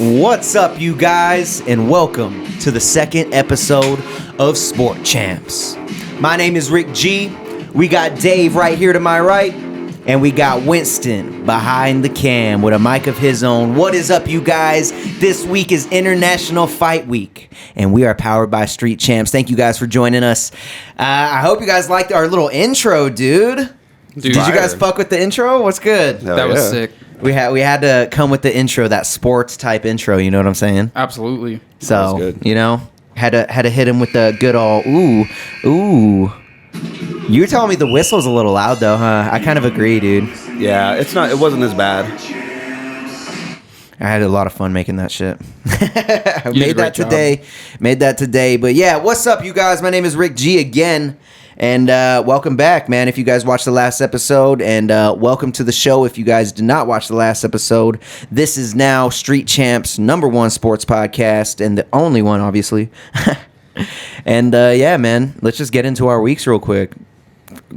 What's up, you guys, and welcome to the second episode of Sport Champs. My name is Rick G. We got Dave right here to my right, and we got Winston behind the cam with a mic of his own. What is up, you guys? This week is International Fight Week, and we are powered by Street Champs. Thank you guys for joining us. I hope you guys liked our little intro, dude. Did you guys fuck with the intro? What's good? That was sick. We had to come with the intro, that sports type intro. You know what I'm saying? Absolutely. So you know, had to hit him with the good old ooh. You were telling me the whistle's a little loud though, huh? I kind of agree, dude. Yeah, it's not. It wasn't as bad. I had a lot of fun making that shit. I made that today. But yeah, what's up, you guys? My name is Rick G again. And welcome back, man, if you guys watched the last episode. And welcome to the show if you guys did not watch the last episode. This is now Street Champs' #1 sports podcast, and the only one, obviously. And yeah, man, let's just get into our weeks real quick.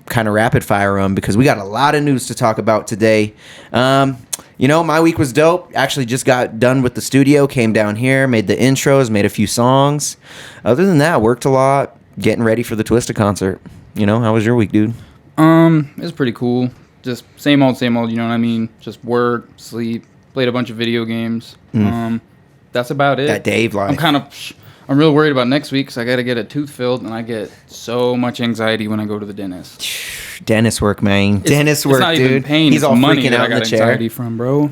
Kind of rapid fire them because we got a lot of news to talk about today. You know, my week was dope. Actually just got done with the studio, came down here, made the intros, made a few songs. Other than that, worked a lot. Getting ready for the Twista concert. You know, how was your week, dude? It was pretty cool. Just same old, you know what I mean? Just work, sleep, played a bunch of video games. That's about it. That Dave life. I'm real worried about next week because I got to get a tooth filled, and I get so much anxiety when I go to the dentist. Dentist work, man. Dentist work, it's not dude. Even pain. He's it's all money freaking out in the chair. Anxiety from, bro.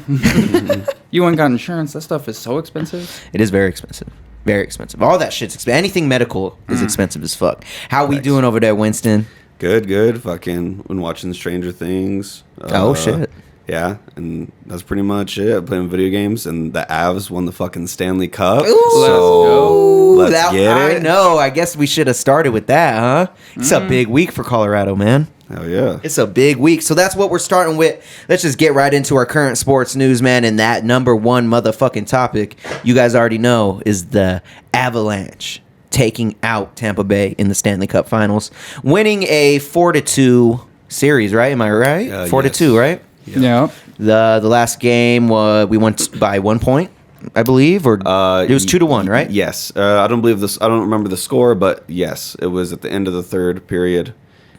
You ain't got insurance. That stuff is so expensive. It is very expensive. Very expensive. All that shit's expensive. Anything medical is expensive as fuck. How we doing over there, Winston? Good. Fucking been watching Stranger Things. Oh, shit. Yeah, and that's pretty much it. Playing video games, and the Avs won the fucking Stanley Cup. Ooh, so let's get it. I know. I guess we should have started with that, huh? It's a big week for Colorado, man. Hell yeah. It's a big week. So that's what we're starting with. Let's just get right into our current sports news, man. And that #1 motherfucking topic, you guys already know, is the Avalanche taking out Tampa Bay in the Stanley Cup Finals, winning a 4-2 series, right? Am I right? 4-2, right? Yeah. The last game we won by 1 point, I believe, or it was 2-1, right? Yes. I don't remember the score, but yes, it was at the end of the third period.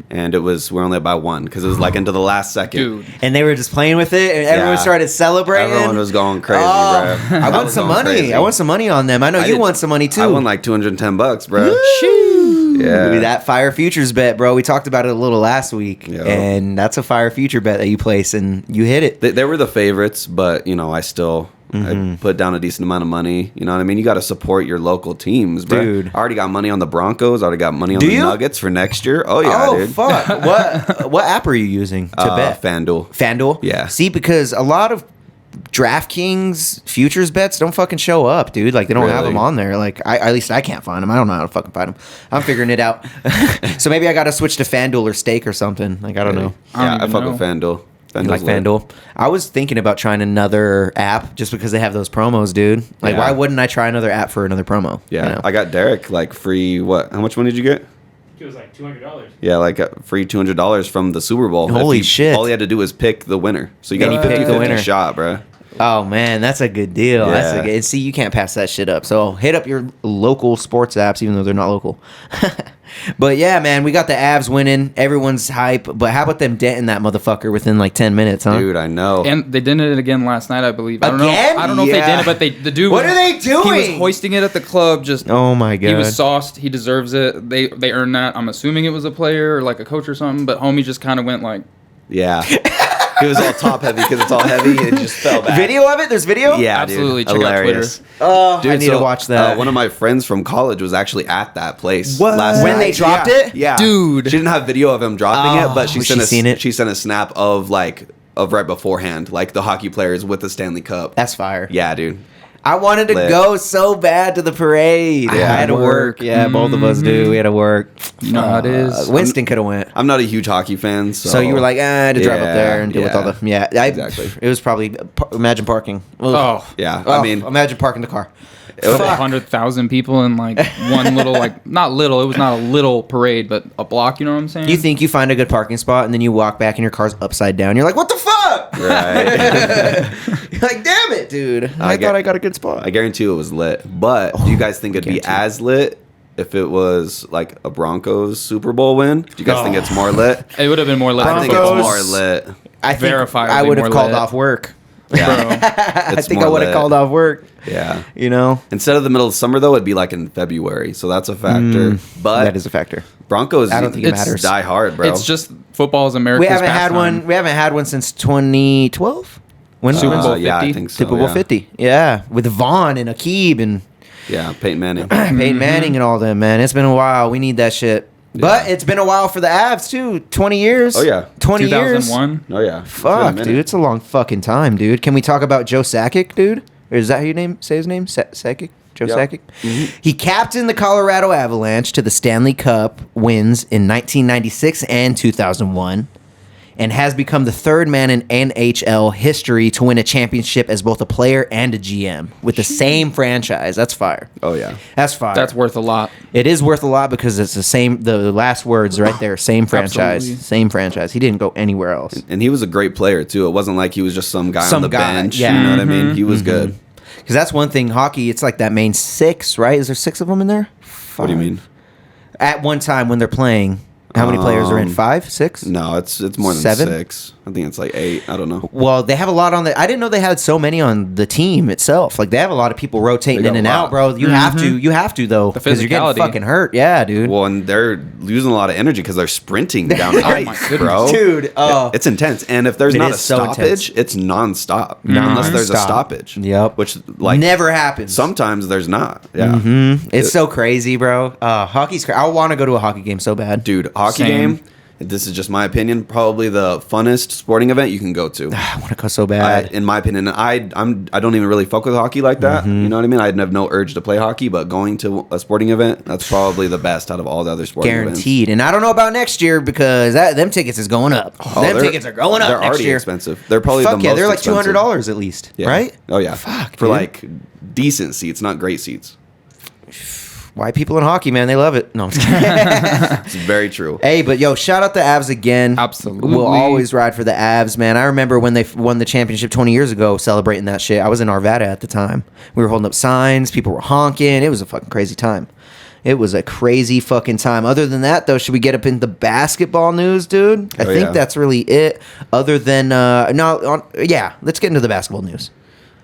And we're only by 1 because it was like into the last second. Dude. And they were just playing with it, and everyone started celebrating. Everyone was going crazy, bro. I won some money. Crazy. I won some money on them. I know you won some money too. I won like $210, bro. Yeah. That fire futures bet, bro. We talked about it a little last week, and that's a fire future bet that you place, and you hit it. They were the favorites, but you know, I still. I put down a decent amount of money. You know what I mean? You got to support your local teams, bro. Dude. I already got money on the Broncos. I already got money on the Nuggets for next year. Oh, yeah, dude. Oh, fuck. What app are you using to bet? FanDuel. FanDuel? Yeah. See, because a lot of DraftKings futures bets don't fucking show up, dude. Like, they don't have them on there. Like, at least I can't find them. I don't know how to fucking find them. I'm figuring it out. So maybe I got to switch to FanDuel or Stake or something. Like, I don't know. I fuck with FanDuel. You like FanDuel? I was thinking about trying another app just because they have those promos, dude. Like, why wouldn't I try another app for another promo? Yeah, you know? I got Deryk like free. What? How much money did you get? It was like $200. Yeah, like free $200 from the Super Bowl. Holy shit! All you had to do was pick the winner. So you got a 50-50 shot, bro. Oh man, that's a good deal. Yeah. And see, you can't pass that shit up. So hit up your local sports apps, even though they're not local. But yeah, man, we got the Avs winning. Everyone's hype. But how about them denting that motherfucker within like 10 minutes, huh? Dude, I know. And they did it again last night, I believe. Again? I don't know if they did it, but the dude. What are they doing? He was hoisting it at the club. Just oh my god. He was sauced. He deserves it. They earned that. I'm assuming it was a player or like a coach or something. But homie just kind of went like. Yeah. It was all top heavy because it's all heavy. It just fell back. Video of it? There's video? Yeah, absolutely. Dude. Check Hilarious. out Twitter. Oh, dude, I need to watch that. One of my friends from college was actually at that place when night. they dropped it. Yeah, dude. She didn't have video of him dropping it, but she sent a snap of right beforehand, like the hockey players with the Stanley Cup. That's fire. Yeah, dude. I wanted to go so bad to the parade. Yeah, I had to work. Yeah, both of us do. We had to work. You know how it is. Winston could have went. I'm not a huge hockey fan, so you were like, I had to drive up there and deal with all the exactly. It was probably imagine parking. Oh yeah, I mean, imagine parking the car. It was 100,000 people in like one little not little. It was not a little parade, but a block. You know what I'm saying? You think you find a good parking spot and then you walk back and your car's upside down. You're like, what the fuck? up? Right. Like, damn it, dude. I thought I got a good spot. I guarantee you it was lit. But do you guys think it'd be as lit if it was like a Broncos Super Bowl win? Do you guys think it's more lit? It would have been more lit. I think it's more lit. I think I would have called off work. Yeah. I think I would have called off work. Yeah. You know? Instead of the middle of summer, though, it'd be like in February. So that's a factor. But that is a factor. Broncos, I don't think it matters. Die hard, bro. It's just football is America's We haven't had pastime. one. We haven't had one since 2012. When Super Bowl 50? Yeah, I think so. Super Bowl 50. Yeah, with Vaughn and Akib and Yeah, Peyton Manning. Peyton Manning and all them, man. It's been a while. We need that shit. Yeah. But it's been a while for the Avs too. 20 years. Oh, yeah. 20 years. 2001. Oh, yeah. Fuck, dude. It's a long fucking time, dude. Can we talk about Joe Sakic, dude? Or is that how you say his name? Sakic? Joe Sakic? Mm-hmm. He captained the Colorado Avalanche to the Stanley Cup wins in 1996 and 2001 and has become the third man in NHL history to win a championship as both a player and a GM with the same franchise. That's fire. Oh, yeah. That's fire. That's worth a lot. It is worth a lot because it's the last words right there. Same franchise. Absolutely. Same franchise. He didn't go anywhere else. And he was a great player, too. It wasn't like he was just some guy on the bench. Yeah. You know what I mean? He was good. Because that's one thing, hockey, it's like that main six, right? Is there 6 of them in there? What do you mean? At one time when they're playing, how many players are in? 5, 6? No, it's more than 7? 6. I think it's like 8. I don't know. Well, they have a lot on the. I didn't know they had so many on the team itself. Like they have a lot of people rotating They got in and a lot. out, bro. You have to though, because you're getting physicality. fucking hurt. Yeah, dude. Well, and they're losing a lot of energy because they're sprinting down the my ice, goodness. bro. Dude, it's intense. And if there's It not a is so stoppage, intense. it's nonstop. Unless there's a Nonstop. stoppage. Yep. Which, like, Never happens. sometimes there's not. Yeah. It's so crazy, bro. Hockey's crazy. I want to go to a hockey game so bad. Dude, hockey Same. game, this is just my opinion, probably the funnest sporting event you can go to. I want to go so bad. In my opinion, I don't even really fuck with hockey like that. You know what I mean? I'd have no urge to play hockey, but going to a sporting event, that's probably the best out of all the other sporting Guaranteed. And I don't know about next year because them tickets is going up. Them tickets are going up They're next already year. expensive. They're probably the most They're like expensive. $200 at least, Yeah. right? Oh, yeah. Fuck, For dude. like decent seats, not great seats. White people in hockey, man, they love it. No, I'm just kidding. It's very true. Hey, but yo, shout out the Avs again. Absolutely. We'll always ride for the Avs, man. I remember when they won the championship 20 years ago, celebrating that shit. I was in Arvada at the time. We were holding up signs. People were honking. It was a fucking crazy time. It was a crazy fucking time. Other than that, though, should we get up into basketball news, dude? I think that's really it. Other than, let's get into the basketball news.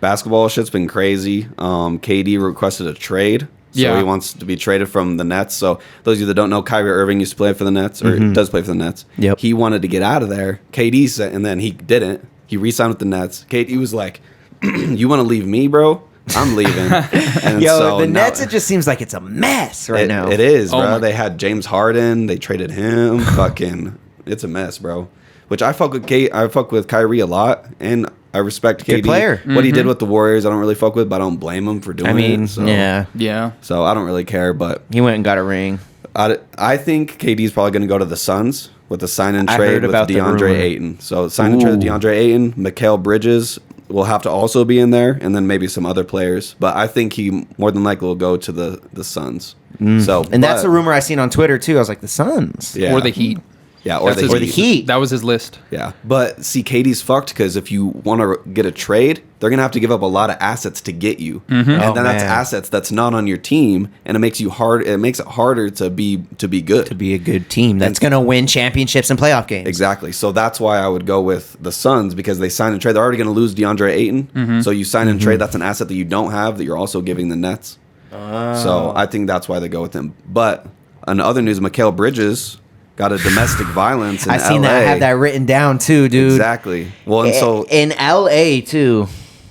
Basketball shit's been crazy. KD requested a trade. So Yeah. he wants to be traded from the Nets. So those of you that don't know, Kyrie Irving used to play for the Nets, or does play for the Nets. Yep. He wanted to get out of there. KD said, and then he didn't. He re-signed with the Nets. KD was like, "You want to leave me, bro? I'm leaving." And Yo, so the now- Nets, it just seems like it's a mess right now. It is, Oh bro. my- They had James Harden. They traded him. Fucking, it's a mess, bro. Which I fuck with I fuck with Kyrie a lot, and I respect Good KD. player. What he did with the Warriors, I don't really fuck with, but I don't blame him for doing I mean, it. So. yeah. Yeah. So I don't really care, but He went and got a ring. I think KD's probably going to go to the Suns with a sign and I trade heard with about the DeAndre rumor. Ayton. So sign and trade with Ooh. DeAndre Ayton, Mikal Bridges will have to also be in there, and then maybe some other players. But I think he more than likely will go to the Suns. So And that's a rumor I seen on Twitter, too. I was like, the Suns. Yeah. Or the Heat. Yeah, or That's the his- Or the Heat. That was his list. Yeah, but see, KD's fucked because if you want to get a trade, they're gonna have to give up a lot of assets to get you, and Oh, then that's man. assets that's not on your team, and it makes you hard. It makes it harder to be good. To be a good team that's going to win championships and playoff games. Exactly. So that's why I would go with the Suns because they sign and trade. They're already going to lose DeAndre Ayton. So you sign and trade. That's an asset that you don't have that you're also giving the Nets. So I think that's why they go with him. But on other news, Mikal Bridges got a domestic violence in I seen LA. that. I have that written down, too, dude. Exactly. Well, and so In L.A., too.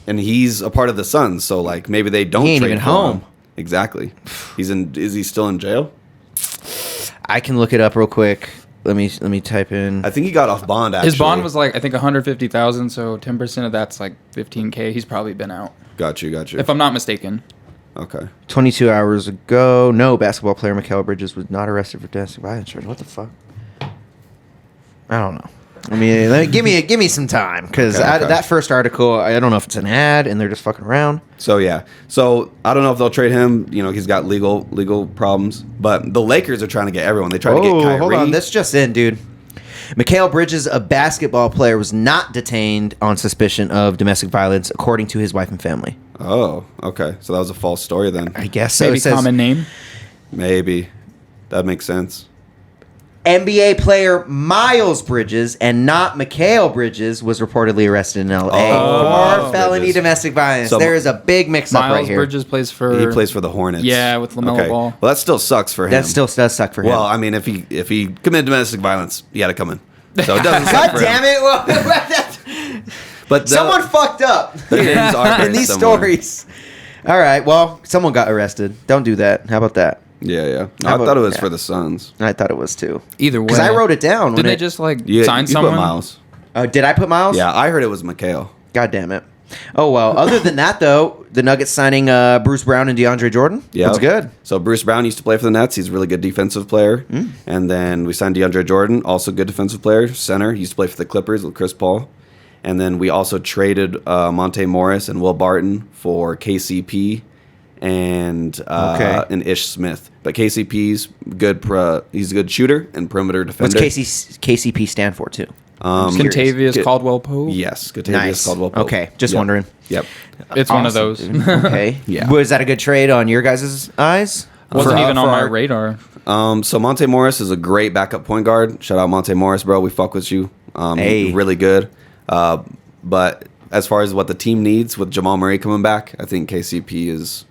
and he's a part of the Suns, so like maybe they don't He ain't trade even for home. him. Exactly. Is he still in jail? I can look it up real quick. Let me type in. I think he got off bond actually. His bond was like I think 150,000, so 10% of that's like 15K. He's probably been out, Got you. if I'm not mistaken. Okay. 22 hours ago, no basketball player Mikal Bridges was not arrested for domestic violence charge. What the fuck? I don't know. I mean, give me some time because Okay. that first article, I don't know if it's an ad and they're just fucking around. So yeah. So I don't know if they'll trade him. You know, he's got legal problems. But the Lakers are trying to get everyone. They tried to get Kyrie. Hold on, that's just in, dude. Mikal Bridges, a basketball player, was not detained on suspicion of domestic violence, according to his wife and family. Oh, okay. So that was a false story then. I guess so. Maybe It says, common name. Maybe. That makes sense. NBA player Miles Bridges and not Mikal Bridges was reportedly arrested in LA for felony Bridges. domestic violence. So there is a big mix-up right Miles here. Bridges plays for. He plays for the Hornets. Yeah, with LaMelo Ball. Well, that still sucks for him. That still does suck for him. Well, I mean, if he committed domestic violence, he had to come in. So it doesn't suck God for damn him. it! Well, But someone fucked up the names are in very these similar. stories. All right, well, someone got arrested. Don't do that. How about that? Yeah. No, I How about- thought it was yeah. for the Suns. I thought it was too. Either way. Because I wrote it down. Didn't when they it- just like You sign put someone? Miles. Did I put Miles? Yeah, I heard it was Mikal. God damn it. Oh, well. Other than that, though, the Nuggets signing Bruce Brown and DeAndre Jordan. Yeah, That's good. So Bruce Brown used to play for the Nets. He's a really good defensive player. And then we signed DeAndre Jordan, also good defensive player, center. He used to play for the Clippers with Chris Paul. And then we also traded Monte Morris and Will Barton for KCP and Ish Smith. But KCP's good. He's a good shooter and perimeter defender. What's KCP stand for, too? Contavious Good. Caldwell Pope. Yes, Contavious Nice. Caldwell Pope. Okay, just Yep. wondering. Yep. It's one of those. Awesome, dude. Okay. Yeah. Was that a good trade on your guys' eyes? Wasn't For- even for on my our- radar. So Monte Morris is a great backup point guard. Shout out Monte Morris, bro. We fuck with you. Hey. Really good. But as far as what the team needs with Jamal Murray coming back, I think KCP is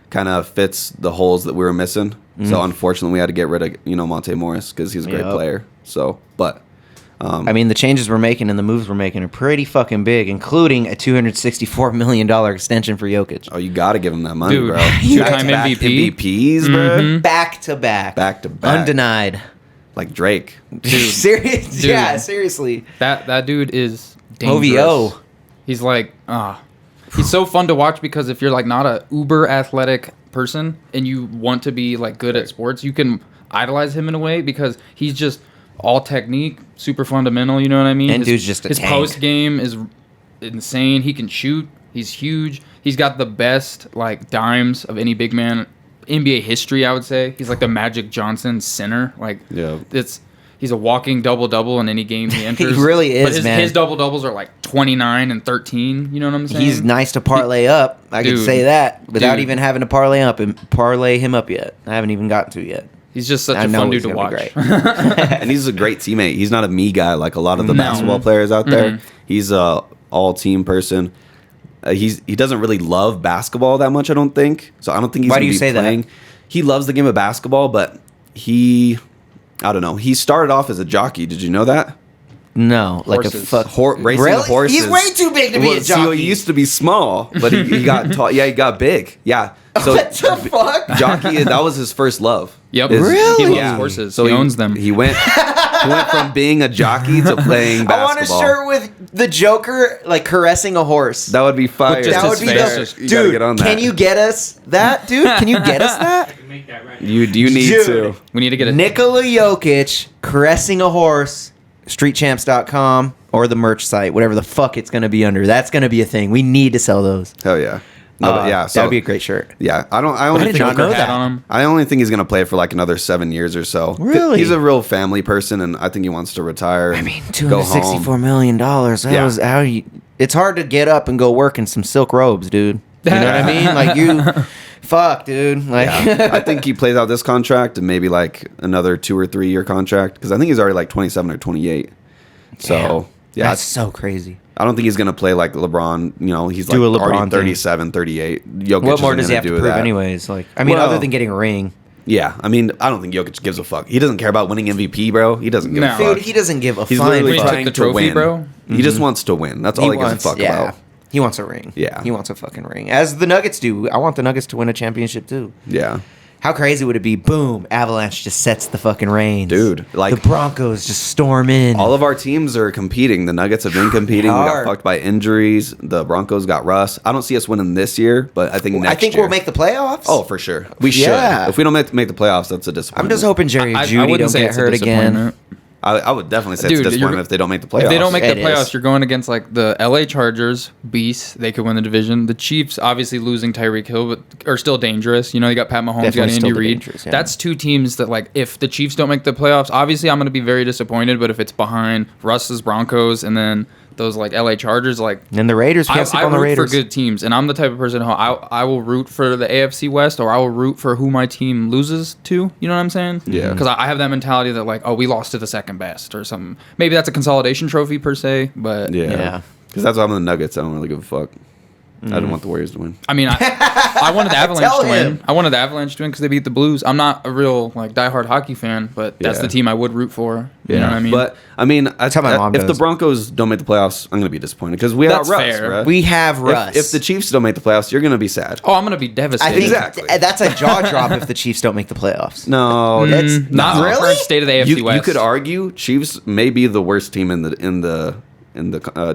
kind of fits the holes that we were missing. So unfortunately, we had to get rid of Monte Morris because he's a great Yep. player. So, but I mean, the changes we're making and the moves we're making are pretty fucking big, including a $264 million extension for Jokic. you got to give him that money, Dude, bro. two-time Back-to-back MVP. MVPs, bro. Back to back. Back to back. Undenied. Like Drake. Serious? Dude. Yeah, seriously. That dude is dangerous. OVO. He's like, he's so fun to watch because if you're like not a uber athletic person and you want to be like good at sports, you can idolize him in a way because he's just all technique, super fundamental. You know what I mean? And dude's just a his tank. post game is insane. He can shoot. He's huge. He's got the best like dimes of any big man NBA history. I would say he's like the Magic Johnson center. Like Yeah. He's a walking double-double in any game he enters. really is, but man. His double-doubles are like 29 and 13. You know what I'm saying? He's nice to parlay up. I can Dude. say that without Dude. even having to parlay him up yet. I haven't even gotten to yet. He's just such I a know fun he's dude to gonna watch. be great. And he's a great teammate. He's not a me guy like a lot of the No. basketball players out there. Mhm. He's a all team person. He doesn't really love basketball that much, I don't think. So I don't think he's Why gonna do you be say that? playing. He loves the game of basketball, but I don't know. He started off as a jockey. Did you know that? No, like a Horses. fuck. Racing Really? horses. He's way too big to be a See, well, jockey. he used to be small, but he got tall. Yeah, he got big. Yeah. So What the fuck? jockey, that was his first love. Yep. Is- Really? He loves Yeah. horses. So he owns them. He went from being a jockey to playing basketball. I want a shirt with the Joker like caressing a horse. That would be fire. just That his would be face. the Just- You gotta dude. get on that. Can you get us that, dude? Can you get us that? You need Dude. to. we need to get a Nikola Jokic caressing a horse. Streetchamps.com or the merch site, whatever the fuck it's gonna be under. That's gonna be a thing. We need to sell those. Hell yeah. No, but yeah. So that'd be a great shirt. yeah, I only did think not know hat that. on him. I only think he's gonna play for like another 7 years or so. Really? He's a real family person, and I think he wants to retire. I And mean, go home. $264 million. Yeah. It's hard to get up and go work in some silk robes, dude. You know what I mean? Like fuck, dude. Like, Yeah. I think he plays out this contract and maybe like another 2 or 3 year contract because I think he's already like 27 or 28. So yeah, that's so crazy. I don't think he's gonna play like LeBron. You know, he's like Do a LeBron already thing. 37, 38. Jokic What more isn't does he gonna have to do prove, that. anyways? Like, I mean, Well- other than getting a ring, Yeah, I mean, I don't think Jokic gives a fuck. He doesn't care about winning MVP, bro. He doesn't give No. a fuck. dude, he doesn't give a He's fine literally He fuck. took trying the to trophy, win. bro. He just wants to win. That's all he gives a fuck about. He wants a ring. Yeah. He wants a fucking ring. As the Nuggets do. I want the Nuggets to win a championship too. Yeah. How crazy would it be? Boom, Avalanche just sets the fucking reins. Dude, like- the Broncos just storm in. All of our teams are competing. The Nuggets have been competing. We are. got fucked by injuries. The Broncos got Russ. I don't see us winning this year, but I think next year. we'll make the playoffs. Oh, for sure. We should. Yeah. If we don't make the playoffs, that's a disappointment. I'm just hoping Jerry I Judy wouldn't don't say get it's a hurt again. disappointment. I would definitely say Dude, it's disappointment if they don't make the playoffs. If they don't make the It playoffs, is. you're going against like the LA Chargers, beasts. They could win the division. The Chiefs, obviously losing Tyreek Hill, but are still dangerous. You know, you got Pat Mahomes, Definitely you got still Andy Reid. dangerous, yeah. That's two teams that like if the Chiefs don't make the playoffs, obviously I'm going to be very disappointed. But if it's behind Russ's Broncos and then those like LA Chargers, like And the Raiders, can't sleep I on the root Raiders. for good teams, and I'm the type of person who I will root for the AFC West, or I will root for who my team loses to. You know what I'm saying? Yeah. Because I have that mentality that like, oh, we lost to the second best or something. Maybe that's a consolidation trophy per se, but Yeah. Because that's why I'm in the Nuggets. I don't really give a fuck. I didn't want the Warriors to win. I mean, I wanted the Avalanche Tell to win. him. I wanted the Avalanche to win because they beat the Blues. I'm not a real like diehard hockey fan, but that's Yeah. the team I would root for. You know what I mean? But I mean, how my mom if the does. Broncos don't make the playoffs, I'm gonna be disappointed because we That's have Russ. fair. Bro. We have Russ. If the Chiefs don't make the playoffs, you're gonna be sad. oh, I'm gonna be devastated. I think Exactly. that's a jaw drop if the Chiefs don't make the playoffs. No, That's Not really. current state of the AFC you West. could argue Chiefs may be the worst team in the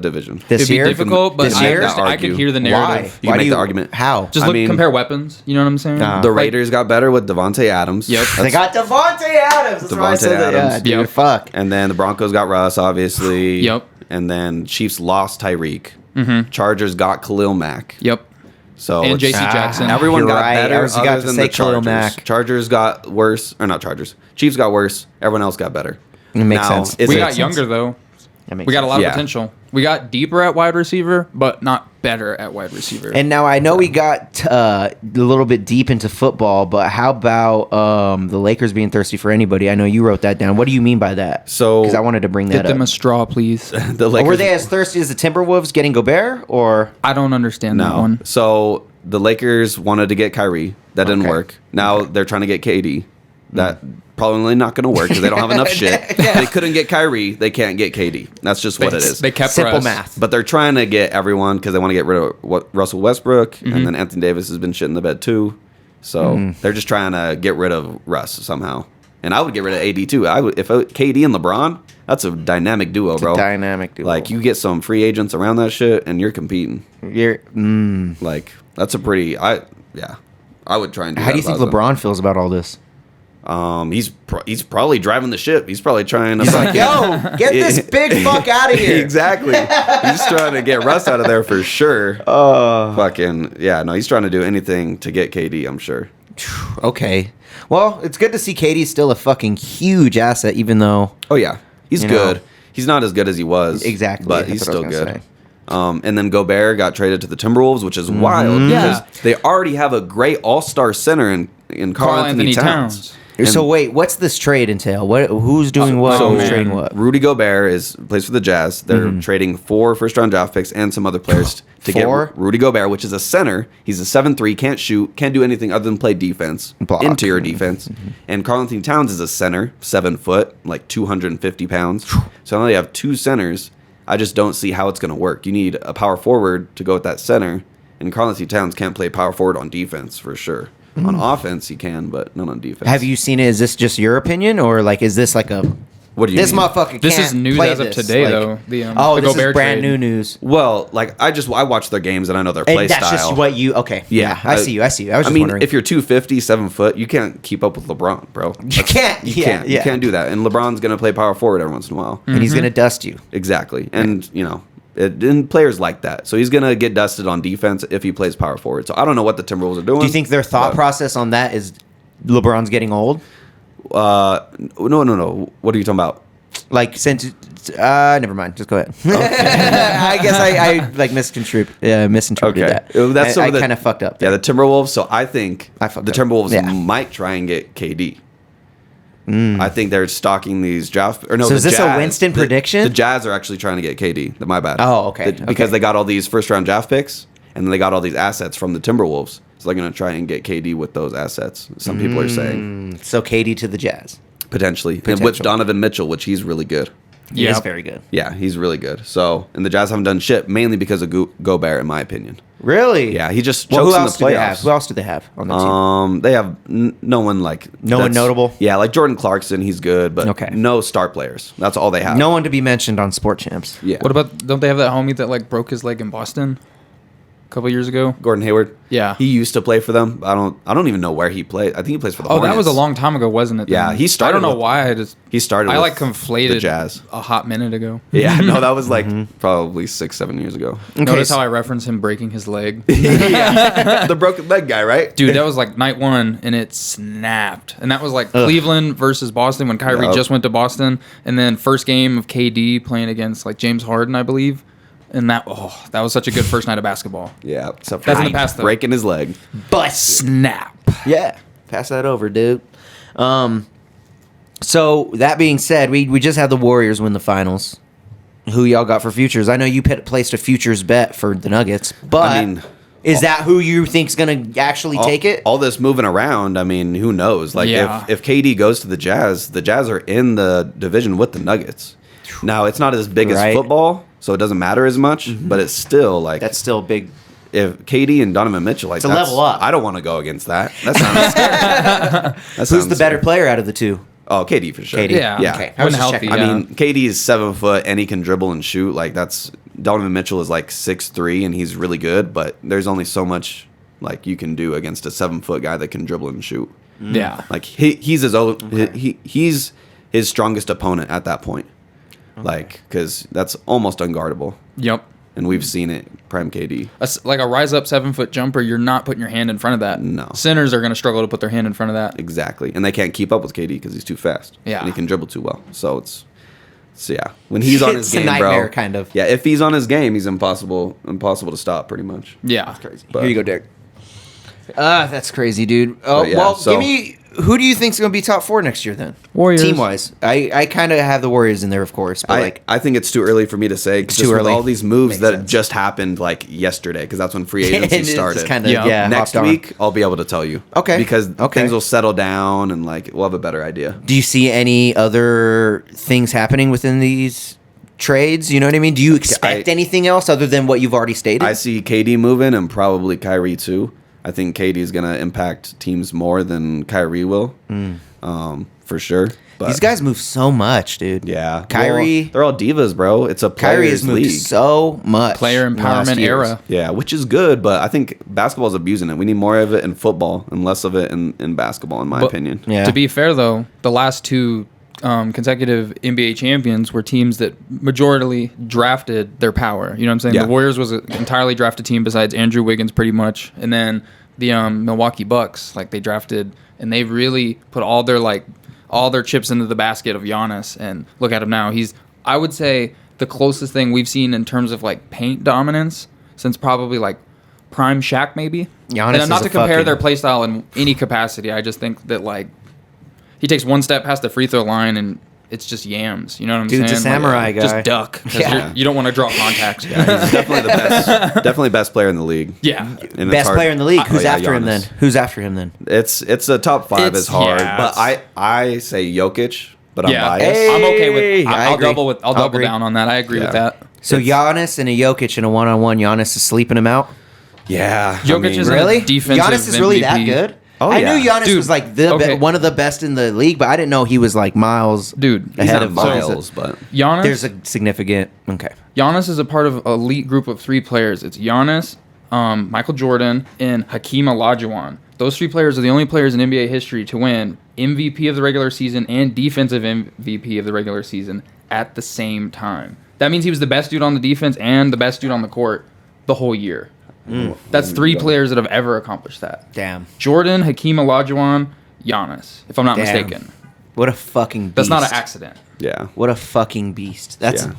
division. This It'd be year, difficult, but This I, year? I could hear the Why? narrative. You can Why make do the argument. How? Just I look, mean- compare weapons. You know what I'm saying? Nah. The Like, Raiders got better with Devontae Adams. Yep. They got Devontae Adams. That's why I Devontae said that. Yeah, Adams. dude. Yep. Fuck. And then the Broncos got Russ, obviously. Yep. And then Chiefs lost Tyreek. Chargers got Khalil Mack. Yep. So And it's- J.C. Jackson. Everyone You're got right. I better was other about to than say the Khalil Chargers. Mack. Chargers got worse. Or not Chargers. Chiefs got worse. Everyone else got better. It makes sense. is We it- got younger though. That makes We got a sense. lot Yeah. of potential. We got deeper at wide receiver, but not better at wide receiver. And now I know we got a little bit deep into football, but how about the Lakers being thirsty for anybody? I know you wrote that down. What do you mean by that? So- because I wanted to bring Get that them up. a straw, please. The Or Lakers. were they as thirsty as the Timberwolves getting Gobert? Or I don't understand that No. one. So the Lakers wanted to get Kyrie. That didn't Okay. work. Now they're trying to get KD. That probably not going to work because they don't have enough shit. They couldn't get Kyrie. They can't get KD. That's just what it is. They kept simple Russ. math. But they're trying to get everyone because they want to get rid of Russell Westbrook, and then Anthony Davis has been shit in the bed too. So they're just trying to get rid of Russ somehow. And I would get rid of AD too. I would if KD and LeBron. That's a dynamic duo, bro. dynamic duo. Like you get some free agents around that shit, and you're competing. You're, Like that's a pretty. I would try and do how that do you think if I was them. LeBron feels about all this? He's probably driving the ship. He's probably trying to fucking Yo, get this big fuck out of here. exactly. He's trying to get Russ out of there for sure. Fucking yeah. No, he's trying to do anything to get KD. I'm sure. Okay. Well, it's good to see Katie's still a fucking huge asset, even though Oh yeah, he's You good. know. He's not as good as he was. Exactly, but that's he's what I still was good. gonna say. And then Gobert got traded to the Timberwolves, which is wild Yeah. because they already have a great all-star center in Karl Anthony Towns. And So wait, what's this trade entail? Who's doing what? so Who's trading what? Rudy Gobert plays for the Jazz. They're trading 4 first-round draft picks and some other players to Four? get Rudy Gobert, which is a center. He's a 7'3", can't shoot, can't do anything other than play defense, Block. interior defense. And Karl Anthony Towns is a center, 7 foot, like 250 pounds. So now they have 2 centers. I just don't see how it's going to work. You need a power forward to go with that center, and Karl Anthony Towns can't play power forward on defense for sure. On offense, he can, but not on defense. Have you seen it? Is this just your opinion, or like is this like a? What do you This mean? motherfucker. This can't is news play as of this. today, Like- though. The Oh, the this is Gobert brand trade. new news. Well, like I watch their games and I know their And play that's style. just what you. Okay. Yeah, I see you. I see you. I was I just mean, wondering. if you're 250, 7 foot, you can't keep up with LeBron, bro. You can't. You Yeah, can't. yeah. You can't do that. And LeBron's gonna play power forward every once in a while. and he's gonna dust you. Exactly. And you know, and players like that. So he's gonna get dusted on defense if he plays power forward. So I don't know what the Timberwolves are doing. Do you think their thought but- process on that is LeBron's getting old? No. What are you talking about? Like since never mind. Just go ahead. I guess I like misinterpreted that. That's some I of the- kind of fucked up. Yeah, the Timberwolves. So I think I fucked the up. Timberwolves Yeah. might try and get KD. I think they're stocking these draft. Or no, So the is this a Jazz- Winston prediction? The Jazz are actually trying to get KD. My bad. Oh, okay. Because they got all these first round draft picks, and then they got all these assets from the Timberwolves. So they're going to try and get KD with those assets. Some people are saying So Katie to the Jazz. potentially, and Potential. with Donovan Mitchell, which he's really good. He Yeah. is very good. Yeah, he's really good. So, and the Jazz haven't done shit mainly because of Gobert, in my opinion. Really? Yeah, he just Well, chokes who in else the do they have? playoffs. Who else do they have on the team? They have no one like No one that's- notable? Yeah, like Jordan Clarkson, he's good, but Okay. no star players. That's all they have. No one to be mentioned on Sport Champs. Yeah. What about? Don't they have that homie that like broke his leg in Boston? couple years ago. Gordon Hayward. Yeah. He used to play for them. I don't even know where he played. I think he plays for the Hornets. That was a long time ago, wasn't it? Yeah, then? he started I don't know with- why. He started I with like conflated the Jazz. a hot minute ago. Yeah, no, that was like probably 6-7 years ago. Notice how I referenced him breaking his leg? Yeah. The broken leg guy, right? Dude, that was like night one, and it snapped. And that was like Cleveland versus Boston when Kyrie Yup. just went to Boston. And then first game of KD playing against like James Harden, I believe. And that was such a good first night of basketball. Yeah, except That's in the past, though. breaking his leg. Bust. Snap. Yeah. Pass that over, dude. So that being said, we just had the Warriors win the finals. Who y'all got for futures? I know you placed a futures bet for the Nuggets, but I mean, is that who you think's going to actually take it? All this moving around, I mean, who knows? Like, Yeah. if KD goes to the Jazz are in the division with the Nuggets. Now, it's not as big Right. as football, so it doesn't matter as much, but it's still, like... That's still big. If KD and Donovan Mitchell, like, It's a level up. I don't want to go against that. That sounds scary. Who's the better player out of the two? Oh, KD for sure. KD. Yeah. Yeah. Okay. When was just healthy, checking. yeah. I mean, KD is 7 foot and he can dribble and shoot. Like, that's Donovan Mitchell is like 6'3" and he's really good, but there's only so much like you can do against a 7 foot guy that can dribble and shoot. Yeah. Like he's his own. He's his strongest opponent at that point. Like, because that's almost unguardable, Yep. and we've seen it. Prime KD. Like a rise up 7 foot jumper, you're not putting your hand in front of that. No. Centers are going to struggle to put their hand in front of that. Exactly, and they can't keep up with KD because he's too fast. Yeah. and he can dribble too well. So yeah, when he's on his It's a game, nightmare, bro. kind of. Yeah, if he's on his game, he's impossible to stop, pretty much. Yeah. Crazy. But- Here you go, Deryk. That's crazy, dude. Oh, But yeah, well, so- give me who do you think's going to be top 4 next year then? Warriors. Team wise, I kind of have the Warriors in there, of course, but I think it's too early for me to say. It's Just too with early. all these moves Makes that sense. just happened like yesterday, because that's when free agency It's started. kind of Yeah. Next hopped on. week, I'll be able to tell you. Okay. Because Okay. things will settle down and like we'll have a better idea. Do you see any other things happening within these trades? You know what I mean? Do you expect anything else other than what you've already stated? I see KD moving and probably Kyrie too. I think KD is going to impact teams more than Kyrie will, for sure. But These guys move so much, dude. yeah, Kyrie, well, they're all divas, bro. It's a Kyrie has players moved league. so much. Player in the last empowerment years. era. Yeah, which is good, but I think basketball is abusing it. We need more of it in football and less of it in basketball, in my But- opinion. Yeah. To be fair, though, the last two consecutive NBA champions were teams that majority drafted their power. You know what I'm saying? Yeah. The Warriors was an entirely drafted team besides Andrew Wiggins, pretty much. And then the Milwaukee Bucks, like they drafted, and they really put all their chips into the basket of Giannis. And look at him now. He's, I would say, the closest thing we've seen in terms of like paint dominance since probably like prime Shaq, maybe. Giannis And not is to a compare fucking- their play style in any capacity. I just think that like he takes one step past the free throw line and it's just yams. You know what I'm saying? Dude's a samurai guy. Just duck. 'Cause Yeah. you don't want to draw contacts. He's definitely the best. Definitely best player in the league. Yeah. And it's Best hard- player in the league. Oh, Who's yeah, after him Giannis. then? Who's after him then? It's a top 5 It's- is hard, yeah, but it's- I say Jokic, but I'm Yeah. biased. Hey. I'm okay with I I'll agree. double I'll double agree. down on that. I agree with Yeah. that. So Giannis and a Jokic in a one-on-one. Giannis is sleeping him out. Yeah, Jokic is Really? defensive Giannis is really that MVP. good? Oh, I yeah. knew Giannis Dude, was like okay. one of the best in the league, but I didn't know he was like miles Dude, he's ahead not of Miles, but Giannis. There's a significant okay. Giannis is a part of an elite group of 3 players. It's Giannis, Michael Jordan, and Hakeem Olajuwon. Those 3 players are the only players in NBA history to win MVP of the regular season and defensive MVP of the regular season at the same time. That means he was the best dude on the defense and the best dude on the court the whole year. That's 3 players that have ever accomplished that. Damn. Jordan, Hakeem Olajuwon, Giannis, if I'm not Damn. mistaken. What a fucking beast. That's not an accident. yeah, What a fucking beast. That's yeah.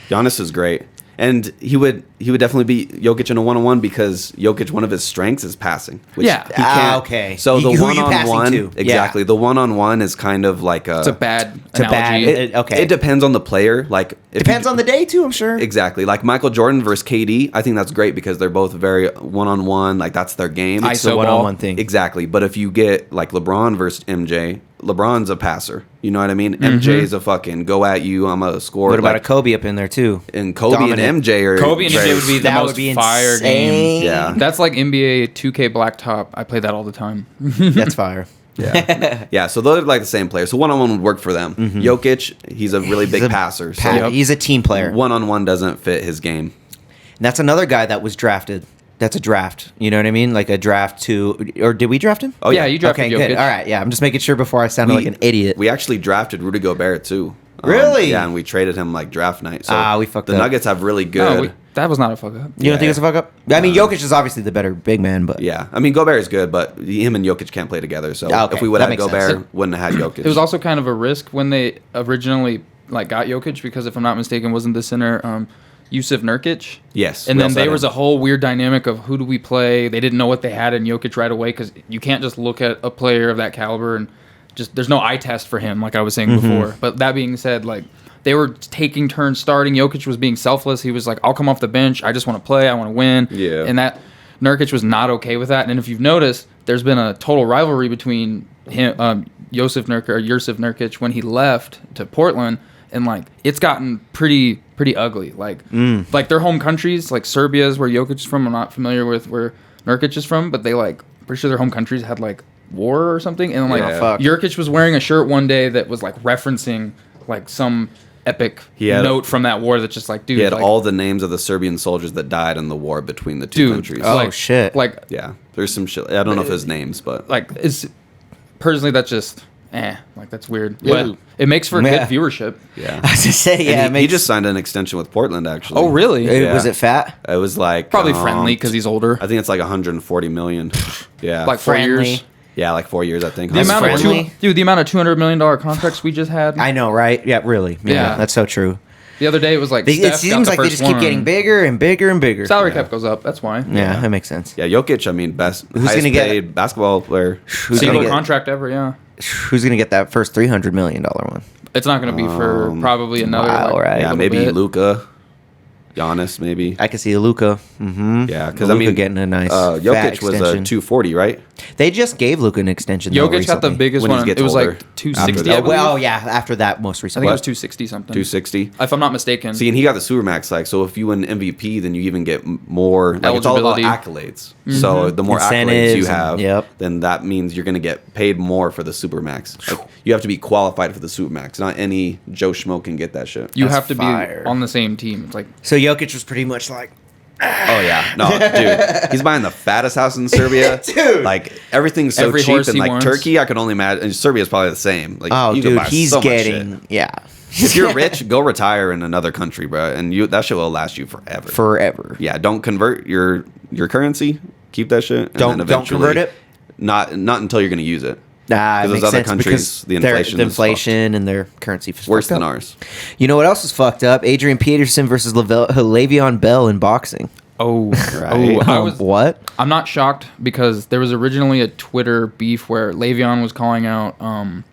Giannis is great, and he would definitely beat Jokic in a one-on-one because Jokic, one of his strengths is passing. Which Yeah. he can't. Okay. So the Who are you passing one-on-one, to? exactly. Yeah. The one-on-one is kind of like It's a bad It's a bad- analogy. okay. It depends on the player. Like if depends you- on the day too, I'm sure. Exactly. Like Michael Jordan versus KD, I think that's great because they're both very one-on-one. Like that's their game. ISO It's a ball. one-on-one thing. Exactly. But if you get like LeBron versus MJ, LeBron's a passer. You know what I mean? Mm-hmm. MJ's a fucking go at you. I'm a scorer. What about like, a Kobe up in there too? and Kobe Dominant. and MJ are Kobe and very- MJ would be the That most would be fire insane. game. Yeah. That's like NBA 2K Blacktop. I play that all the time. That's fire. Yeah. Yeah. So they're like the same player. So one-on-one would work for them. Jokic, he's a really big He's a passer. So He's a team player. one-on-one doesn't fit his game. And that's another guy that was drafted. That's a draft. You know what I mean? Like a draft to, or did we draft him? Oh yeah, you drafted Okay, Jokic. good. All right, yeah. I'm just making sure before I sounded like an idiot. We actually drafted Rudy Gobert too. Really? Yeah, and we traded him like draft night. So we fucked the up. Nuggets have really good. No, that was not a fuck up. You don't think it's a fuck up? I mean, Jokic is obviously the better big man, but Yeah, I mean Gobert is good, but him and Jokic can't play together. So Okay, if we would that have makes Gobert, sense. wouldn't have had Jokic. It was also kind of a risk when they originally like got Jokic because if I'm not mistaken, wasn't the center Yusuf Nurkic? Yes, And we then also there had was him. a whole weird dynamic of who do we play? They didn't know what they had in Jokic right away because you can't just look at a player of that caliber and just there's no eye test for him, like I was saying before. But that being said, like they were taking turns starting. Jokic was being selfless. He was like, I'll come off the bench. I just want to play. I want to win. Yeah. And that Nurkic was not okay with that. And if you've noticed, there's been a total rivalry between him, Yusuf Nurkic when he left to Portland. And like it's gotten pretty ugly. Like their home countries, like Serbia is where Jokic is from. I'm not familiar with where Nurkic is from, but they like pretty sure their home countries had like war or something. And like Yeah. Fuck. Nurkic was wearing a shirt one day that was like referencing like some epic had- note from that war that's just like, dude, He had like, all the names of the Serbian soldiers that died in the war between the two dude, countries. Oh, like, shit. like Yeah, there's some shit. I don't know if his names, but it's personally that's just like that's weird. Yeah. But it makes for Yeah. good viewership. yeah. I was just say, And yeah, it he makes, just signed an extension with Portland, actually. Oh, really? It- Yeah. Was it fat? It was like Probably friendly because he's older. I think it's like 140 million. Yeah, Like 4 Friendly. years. yeah, like 4 years, I think. The amount of friendly. the amount of $200 million contracts we just had. I know, right? Yeah, really. Yeah, Yeah. that's so true. The other day it was like It Steph got seems the like they first just keep one. getting bigger and bigger and bigger. Salary cap goes up. That's why. Yeah, that makes sense. Yeah, Jokic. I mean, best Who's highest gonna get- paid basketball player. Who's Single gonna get, contract ever. Yeah. who's gonna get that first $300 million one? It's not going to be for probably another. wow, like, right. Yeah, little maybe bit. Luka, Giannis, maybe. I can see Luka. Mm-hmm. Yeah, because I mean, getting a nice Jokic fat was a extension. 240, right? They just gave Luka an extension. though, Jokic got the recently. biggest When he one. gets It was older. like 260. After I that. believe. Well, yeah, after that most I recently. think it was 260 something. 260. If I'm not mistaken. See, and he got the Supermax, like, so if you win MVP, then you even get more, like, it's all about Eligibility. accolades. So the more accolades Incentives you have, and- yep. then that means you're going to get paid more for the Supermax. Like, you have to be qualified for the Supermax. Not any Joe Schmo can get that shit. You That's have to fire. be on the same team. It's like So Jokic was pretty much like, Oh, yeah. No, dude. He's buying the fattest house in Serbia. Dude. Like, everything's so Every cheap. horse And, he like, wants. Turkey, I could only imagine. And Serbia's probably the same. Like, oh, you can dude, buy he's so much getting, shit. yeah. If you're rich, go retire in another country, bro. And that shit will last you forever. Forever. Yeah, don't convert your currency. Keep that shit. And Don't then convert eventually- it? Not until you're going to use it. Nah, it Because makes those other sense countries, because the their- inflation the is inflation and their currency is Worse fucked than up. ours. You know what else is fucked up? Adrian Peterson versus Le'Veon Bell in boxing. Right. What? I'm not shocked because there was originally a Twitter beef where Le'Veon was calling out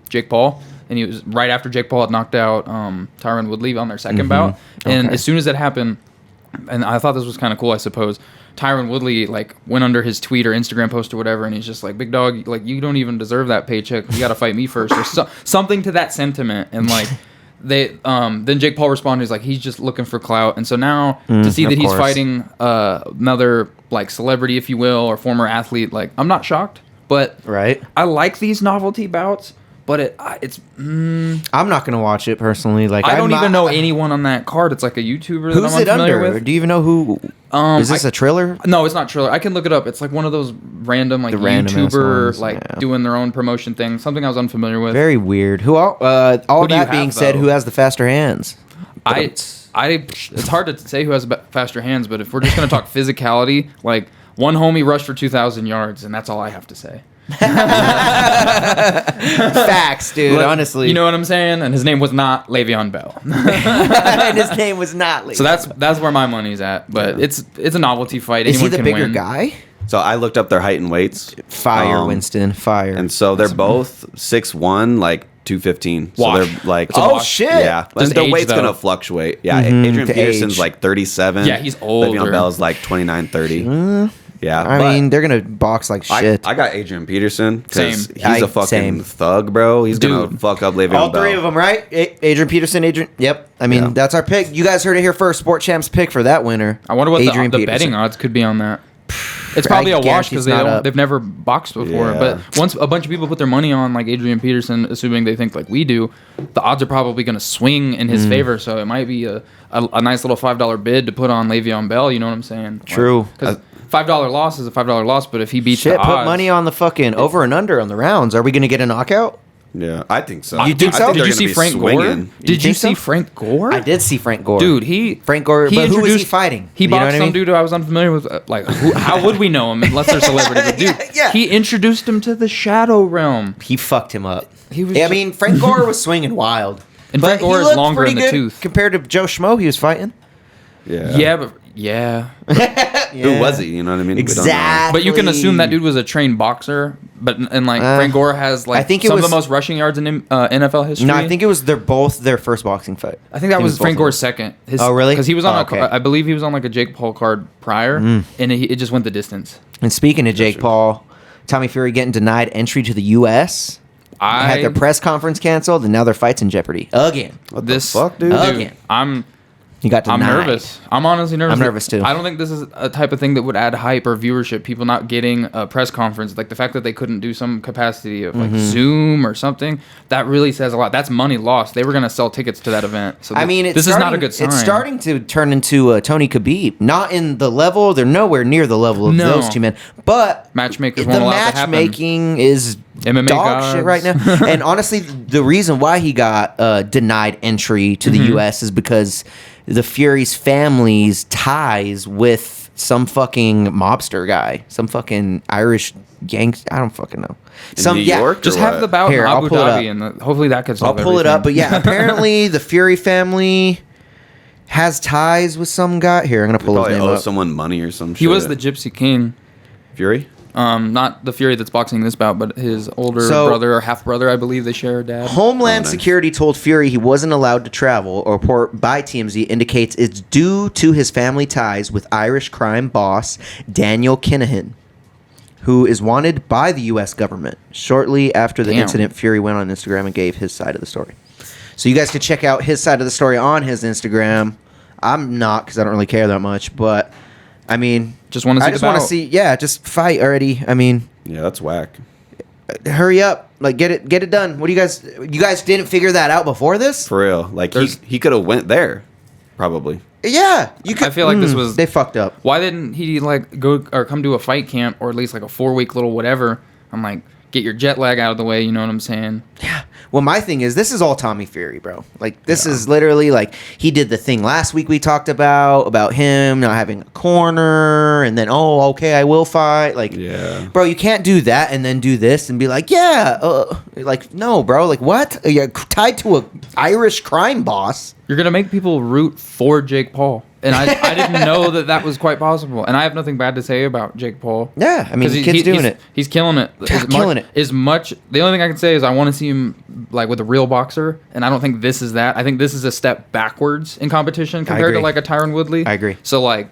Jake Paul, and he was right after Jake Paul had knocked out Tyron Woodley on their second bout. And Okay. as soon as that happened, and I thought this was kind of cool, I suppose. Tyron Woodley like went under his tweet or Instagram post or whatever, and he's just like, "Big dog, like you don't even deserve that paycheck. You got to fight me first, or something to that sentiment." And like. Then Jake Paul responded, he's like, he's just looking for clout. And so now to see of that he's course. fighting another like celebrity, if you will, or former athlete, like I'm not shocked, but Right? I like these novelty bouts, but it's I'm not gonna watch it personally. Like I don't I'm even not- know anyone on that card. It's like a YouTuber that Who's I'm it unfamiliar under. with. Do you even know who? Is this a Triller? No, it's not Triller. I can look it up. It's like one of those random like The random ass YouTuber ones, like yeah. doing their own promotion thing. Something I was unfamiliar with. Very weird. Who? All Who do you that being have, said, though? who has the faster hands? It's hard to say who has faster hands, but if we're just gonna talk physicality, like one homie rushed for 2,000 yards, and that's all I have to say. Facts, dude. Like, honestly, you know what I'm saying? And his name was not Le'Veon Bell. and his name was not Lee. So that's where my money's at. But it's a novelty fight. Is he Anyone the can bigger win. guy? So I looked up their height and weights. Fire, Winston. Fire. And so they're both 6'1", like 215. So Wash. they're like, It's a Oh, wash. shit. Yeah, Just and their age, weight's though. gonna fluctuate. Yeah, Adrian to Peterson's age. like 37. Yeah, he's older. Le'Veon Bell's like 29, 30. Yeah, I but mean, they're gonna box like shit. I got Adrian Peterson because Same. he's a fucking Same. thug, bro. He's gonna Dude. fuck up Le'Veon All Bell. three of them, right? Adrian Peterson, Adrian. Yep. I mean, Yeah. that's our pick. You guys heard it here first. Sport Champs pick for that winner. I wonder what Adrian the Peterson. betting odds could be on that. It's probably I a wash guarantee because it's not up. they've never boxed before. Yeah. But once a bunch of people put their money on like Adrian Peterson, assuming they think like we do, the odds are probably going to swing in his favor. So it might be a nice little $5 bid to put on Le'Veon Bell. You know what I'm saying? True. Because $5 loss is a $5 loss, but if he beats the put odds, money on the fucking over and under on the rounds. Are we going to get a knockout? Yeah, I think so. You think so? I think Did they're you gonna see be Frank Gore? swinging. Did you think so? see Frank Gore? I did see Frank Gore. Dude, Frank Gore, but who was he fighting? He You know boxed what I some mean? dude who I was unfamiliar with. How would we know him unless they're celebrity? But dude, Yeah. he introduced him to the Shadow Realm. He fucked him up. He was I just- mean, Frank Gore was swinging wild. And But Frank he Gore is looked longer pretty in the good tooth. compared to Joe Schmo he was fighting. Yeah. Who was he? You know what I mean? We don't know. Exactly. But you can assume that dude was a trained boxer. But Frank Gore has I think some it of was- the most rushing yards in NFL history. No, I think it was both their first boxing fight. I think that it was was Frank both Gore's of second. Oh, really? Because he was on Oh, okay. I believe he was on like a Jake Paul card prior, and it just went the distance. And speaking of Jake Paul, Tommy Fury getting denied entry to the U.S. Had their press conference canceled, and now their fight's in jeopardy again. What this the fuck, dude? Again. He got denied. I'm nervous. I'm honestly nervous. I'm nervous, too. I don't think this is a type of thing that would add hype or viewership. People not getting a press conference, like the fact that they couldn't do some capacity of like Zoom or something, that really says a lot. That's money lost. They were going to sell tickets to that event. So I mean, this is not a good sign. It's starting to turn into Tony Khabib. Not in the level; they're nowhere near the level of those two men. But Matchmakers the won't allow it to happen. matchmaking is MMA dog gods. shit right now. And honestly, the reason why he got denied entry to the U.S. is because the Fury's family's ties with some fucking mobster guy, some fucking Irish gangster. I don't fucking know. New York? Just or have what? the bout Here, in I'll Abu pull it Dhabi, and hopefully that could solve I'll pull it up, but everything. yeah, apparently the Fury family has ties with some guy. Here, I'm gonna pull his Probably name owe up. someone money or some shit. He was the Gypsy King. Fury? Not the Fury that's boxing this bout, but his older So- brother or half brother, I believe they share a dad. Homeland Oh, nice. Security Security told Fury he wasn't allowed to travel. A report by TMZ indicates it's due to his family ties with Irish crime boss Daniel Kinahan, who is wanted by the U.S. government. Shortly after the Damn. incident, Fury went on Instagram and gave his side of the story. So you guys could check out his side of the story on his Instagram. I'm not, because I don't really care that much, but I mean, Just want to see I the just want to bout. see, yeah, just fight already. I mean, Yeah, that's whack. hurry up, like get it done. What do you guys didn't figure that out before this? For real. Like, There's- he could have went there. Probably. Yeah, you could. I feel like this was- they fucked up. Why didn't he like go or come to a fight camp or at least like a 4-week little whatever? I'm like, get your jet lag out of the way. You know what I'm saying? Yeah. Well, my thing is, this is all Tommy Fury, bro. Like, this is literally like he did the thing last week we talked about him not having a corner, and then okay, I will fight. Like, Yeah. bro, you can't do that and then do this and be like, like no, bro. Like, what? You're tied to a Irish crime boss. You're gonna make people root for Jake Paul, and I didn't know that was quite possible. And I have nothing bad to say about Jake Paul. Yeah, I mean, 'Cause the kid's doing it. He's killing it. Killing it. As much. The only thing I can say is I want to see him like with a real boxer, and I don't think this is that. I think this is a step backwards in competition compared to agree. like a Tyron Woodley. I agree. So like.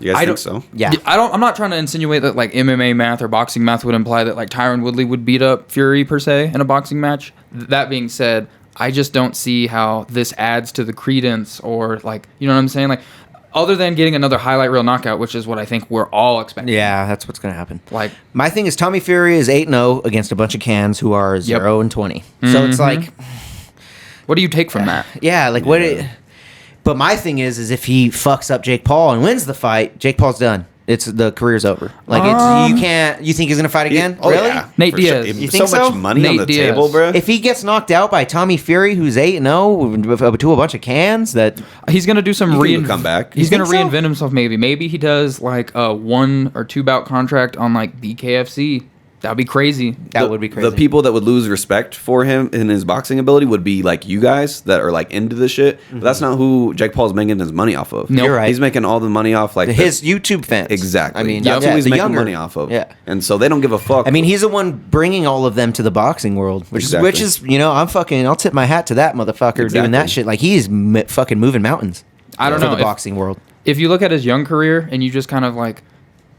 You guys I think don't- so? Yeah. I'm not trying to insinuate that like MMA math or boxing math would imply that like Tyron Woodley would beat up Fury per se in a boxing match. That being said, I just don't see how this adds to the credence or like, you know what I'm saying? Like, other than getting another highlight reel knockout, which is what I think we're all expecting. Yeah, that's what's gonna happen. Like, My thing is Tommy Fury is 8-0 against a bunch of cans who are 0-20. So it's like, what do you take from that? yeah, like what? But my thing is if he fucks up Jake Paul and wins the fight, Jake Paul's done. The career's over. Like you can't. You think he's gonna fight again? Oh, Really? yeah, Nate for Diaz. Sure. You So think so? much money on Nate the Diaz. table, bro. If he gets knocked out by Tommy Fury, who's 8-0 to a bunch of cans, that He's gonna do some He can come back. He's You gonna think so? reinvent himself. Maybe he does like a 1 or 2 bout contract on like BKFC. That'd be crazy. that would be crazy. The people that would lose respect for him and his boxing ability would be like you guys that are like into this shit. But that's not who Jake Paul's making his money off of. No. You're right. He's making all the money off like his YouTube fans. Exactly. I mean, that's yeah, who he's the making younger- money off of. Yeah. And so they don't give a fuck. I mean, he's the one bringing all of them to the boxing world, which Exactly. is I'll tip my hat to that motherfucker doing that Exactly. shit. Like he's fucking moving mountains. I don't for know the if- boxing world. If you look at his young career and you just kind of like,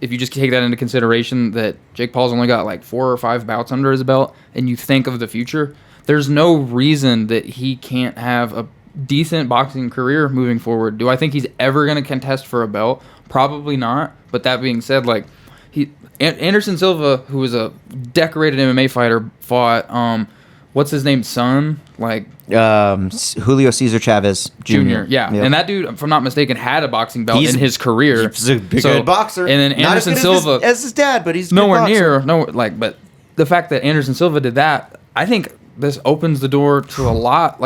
if you just take that into consideration that Jake Paul's only got like 4 or 5 bouts under his belt and you think of the future, there's no reason that he can't have a decent boxing career moving forward. Do I think he's ever going to contest for a belt? Probably not. But that being said, like Anderson Silva, who was a decorated MMA fighter, fought what's his name, son? Like Julio Cesar Chavez Jr. Yeah, Yep. and that dude, if I'm not mistaken, had a boxing belt in his career. He's a good boxer. And then Not Anderson as good Silva, as his dad, but he's a nowhere good boxer. near. But the fact that Anderson Silva did that, I think this opens the door to a lot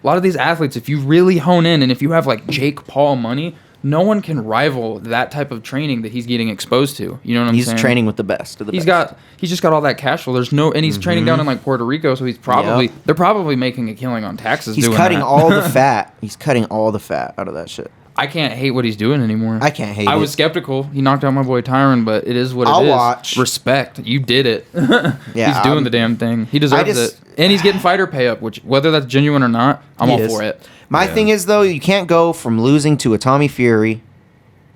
of these athletes. If you really hone in, and if you have like Jake Paul money, no one can rival that type of training that he's getting exposed to. You know what I'm saying? He's training with the best of the best. He's just got all that cash flow. And he's training down in like Puerto Rico, so they're probably making a killing on taxes. He's doing cutting that. all the fat. He's cutting all the fat out of that shit. I can't hate what he's doing anymore. I can't hate it. I was skeptical. He knocked out my boy Tyrone, but it is what it is. I'll watch. Respect. You did it. Yeah, he's doing the damn thing. He deserves it. And he's getting fighter pay up, which whether that's genuine or not, I'm all for it. My thing is, though, you can't go from losing to a Tommy Fury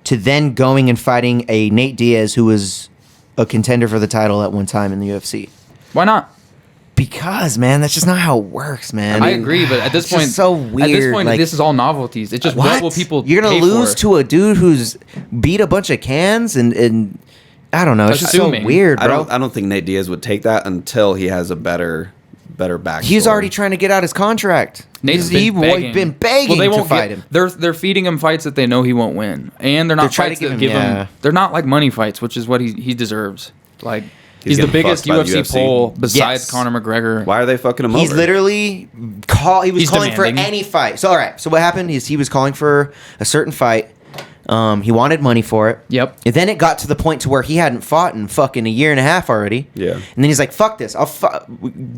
to then going and fighting a Nate Diaz who was a contender for the title at one time in the UFC. Why not? Because, man, that's just not how it works, man. I agree, but at this point, so weird. At this point, like, this is all novelties. It's just what will people You're gonna pay lose for? to a dude who's beat a bunch of cans and I don't know. It's just Assuming. so weird, bro. I don't think Nate Diaz would take that until he has a better backstory. He's already trying to get out his contract. Nate's He's been begging to fight him. They're feeding him fights that they know he won't win, and they're not They're trying fights to that give give him- him. They're not like money fights, which is what he deserves. Like He's he's the getting biggest fucked by the UFC UFC. poll besides Yes. Conor McGregor. Why are they fucking him He's over? literally he was He's calling for demanding. any fight. So all right. So what happened is he was calling for a certain fight. He wanted money for it. Yep. And then it got to the point to where he hadn't fought in fucking a year and a half already. Yeah. And then he's like, "Fuck this!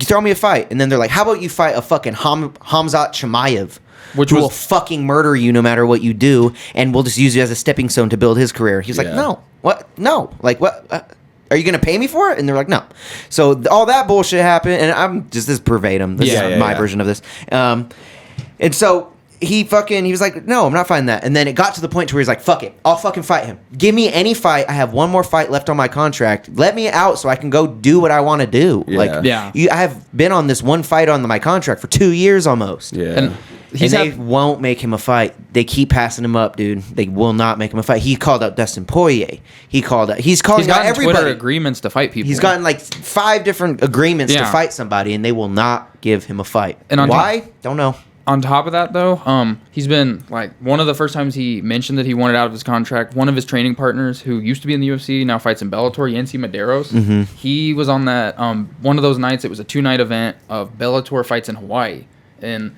Throw me a fight." And then they're like, "How about you fight a fucking Hamzat Chimaev, Which who was- will fucking murder you no matter what you do, and we'll just use you as a stepping stone to build his career." He's like, Yeah. "No, what? No, like what?" Are you gonna pay me for it? And they're like, no. So all that bullshit happened, and I'm just this verbatim. This is my version of this. And so he was like, no, I'm not fighting that. And then it got to the point where he's like, fuck it, I'll fucking fight him. Give me any fight. I have one more fight left on my contract. Let me out so I can go do what I want to do. Yeah. Like, Yeah. I have been on this one fight on my contract for 2 years almost. Yeah. And And they won't make him a fight. They keep passing him up, dude. They will not make him a fight. He called out Dustin Poirier. He's calling he's out gotten everybody. Twitter agreements to fight people. He's gotten like 5 different agreements to Yeah. fight somebody, and they will not give him a fight. And on why? Don't know. On top of that, though, he's been like one of the first times he mentioned that he wanted out of his contract. One of his training partners, who used to be in the UFC, now fights in Bellator, Yancy Medeiros. Mm-hmm. He was on that one of those nights. It was a 2-night event of Bellator fights in Hawaii, and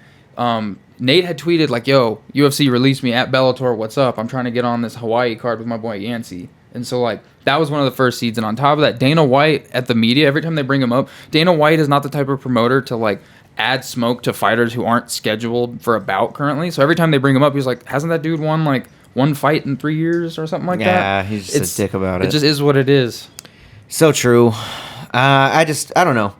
Nate had tweeted like, "Yo, UFC released me at Bellator. What's up? I'm trying to get on this Hawaii card with my boy Yancy." And so like that was one of the first seeds. And on top of that, Dana White at the media, every time they bring him up, Dana White is not the type of promoter to like add smoke to fighters who aren't scheduled for a bout currently. So every time they bring him up, he's like, hasn't that dude won like one fight in 3 years or something like that? Yeah, he's just a dick about it. It just is what it is. So true. I don't know.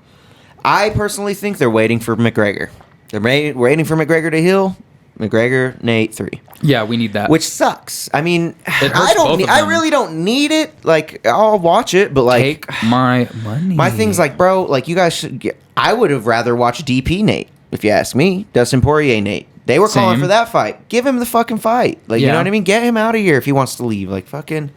I personally think they're waiting for McGregor. They're waiting for McGregor to heal. McGregor, Nate, 3. Yeah, we need that. Which sucks. I mean, hurts I both of I them. really don't need it. Like, I'll watch it, but like, Take my money. my thing's like, bro, like you guys should get. I would have rather watched DP Nate, if you ask me. Dustin Poirier Nate. They were calling Same. for that fight. Give him the fucking fight. Like, you Yeah. know what I mean? Get him out of here if he wants to leave. Like, fucking,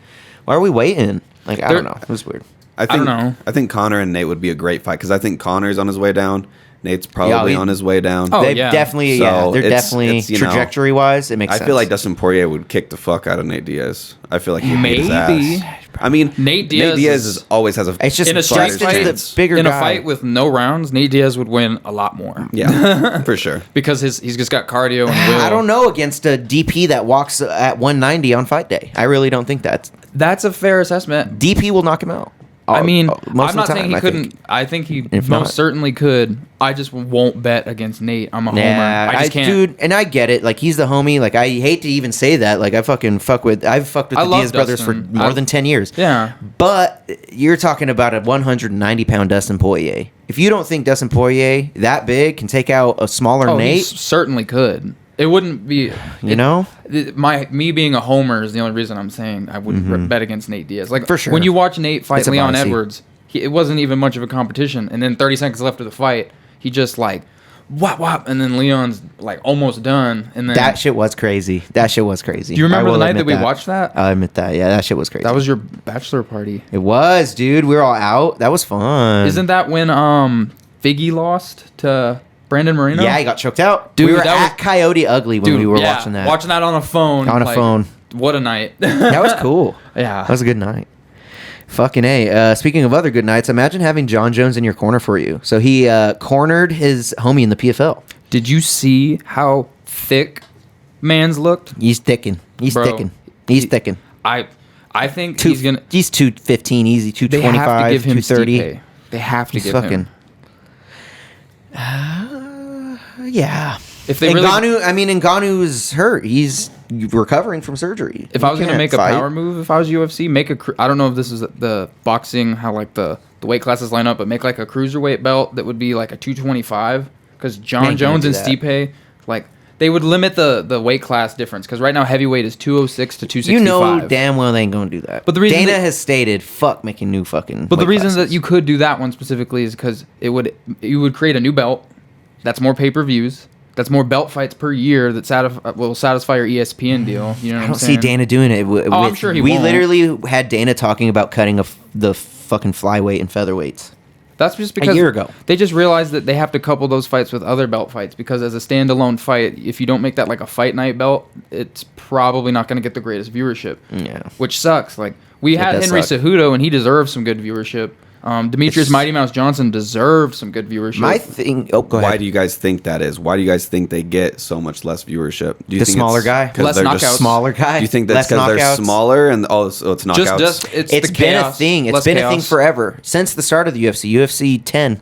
why are we waiting? Like, I don't know. It was weird. I don't know. I think Conor and Nate would be a great fight because I think Conor's on his way down. Nate's probably Yeah, on his way down. Oh, They yeah. definitely, So they're it's, definitely you know, trajectory wise. It makes I sense. feel like Dustin Poirier would kick the fuck out of Nate Diaz. I feel like he'd beat his Maybe. ass. I mean, Nate Diaz is always has a. It's just in a street Dustin's fight, the bigger in a guy. fight with no rounds, Nate Diaz would win a lot more. Yeah, for sure. Because he's just got cardio and will. I don't know against a DP that walks at 190 on fight day. I really don't think That's a fair assessment. DP will knock him out. I mean, most I'm of the not saying he time, I couldn't. think. I think he If most not- certainly could. I just won't bet against Nate. I'm a homer. I just can't. Dude, and I get it. Like, he's the homie. Like, I hate to even say that. Like, I've fucked with I the love Diaz brothers for Dustin. more than 10 years. Yeah. But you're talking about a 190-pound Dustin Poirier. If you don't think Dustin Poirier, that big, can take out a smaller Oh, he Nate, certainly could. It wouldn't be. you know? Me being a homer is the only reason I'm saying I wouldn't bet against Nate Diaz. Like For sure. when you watch Nate fight It's a Leon biasy. Edwards, it wasn't even much of a competition. And then 30 seconds left of the fight, he just like whop whop, and then Leon's like almost done. And then That shit was crazy. Do you remember I the will night that admit we watched that? I'll admit that. Yeah, that shit was crazy. That was your bachelor party. It was, dude. We were all out. That was fun. Isn't that when Figgy lost to Brandon Moreno? Yeah, he got choked out. Dude, we were that at Coyote Ugly when we were watching that. Watching that on a phone. On a phone. What a night. That was cool. Yeah. That was a good night. Fucking A. Speaking of other good nights, imagine having John Jones in your corner for you. So he cornered his homie in the PFL. Did you see how thick Mans looked? He's thicking. He's thicking. He's thicking. I think he's going to... He's 215 easy, 225, They have to give him 230. Stipe. They have to He's give fucking, him. Yeah. If they really... Ngannou's hurt. He's recovering from surgery. If I was going to make a power move, if I was UFC, I don't know if this is the boxing, how like the weight classes line up, but make like a cruiserweight belt that would be like a 225. Because John Jones and Stipe, like, they would limit the weight class difference. Because right now, heavyweight is 206 to 265. You know damn well they ain't going to do that. But the reason Dana has stated, fuck making new fucking But the reason classes. that you could do that one specifically is because you would create a new belt that's more pay-per-views. That's more belt fights per year that will satisfy your ESPN deal. You know what I I'm don't saying? see Dana doing it. I'm sure he We won't. literally had Dana talking about cutting the fucking flyweight and featherweights. That's just because a year ago. They just realized that they have to couple those fights with other belt fights because as a standalone fight, if you don't make that like a fight night belt, it's probably not going to get the greatest viewership. Yeah. Which sucks. Like we had Henry suck. Cejudo and he deserves some good viewership. Demetrius Mighty Mouse Johnson deserved some good viewership. My thing. Oh, go ahead. Why do you guys think that is? Why do you guys think they get so much less viewership? Do you The think smaller it's guy? 'cause Less they're knockouts. just- Smaller guy? Do you think that's Less because they're knockouts? smaller and so it's knockouts? It's It's the been chaos, a thing. It's less been a thing chaos. forever since the start of the UFC. UFC 10.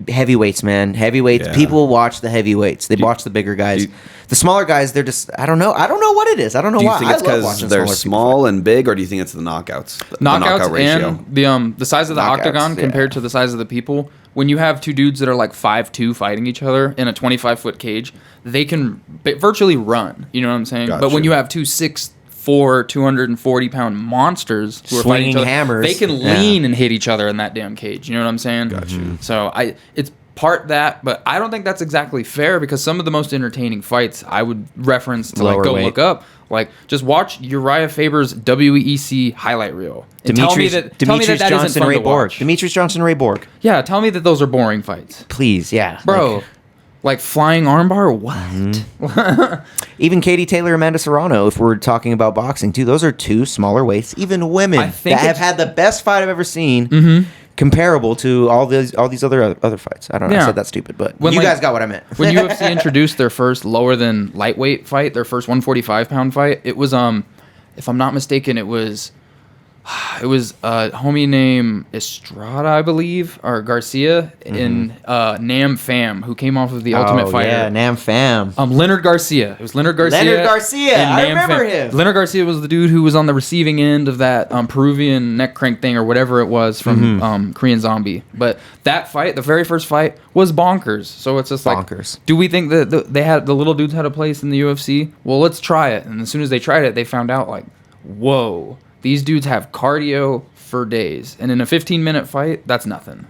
Heavyweights, man. Heavyweights. Yeah. People watch the heavyweights. They watch the bigger guys. The smaller guys, they're just. I don't know. I don't know what it is. I don't know Do you why. think it's I love because watching they're smaller people small and big, or do you think it's the knockouts? The knockout ratio. And the size of the Knockouts, octagon yeah. compared to the size of the people. When you have two dudes that are like 5'2" fighting each other in a 25-foot cage, they can virtually run. You know what I'm saying? Gotcha. But when you have two 6'4", 240-pound monsters who are fighting each Swinging other, hammers. they can Yeah. lean and hit each other in that damn cage. You know what I'm saying? Gotcha. So it's part that, but I don't think that's exactly fair because some of the most entertaining fights I would reference to like Lower go weight. look up. Like just watch Uriah Faber's WEC highlight reel. And tell me that Demetrius that isn't Johnson, fun Ray to Borg. watch. Demetrius Johnson, Ray Borg. Yeah, tell me that those are boring fights. Please, yeah, Bro, like flying armbar? What? Mm-hmm. Even Katie Taylor, Amanda Serrano. If we're talking about boxing too, those are two smaller weights. Even women I think that have had the best fight I've ever seen, comparable to all these other fights. I don't know. I Yeah. said that stupid, but When, you like, guys got what I meant. When UFC introduced their first lower than lightweight fight, their first 145-pound fight, it was if I'm not mistaken, it was a homie named Estrada, I believe, or Garcia in Nam Pham, who came off of the Ultimate Fighter. Yeah, Nam Pham. Leonard Garcia. It was Leonard Garcia. Leonard Garcia. and I Nam remember Pham. him. Leonard Garcia was the dude who was on the receiving end of that Peruvian neck crank thing or whatever it was from Korean Zombie. But that fight, the very first fight, was bonkers. So it's just Bonkers. like, do we think that the little dudes had a place in the UFC? Well, let's try it. And as soon as they tried it, they found out like, whoa, these dudes have cardio for days. And in a 15-minute fight, that's nothing.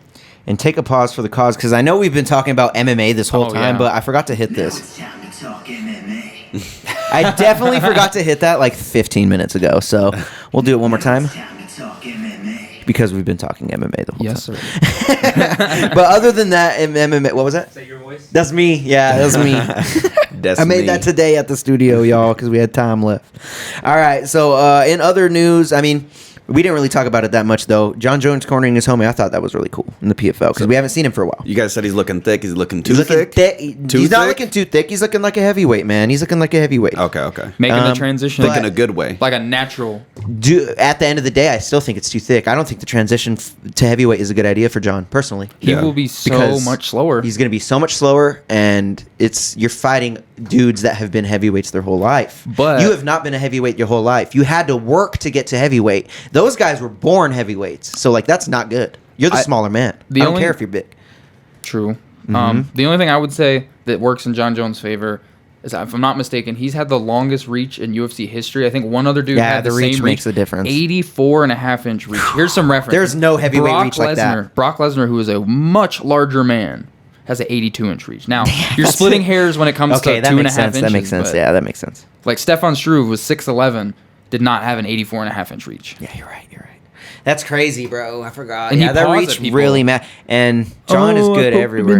And take a pause for the cause, because I know we've been talking about MMA this whole time, yeah. but I forgot to hit this. It's time to talk MMA. I definitely forgot to hit that like 15 minutes ago, so we'll do it one more time, It's time to talk MMA. because we've been talking MMA the whole Yes, time. sir. But other than that, MMA, what was that? Is that your voice? That's me. Yeah, that's me. I made that today at the studio, y'all, because we had time left. All right, so in other news, I mean, we didn't really talk about it that much, though. John Jones cornering his homie, I thought that was really cool in the PFL, because we haven't seen him for a while. You guys said he's looking thick. He's looking too He's looking thick. thick. Too He's not thick? looking too thick. He's looking like a heavyweight, man. He's looking like a heavyweight. Okay. Making the Um, transition. Thick in a good way. Like a natural. At the end of the day, I still think it's too thick. I don't think the transition to heavyweight is a good idea for John, personally. He Yeah. will be so Because much slower. He's going to be so much slower, and you're fighting dudes that have been heavyweights their whole life. But- you have not been a heavyweight your whole life. You had to work to get to heavyweight. Those guys were born heavyweights, so like that's not good. You're the smaller man. I don't care if you're big. True. Mm-hmm. The only thing I would say that works in John Jones' favor is, if I'm not mistaken, he's had the longest reach in UFC history. I think one other dude Yeah, had the the reach same makes reach. a difference. 84.5-inch reach. Here's some reference. There's no heavyweight reach like that. Brock Lesnar, who is a much larger man, has an 82-inch reach. Now, you're that's splitting it. hairs when it comes Okay, to that 2.5 makes sense. inches. That makes sense. but, Yeah, that makes sense. Like Stefan Struve was 6'11", did not have an 84.5-inch reach. Yeah, you're right. You're right. That's crazy, bro. I forgot. And he Yeah, that paws reach at people. really matters. And John is good everywhere.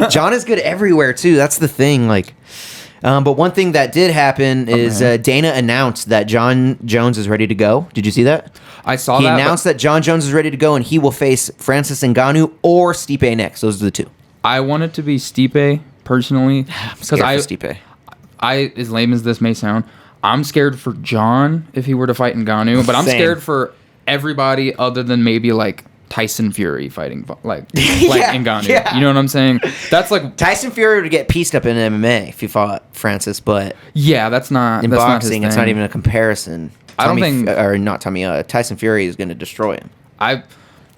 John is good everywhere too. That's the thing. Like, but one thing that did happen is Dana announced that John Jones is ready to go. Did you see that? I saw He that. announced that John Jones is ready to go, and he will face Francis Ngannou or Stipe next. Those are the two. I want it to be Stipe personally Because Stipe. I, as lame as this may sound, I'm scared for John if he were to fight Ngannou, but I'm Same. scared for everybody other than maybe like Tyson Fury fighting like Ngannou. yeah. You know what I'm saying? That's like Tyson Fury would get pieced up in MMA if he fought Francis, but yeah, that's not in that's boxing, not his it's not thing. even a comparison. I don't think- Tyson Fury is going to destroy him.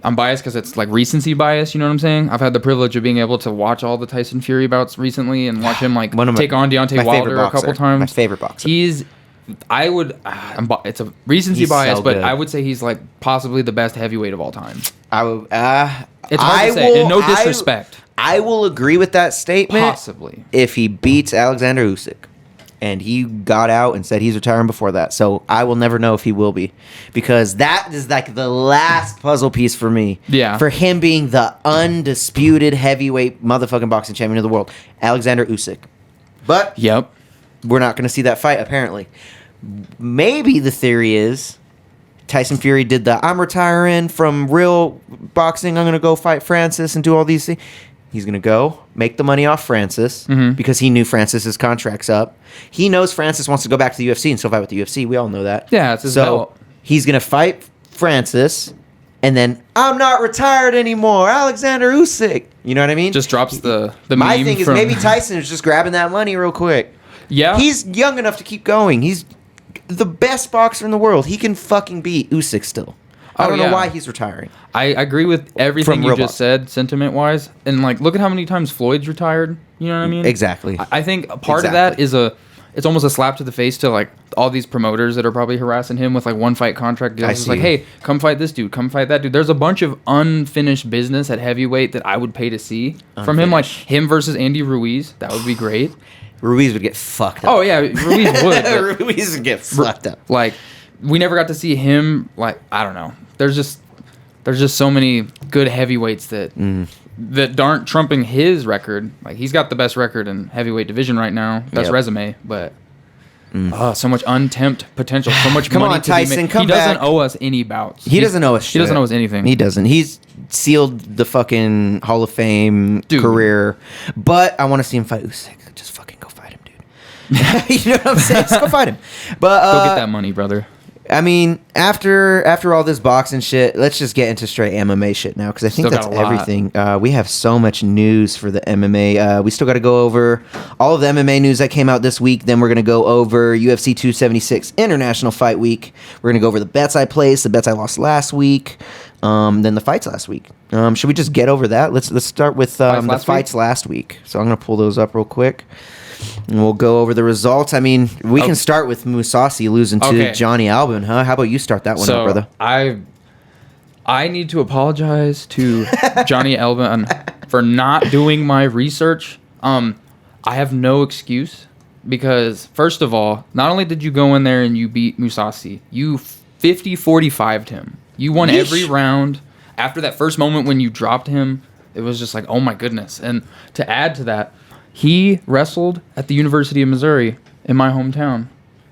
I'm biased because it's like recency bias. You know what I'm saying? I've had the privilege of being able to watch all the Tyson Fury bouts recently and watch him like take on Deontay Wilder a couple times. My favorite boxer. It's a recency He's bias, so but good. I would say he's like possibly the best heavyweight of all time. I would. It's hard to say, and no disrespect. I will agree with that statement. Possibly. If he beats Alexander Usyk. And he got out and said he's retiring before that. So I will never know if he will be. Because that is like the last puzzle piece for me. Yeah. For him being the undisputed heavyweight motherfucking boxing champion of the world. Alexander Usyk. But Yep. we're not going to see that fight, apparently. Maybe the theory is Tyson Fury did the I'm retiring from real boxing. I'm going to go fight Francis and do all these things. He's going to go make the money off Francis because he knew Francis's contract's up. He knows Francis wants to go back to the UFC and still fight with the UFC. We all know that. Yeah, it's his belt. He's going to fight Francis and then I'm not retired anymore. Alexander Usyk. You know what I mean? Just drops the My meme thing is from- maybe Tyson is just grabbing that money real quick. Yeah. He's young enough to keep going. He's the best boxer in the world. He can fucking beat Usyk still. I don't know why he's retiring. I agree with everything From you real just said, sentiment wise, and like look at how many times Floyd's retired. You know what I mean? Exactly. I think a part of that is it's almost a slap to the face to like all these promoters that are probably harassing him with like one fight contract deals. It's like, hey, come fight this dude, come fight that dude. There's a bunch of unfinished business at heavyweight that I would pay to see from him, like him versus Andy Ruiz. That would be great. Ruiz would get fucked up. Oh yeah, Ruiz would. but, Ruiz would get fucked up. like, we never got to see him. Like, I don't know. There's just so many good heavyweights that aren't trumping his record. Like, he's got the best record in heavyweight division right now, best resume, but so much untapped potential, so much Come money on, to be Tyson, made. come He doesn't back. owe us any bouts. He doesn't owe us shit. He doesn't owe us anything. He doesn't. He's sealed the fucking Hall of Fame Dude. career. But I want to see him fight Usyk. Just fucking go fight him, dude. You know what I'm saying? Just go fight him. But Go get that money, brother. I mean, after all this boxing shit, let's just get into straight MMA shit now, because I think Still that's got a lot. everything. We have so much news for the MMA. We still got to go over all of the MMA news that came out this week. Then we're going to go over UFC 276 International Fight Week. We're going to go over the bets I placed, the bets I lost last week, then the fights last week. Should we just get over that? Let's start with the fights last week. So I'm going to pull those up real quick. And we'll go over the results. I mean, we can start with Mousasi losing to Johnny Albin, huh? How about you start that one up, brother? I need to apologize to Johnny Albin for not doing my research. I have no excuse because, first of all, not only did you go in there and you beat Mousasi, you 50-45'd him. You won every round. After that first moment when you dropped him, it was just like, oh my goodness. And to add to that, he wrestled at the University of Missouri in my hometown.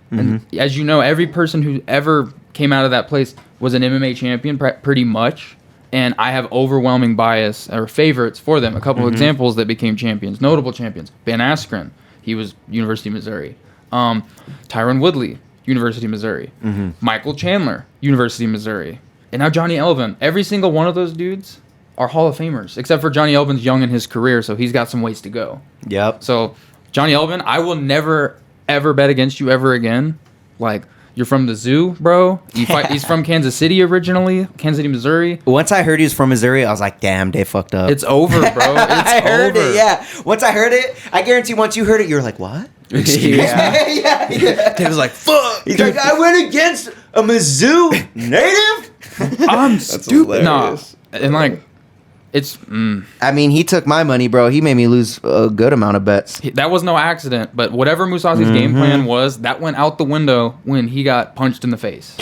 And as you know, every person who ever came out of that place was an MMA champion pretty much. And I have overwhelming bias or favorites for them. A couple of examples that became champions, notable champions. Ben Askren, he was University of Missouri. Tyron Woodley, University of Missouri. Michael Chandler, University of Missouri. And now Johnny Elvin. Every single one of those dudes are Hall of Famers, except for Johnny Elvin's young in his career, so he's got some ways to go. Yep. So, Johnny Elvin, I will never, ever bet against you ever again. Like, you're from the zoo, bro. He's from Kansas City originally, Kansas City, Missouri. Once I heard he was from Missouri, I was like, damn, they fucked up. It's over, bro. I heard over. it, yeah. Once I heard it, I guarantee once you heard it, you were like, what? Excuse me? yeah. He was like, fuck. He's like, I went against a Mizzou native? I'm stupid. Nah. hilarious. And, like, it's... I mean, he took my money, bro. He made me lose a good amount of bets. That was no accident, but whatever Mousasi's game plan was, that went out the window when he got punched in the face.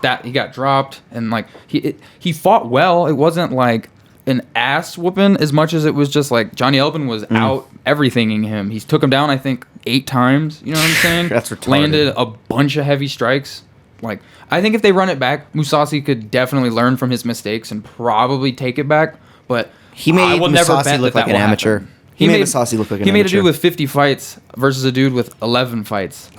that he got dropped, and like he fought well. It wasn't like an ass whooping as much as it was just like Johnny Elbin was out everythinging him. He took him down, I think, 8 times. You know what I'm saying? That's retarded. Landed a bunch of heavy strikes. Like, I think if they run it back, Mousasi could definitely learn from his mistakes and probably take it back. But he made I will never bet Mousasi look like that an will amateur. happen. He made Mousasi look like an amateur. He made a dude with 50 fights versus a dude with 11 fights.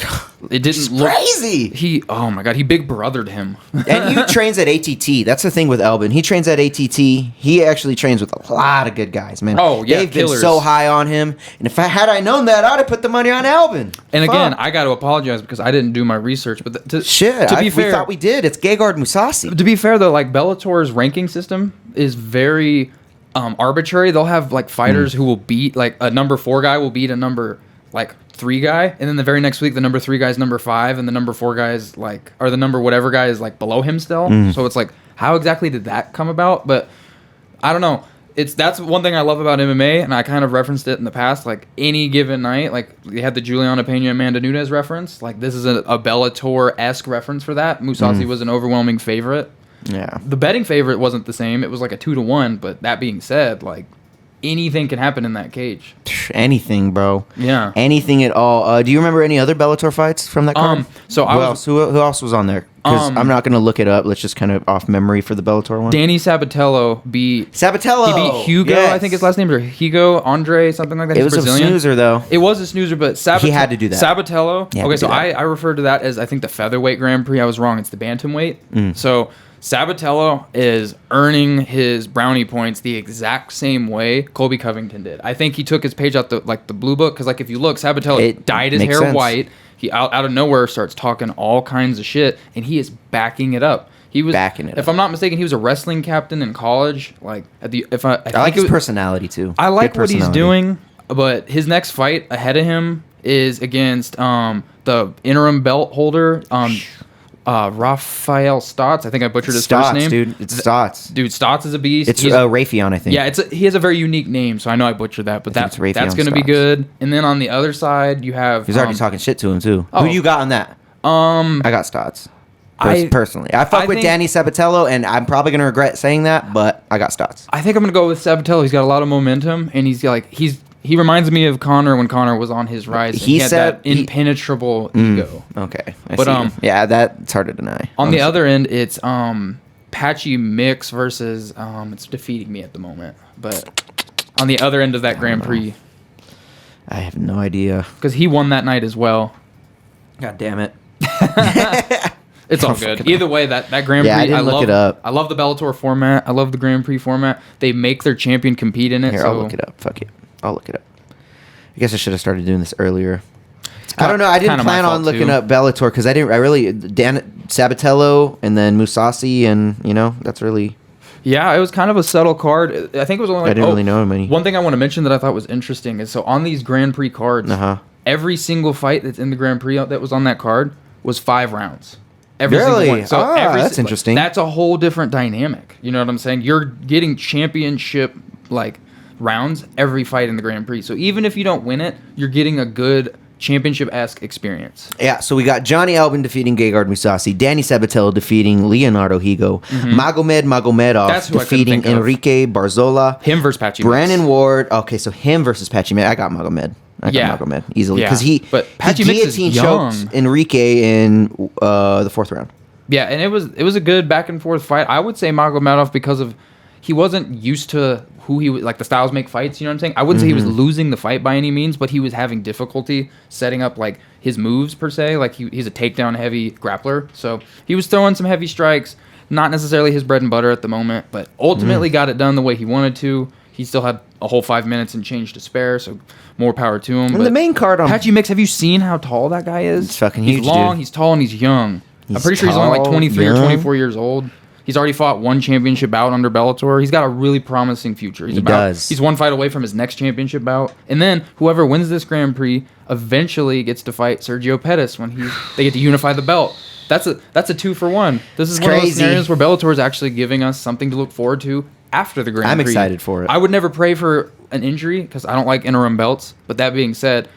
It didn't look crazy. Oh my god, he big brothered him. And he trains at ATT. That's the thing with Elbin. He trains at ATT. He actually trains with a lot of good guys, man. Oh yeah, they've killers. been so high on him. And if I known that, I'd have put the money on Elbin. And again, I got to apologize because I didn't do my research. But to be fair, we thought we did. It's Gegard Mousasi. To be fair, though, like Bellator's ranking system is very arbitrary. They'll have like fighters who will beat like a number 4 guy will beat a number like 3 guy, and then the very next week the number 3 guy is number 5, and the number 4 guy is like, or the number whatever guy is like below him still. So it's like, how exactly did that come about? But I don't know. That's one thing I love about MMA, and I kind of referenced it in the past. Like any given night, like we had the Juliana Pena Amanda Nunes reference. Like this is a Bellator-esque reference for that. Mousasi was an overwhelming favorite. Yeah. The betting favorite wasn't the same. It was like a 2-1. But that being said, like anything can happen in that cage. Anything, bro. Yeah. Anything at all. Do you remember any other Bellator fights from that card? So who else was on there? Because I'm not gonna look it up. Let's just kind of off memory for the Bellator one. Danny Sabatello beat Sabatello. He beat Hugo. Yes. I think his last name is Hugo Andre, something like that. It was Brazilian. a snoozer though. It was a snoozer, but he had to do that. Sabatello. Yeah, okay, so I refer to that as I think the featherweight Grand Prix. I was wrong. It's the bantamweight. So Sabatello is earning his brownie points the exact same way Colby Covington did. I think he took his page out the blue book because like if you look, Sabatello dyed his hair white. He out of nowhere starts talking all kinds of shit, and he is backing it up. He was backing it. If I'm not mistaken, he was a wrestling captain in college. Like at the I like his personality too. I like what he's doing, but his next fight ahead of him is against the interim belt holder. Raphael Stotts. I think I butchered his first name. Dude. It's Stotts. Dude, Stotts is a beast. It's Raytheon, I think. Yeah, he has a very unique name, so I know I butchered that, but that's going to be good. And then on the other side, you have... He's already talking shit to him, too. Oh. Who do you got on that? I got Stotts. Personally. I fuck with Danny Sabatello, and I'm probably going to regret saying that, but I got Stotts. I think I'm going to go with Sabatello. He's got a lot of momentum, and he reminds me of Conor when Conor was on his rise. He had that impenetrable ego. Okay. But yeah, that's hard to deny. On the other end, it's Patchy Mix versus it's defeating me at the moment. But on the other end of that Grand Prix, I have no idea. Because he won that night as well. God damn it. It's all good. Either way, that Grand Prix, I didn't look it up. I love the Bellator format. I love the Grand Prix format. They make their champion compete in it. Here, I'll look it up. Fuck it. I'll look it up. I guess I should have started doing this earlier. I don't know. I didn't plan on looking up Bellator because I really Sabatello and then Mousasi, and that's really. Yeah, it was kind of a subtle card. I think it was only. I didn't really know many. One thing I want to mention that I thought was interesting is on these Grand Prix cards, every single fight that's in the Grand Prix that was on that card was 5 rounds. Every single one. So that's interesting. That's a whole different dynamic. You know what I'm saying? You're getting championship rounds every fight in the Grand Prix. So even if you don't win it, you're getting a good championship-esque experience. Yeah, so we got Johnny Elbin defeating Gegard Mousasi, Danny Sabatello defeating Leonardo Higo, Magomedov defeating Enrique Barzola, him versus Patchy Brandon Ward. Okay, so him versus Patchy Mix. I got Magomed. Magomed easily because he guillotine chokes Enrique in the 4th round. Yeah, and it was a good back and forth fight. I would say Magomedov because of he wasn't used to who he was, like the styles make fights, you know what I'm saying? I wouldn't say he was losing the fight by any means, but he was having difficulty setting up like his moves per se. Like he's a takedown heavy grappler, so he was throwing some heavy strikes. Not necessarily his bread and butter at the moment, but ultimately got it done the way he wanted to. He still had a whole 5 minutes and change to spare, so more power to him. And the main card on Patchy Mix, have you seen how tall that guy is? It's fucking huge. He's long, dude. He's tall, and he's young. I'm pretty sure he's only like 23 or 24 years old. He's already fought 1 championship bout under Bellator. He's got a really promising future. He does. He's 1 fight away from his next championship bout. And then whoever wins this Grand Prix eventually gets to fight Sergio Pettis when they get to unify the belt. That's a 2-for-1. This is one of those scenarios where Bellator is actually giving us something to look forward to after the Grand Prix. I'm excited for it. I would never pray for an injury because I don't like interim belts. But that being said,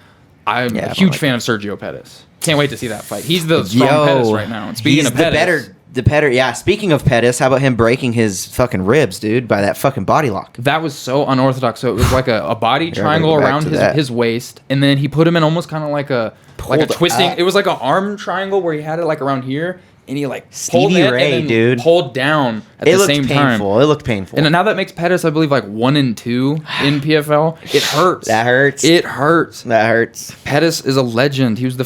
I'm a huge fan of Sergio Pettis. Can't wait to see that fight. He's the strong Pettis right now. And speaking of Pettis, The Pettis, yeah. Speaking of Pettis, how about him breaking his fucking ribs, dude, by that fucking body lock? That was so unorthodox. So it was like a body gotta triangle go back around to his waist, and then he put him in almost kind of like a twisting. It was like an arm triangle where he had it like around here, and he like pulled Stevie it Ray, and then dude. pulled down at the same time. It looked painful. And now that makes Pettis, I believe, like 1-2 in PFL. It hurts. That hurts. It hurts. That hurts. Pettis is a legend. He was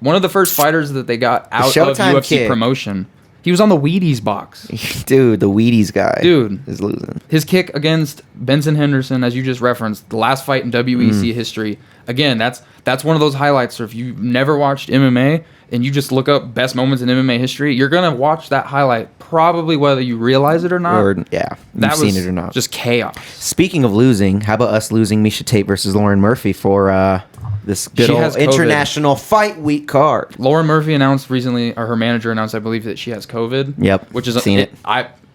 one of the first fighters that they got out of Showtime UFC kid. promotion. He was on the Wheaties box. Dude, the Wheaties guy. Dude. Is losing. His kick against Benson Henderson, as you just referenced, the last fight in WEC history. Again, that's one of those highlights. So if you've never watched MMA and you just look up best moments in MMA history, you're gonna watch that highlight, probably whether you realize it or not. Or, yeah, you've seen it or not. Just chaos. Speaking of losing, how about us losing Misha Tate versus Lauren Murphy for this good She old has COVID. International Fight Week card? Lauren Murphy announced recently, or her manager announced, I believe, that she has COVID. Yep, Which is seen it.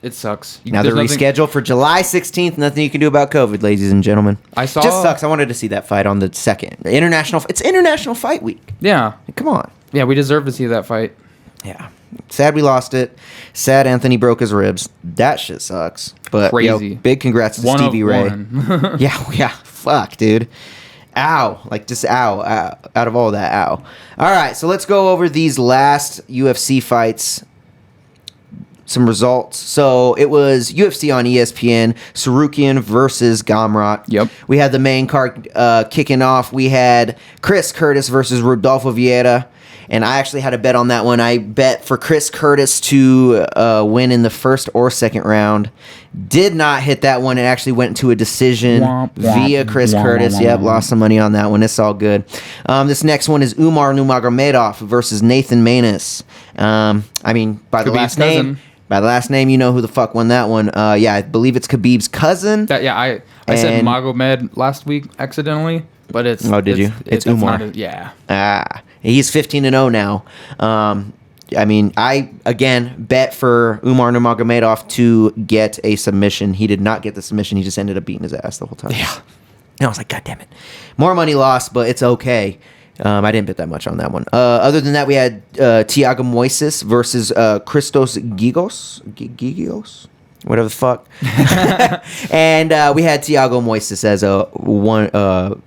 It sucks. Now they're rescheduled for July 16th. Nothing you can do about COVID, ladies and gentlemen. Just sucks. I wanted to see that fight on the 2nd. It's International Fight Week. Yeah. Come on. Yeah, we deserve to see that fight. Yeah. Sad we lost it. Sad Anthony broke his ribs. That shit sucks. But Crazy. Big congrats to Stevie Ray. Yeah. Fuck, dude. Ow. Like, just ow. Out of all that, ow. All right, so let's go over these last UFC fights. Some results. So it was UFC on ESPN, Sarukian versus Gamrot. Yep. We had the main card kicking off. We had Chris Curtis versus Rodolfo Vieira. And I actually had a bet on that one. I bet for Chris Curtis to win in the first or second round. Did not hit that one. It actually went to a decision via Chris Curtis. Yep, lost some money on that one. It's all good. This next one is Umar Gomedov versus Nathan Manus. I mean, by the last name... By the last name, you know who the fuck won that one. Yeah, I believe it's Khabib's cousin. I said Magomed last week accidentally, but it's... Oh, did you? It's Umar. Yeah. He's 15-0 now. I mean, I, again, bet for Umar Nurmagomedov to get a submission. He did not get the submission. He just ended up beating his ass the whole time. Yeah. And I was like, God damn it. More money lost, but it's okay. I didn't bet that much on that one. Other than that, we had Thiago Moises versus Christos Gigios, whatever the fuck. And we had Thiago Moises as a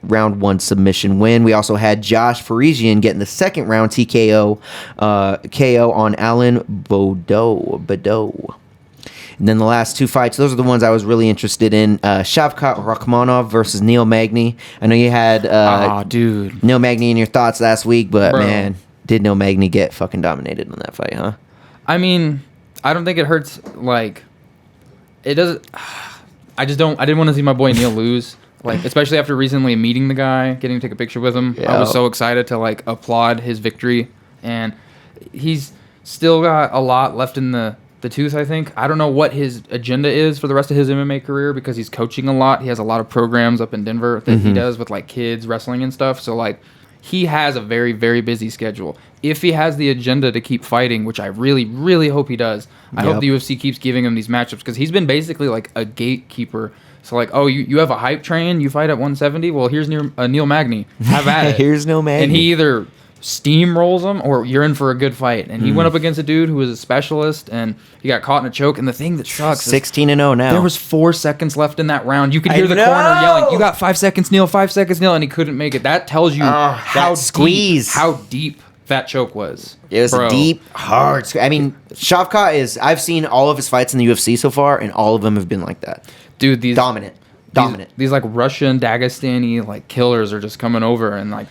round one submission win. We also had Josh Parisian getting the second round TKO KO on Alan Baudot. And then the last two fights, those are the ones I was really interested in. Shavka Rahmanov versus Neil Magny. I know you had Neil Magny in your thoughts last week, but man, did Neil Magny get fucking dominated on that fight, huh? I mean, I don't think it hurts. Like, it doesn't. I didn't want to see my boy Neil lose. Like, especially after recently meeting the guy, getting to take a picture with him. I was so excited to like applaud his victory, and he's still got a lot left in the tooth, I think. I don't know what his agenda is for the rest of his MMA career because he's coaching a lot. He has a lot of programs up in Denver that he does with like kids wrestling and stuff. So like he has a very, very busy schedule. If he has the agenda to keep fighting, which I really, really hope he does, I hope the UFC keeps giving him these matchups because he's been basically like a gatekeeper. So like, oh, you have a hype train, you fight at 170? Well, here's Neil Magny. Have at it. Here's Neil Magny. And he either steamrolls him or you're in for a good fight. And he went up against a dude who was a specialist and he got caught in a choke. And the thing that sucks is 16-0 now. there was 4 seconds left in that round. You could hear the corner yelling, "You got 5 seconds, Neil, 5 seconds, Neil," and he couldn't make it. That tells you how deep that choke was. It was a deep, hard. I mean, Shavka I've seen all of his fights in the UFC so far, and all of them have been like that. Dude, these dominant. These like Russian, Dagestani like killers are just coming over, and like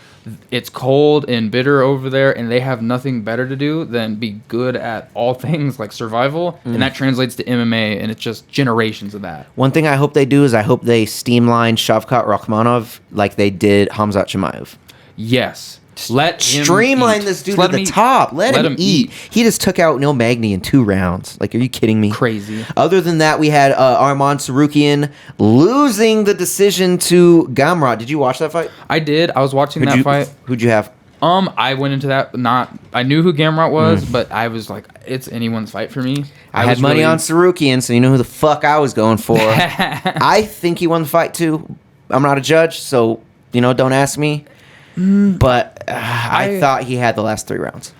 it's cold and bitter over there, and they have nothing better to do than be good at all things like survival, and that translates to MMA, and it's just generations of that. One thing I hope they do is I hope they streamline Shavkat Rakhmonov like they did Khamzat Chimaev. Yes. Let him streamline eat. this dude to the top. Let him eat. He just took out Neil Magny in 2 rounds. Like, are you kidding me? Crazy. Other than that, we had Arman Sarukian losing the decision to Gamrot. Did you watch that fight? I did. I was watching that fight. Who'd you have? I went into that I knew who Gamrot was, but I was like, it's anyone's fight for me. I had money on Sarukian, so you know who the fuck I was going for. I think he won the fight too. I'm not a judge, so don't ask me. But I thought he had the last 3 rounds.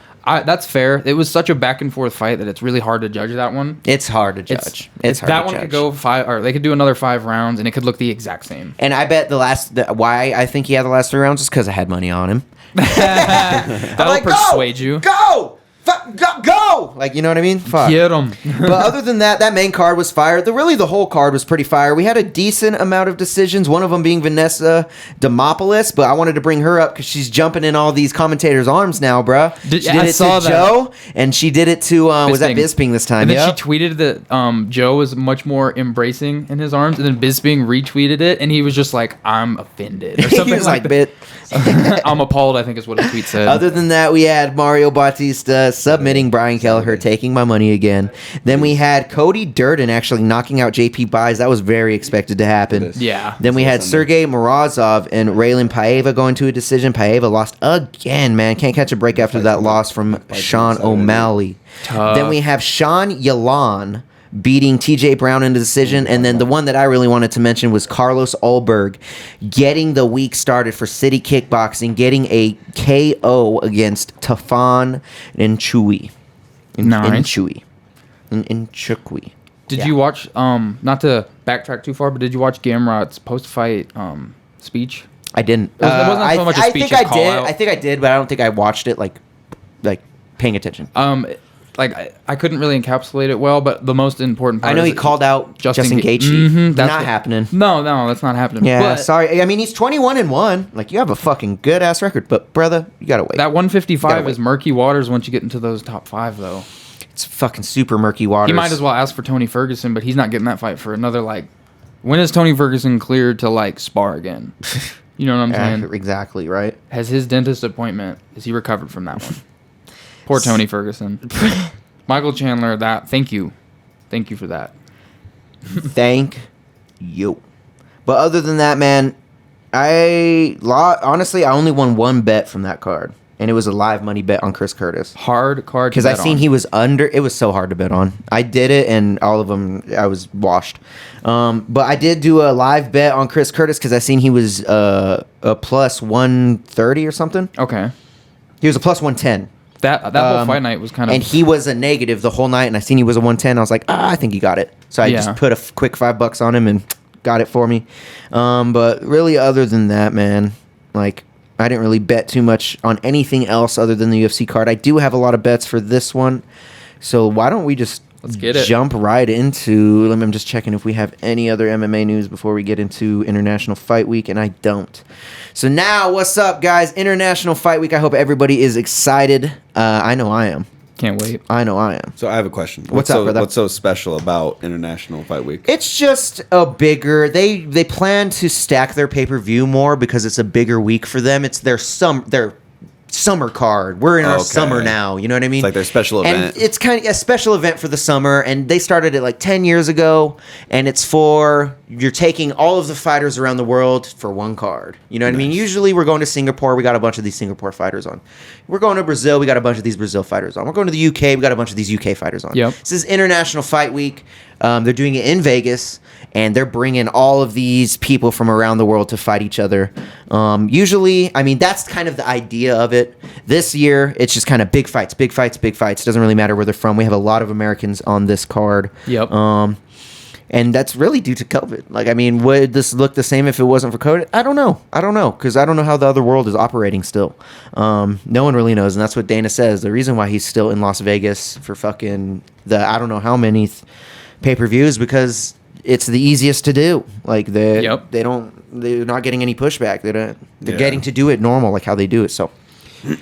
That's fair. It was such a back and forth fight that it's really hard to judge that one. It's hard to judge. It's hard that to one judge. could go 5, or they could do another 5 rounds, and it could look the exact same. And I bet why I think he had the last 3 rounds is because I had money on him. That'll persuade you. Go! Go! Like, you know what I mean? Fuck. Get him. But other than that main card was fire. The whole card was pretty fire. We had a decent amount of decisions, one of them being Vanessa Demopoulos, but I wanted to bring her up because she's jumping in all these commentators' arms now, bruh. She did it to Joe, and she did it to, was that Bisping this time? And then she tweeted that Joe was much more embracing in his arms, and then Bisping retweeted it, and he was just like, I'm offended. Or something he was like that. I'm appalled, I think is what his tweet said. Other than that, we had Mario Bautista submitting Brian Kelleher, taking my money again. Then we had Cody Durden actually knocking out JP Buys. That was very expected to happen. Yeah. Then we had Sergey Morozov and Raylan Pajeta going to a decision. Pajeta lost again, man. Can't catch a break after that loss from Sean O'Malley. Tough. Then we have Sean Yalan beating TJ Brown in the decision. And then the one that I really wanted to mention was Carlos Ulberg getting the week started for City Kickboxing, getting a KO against Tafan Nchukwi. Nchukwi. Did you watch, not to backtrack too far, but did you watch Gamrot's post-fight speech? I didn't. It wasn't so much a speech as call out. I think I did, but I don't think I watched it like paying attention. I couldn't really encapsulate it well, but the most important part I know is he called out Justin Gaethje. Mm-hmm, Not happening. No, that's not happening. Yeah, but sorry. I mean, he's 21-1. Like, you have a fucking good ass record, but brother, you gotta wait. That 155 wait. is murky waters once you get into those top 5, though. It's fucking super murky waters. He might as well ask for Tony Ferguson, but he's not getting that fight for another, when is Tony Ferguson cleared to, spar again? You know what I'm saying? Exactly, right? Has his dentist appointment, is he recovered from that one? Poor Tony Ferguson. Michael Chandler, thank you. Thank you for that. Thank you. But other than that, man, honestly, I only won one bet from that card. And it was a live money bet on Chris Curtis. Hard card to because bet I seen on. he was under. It was so hard to bet on. I did it, and all of them, I was washed. But I did do a live bet on Chris Curtis because I seen he was a plus 130 or something. Okay. He was a plus 110. That whole fight night was kind of... And he was a negative the whole night, and I seen he was a 110. I was like, I think he got it. So I just put a quick $5 on him and got it for me. But really, other than that, man, I didn't really bet too much on anything else other than the UFC card. I do have a lot of bets for this one. So why don't we just jump right into... I'm just checking if we have any other MMA news before we get into International Fight Week, and I don't. So now, what's up, guys? International Fight Week. I hope everybody is excited. I know I am. Can't wait. I know I am. So I have a question. What's up, brother? What's so special about International Fight Week? It's just a bigger... They plan to stack their pay-per-view more because it's a bigger week for them. It's their summer card. We're in our summer now. You know what I mean? It's like their special event. And it's kind of a special event for the summer. And they started it 10 years ago. And it's for... You're taking all of the fighters around the world for one card. You know what I mean? Usually we're going to Singapore. We got a bunch of these Singapore fighters on. We're going to Brazil. We got a bunch of these Brazil fighters on. We're going to the UK. We got a bunch of these UK fighters on. Yep. This is International Fight Week. They're doing it in Vegas. And they're bringing all of these people from around the world to fight each other. Usually, I mean, that's kind of the idea of it. This year, it's just kind of big fights, big fights, big fights. It doesn't really matter where they're from. We have a lot of Americans on this card. Yep. And that's really due to COVID. Would this look the same if it wasn't for COVID? I don't know. Because I don't know how the other world is operating still. No one really knows. And that's what Dana says. The reason why he's still in Las Vegas for fucking I don't know how many pay-per-views, because it's the easiest to do. They're not getting any pushback. They're getting to do it normal, like how they do it. So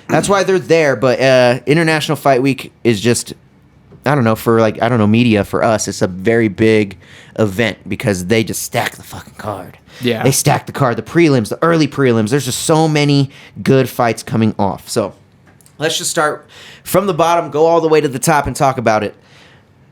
that's why they're there. But International Fight Week is just... I don't know, media for us, it's a very big event because they just stack the fucking card. Yeah. They stack the card, the prelims, the early prelims. There's just so many good fights coming off. So let's just start from the bottom, go all the way to the top and talk about it.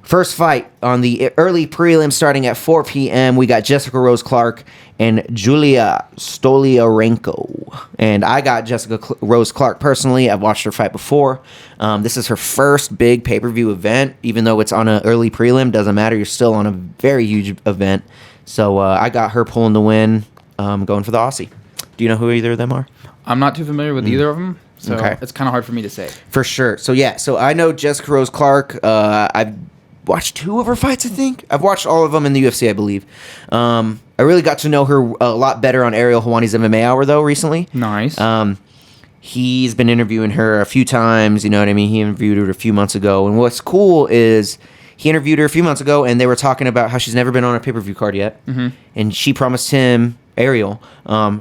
First fight on the early prelim starting at 4 p.m. We got Jessica Rose Clark and Julia Stoliarenko. And I got Jessica Rose Clark personally. I've watched her fight before. This is her first big pay-per-view event. Even though it's on an early prelim, doesn't matter. You're still on a very huge event. So I got her pulling the win, going for the Aussie. Do you know who either of them are? I'm not too familiar with either of them. So Okay. it's kind of hard for me to say. For sure. So yeah, so I know Jessica Rose Clark. I've watched 2 of her fights, I think. I've watched all of them in the UFC, I believe. I really got to know her a lot better on Ariel Helwani's MMA Hour, though, recently. Nice. He's been interviewing her a few times, you know what I mean? He interviewed her a few months ago. And what's cool is he interviewed her a few months ago, and they were talking about how she's never been on a pay-per-view card yet. Mm-hmm. And she promised him, Ariel,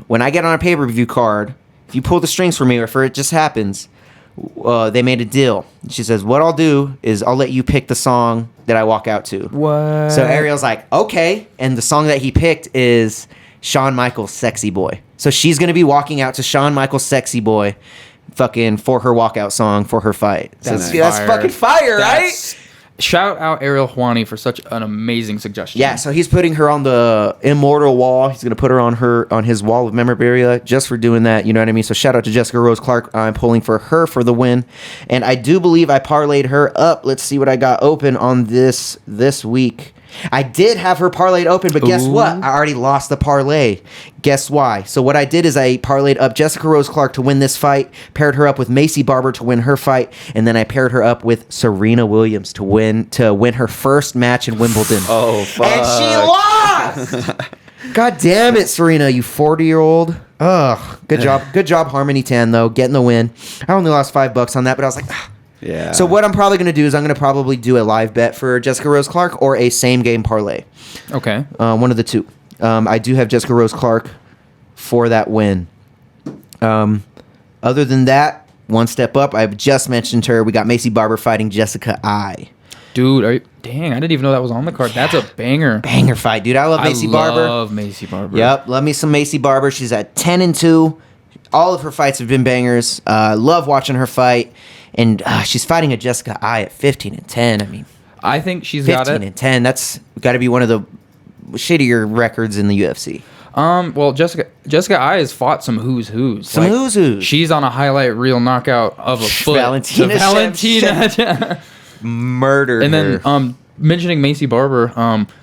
when I get on a pay-per-view card, if you pull the strings for me, or if it just happens, they made a deal. She says, what I'll do is I'll let you pick the song that I walk out to. What? So Ariel's like, okay. And the song that he picked is Shawn Michaels' Sexy Boy. So she's going to be walking out to Shawn Michaels' Sexy Boy fucking for her walkout song for her fight. So that's fucking fire, right? Shout out Ariel Helwani for such an amazing suggestion. Yeah, so he's putting her on the immortal wall. He's gonna put her on his wall of memorabilia just for doing that. You know what I mean? So shout out to Jessica Rose Clark. I'm pulling for her for the win, and I do believe I parlayed her up. Let's see what I got open on this week. I did have her parlayed open, but guess what? I already lost the parlay. Guess why? So what I did is I parlayed up Jessica Rose Clark to win this fight, paired her up with Macy Barber to win her fight, and then I paired her up with Serena Williams to win her first match in Wimbledon. Oh, fuck. And she lost! God damn it, Serena, you 40-year-old. Ugh. Good job, Harmony Tan, though, getting the win. I only lost $5 on that, but I was like, yeah. So what I'm probably going to do is I'm going to probably do a live bet for Jessica Rose Clark or a same game parlay. Okay. One of the two. I do have Jessica Rose Clark for that win. Other than that, one step up. I've just mentioned her. We got Macy Barber fighting Jessica I. Dude, dang, I didn't even know that was on the card. That's a banger. Banger fight, dude. I love Macy Barber. I love Macy Barber. Yep, love me some Macy Barber. She's at 10-2. All of her fights have been bangers. Love watching her fight. And she's fighting a Jessica I at 15-10. I mean, I think she's got it. 15-10. That's got to be one of the shittier records in the UFC. Well, Jessica I has fought some who's. Who's who's. She's on a highlight reel knockout of a foot. Valentina. Murdered and then her. Mentioning Macy Barber,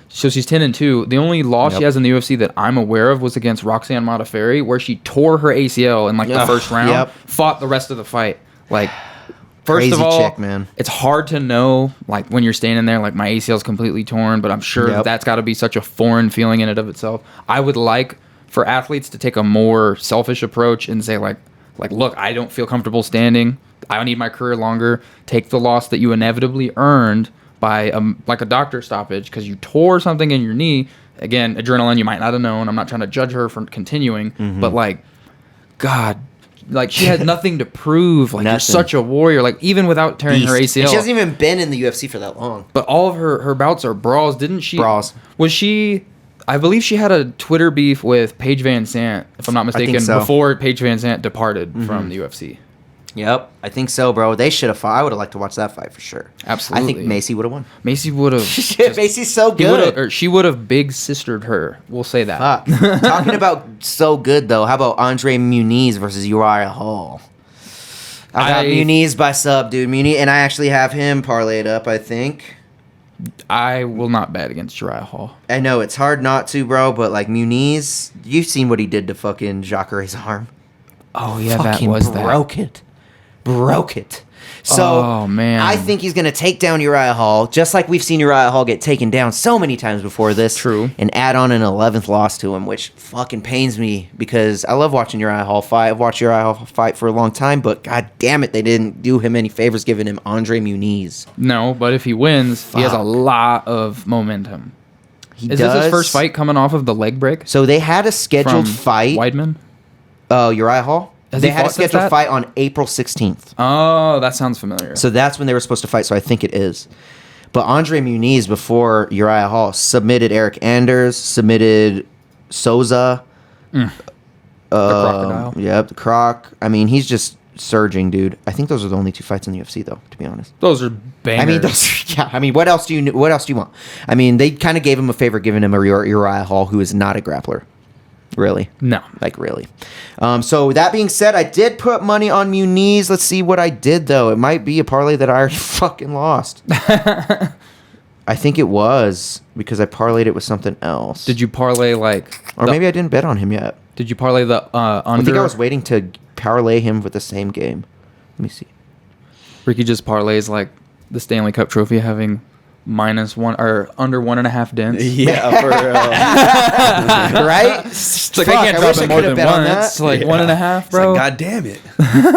so she's 10-2. The only loss she has in the UFC that I'm aware of was against Roxanne Modafferi, where she tore her ACL in the first round. Fought the rest of the fight. First Crazy of all, chick, man. It's hard to know, when you're standing there, my ACL's completely torn, but I'm sure that's got to be such a foreign feeling in and of itself. I would like for athletes to take a more selfish approach and say, look, I don't feel comfortable standing. I need my career longer. Take the loss that you inevitably earned by a doctor stoppage because you tore something in your knee. Again, adrenaline, you might not have known. I'm not trying to judge her for continuing, but God. She had nothing to prove. You're such a warrior. Even without tearing her ACL. And she hasn't even been in the UFC for that long. But all of her bouts are brawls. Didn't she? Brawls. Was she... I believe she had a Twitter beef with Paige Van Sant, if I'm not mistaken, I think so. before Paige Van Sant departed from the UFC. Yep, I think so, bro. They should have fought. I would have liked to watch that fight for sure. Absolutely. I think Macy would have won. Macy would have... Macy's so good. She would have big sistered her. We'll say that. Fuck. Talking about so good, though, how about Andre Muniz versus Uriah Hall? I got Muniz by sub, dude. Muniz, and I actually have him parlayed up, I think. I will not bet against Uriah Hall. I know, it's hard not to, bro, but Muniz, you've seen what he did to fucking Jacare's arm. Oh, yeah, Fucking that was broke it. So, oh, man. I think he's going to take down Uriah Hall, just like we've seen Uriah Hall get taken down so many times before this. True. And add on an 11th loss to him, which fucking pains me because I love watching Uriah Hall fight. I've watched Uriah Hall fight for a long time, but god damn it, they didn't do him any favors giving him Andre Muniz. No, but if he wins, he has a lot of momentum. Is this his first fight coming off of the leg break? So they had a scheduled fight. Weidman? Uriah Hall? They had a scheduled fight on April 16th. Oh, that sounds familiar. So that's when they were supposed to fight, so I think it is. But Andre Muniz, before Uriah Hall, submitted Eric Anders, submitted Souza. The Crocodile. Yep, the Croc. I mean, he's just surging, dude. I think those are the only 2 fights in the UFC, though, to be honest. Those are bangers. I mean, what else do you want? I mean, they kind of gave him a favor giving him a Uriah Hall, who is not a grappler. Really? No. Really. So that being said, I did put money on Muniz. Let's see what I did, though. It might be a parlay that I already fucking lost. I think it was because I parlayed it with something else. Did you parlay or maybe I didn't bet on him yet. Did you parlay the under? I think I was waiting to parlay him with the same game. Let me see. Ricky just parlays like the Stanley Cup trophy having -1 or under 1.5 dents. Yeah, for real. Right? It's like I can't drop it more than once. Like 1.5, bro. Like, God damn it.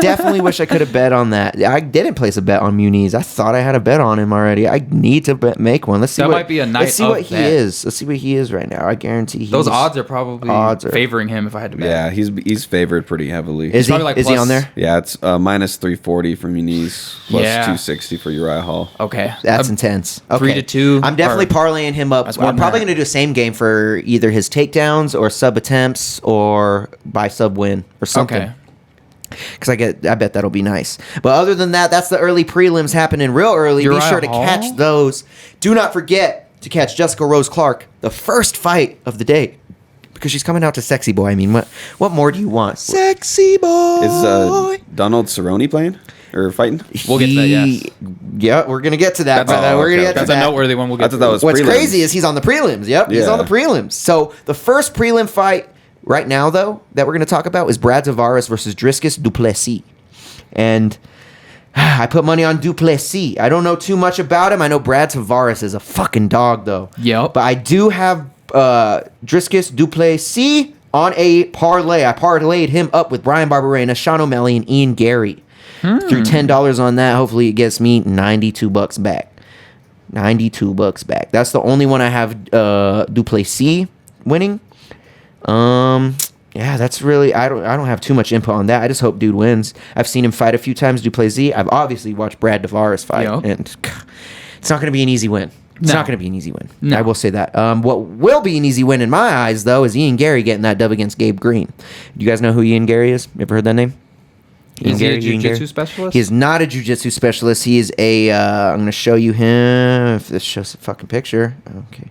Definitely wish I could have bet on that. I didn't place a bet on Muniz. I thought I had a bet on him already. I need to make one. Let's see. That might be a night. Let's see of what he bet. is. Let's see what he is right now. I guarantee Those odds are probably are- favoring him if I had to bet. Yeah, he's favored pretty heavily. Is he? probably like Is he plus- on there? Yeah, it's -340 for Muniz, plus Yeah. 260 for Uriah Hall. Okay. That's intense. Okay. 3-2 I'm definitely or- parlaying him up. That's more I'm than probably that. going to do the same game for either his takedowns or sub attempts or by sub win or something. Okay. Because I bet that'll be nice. But other than that, that's the early prelims happening real early. Be Uriah sure to Hall? catch those. Do not forget to catch Jessica Rose Clark, the first fight of the day. Because she's coming out to Sexy Boy. I mean, what more do you want? Sexy Boy. Is Donald Tyrone playing or fighting? We'll get to that, yes. Yeah, we're gonna get to that. That's we're gonna okay. get to That's that. a noteworthy one. We'll I get thought to that was What's prelims. crazy is he's on the prelims. Yep, he's Yeah. on the prelims. So the first prelim fight right now, though, that we're going to talk about is Brad Tavares versus Dricus du Plessis. And I put money on du Plessis. I don't know too much about him. I know Brad Tavares is a fucking dog, though. Yep. But I do have Dricus du Plessis on a parlay. I parlayed him up with Brian Barberena, Sean O'Malley, and Ian Gary. Threw $10 on that. Hopefully it gets me $92 back. $92 back. That's the only one I have du Plessis winning. Yeah, that's really I don't have too much input on that. I just hope dude wins. I've seen him fight a few times, du Plessis. I've obviously watched Brad Tavares fight, Yep. and it's not going to be an easy win. It's No. not going to be an easy win. No. I will say that. What will be an easy win in my eyes, though, is Ian Gary getting that dub against Gabe Green. Do you guys know who Ian Gary is? You ever heard that name? Is he a Ian Gary? jiu-jitsu specialist? He is not a jiu-jitsu specialist. He is a. I'm going to show you him. If this shows a fucking picture. Okay.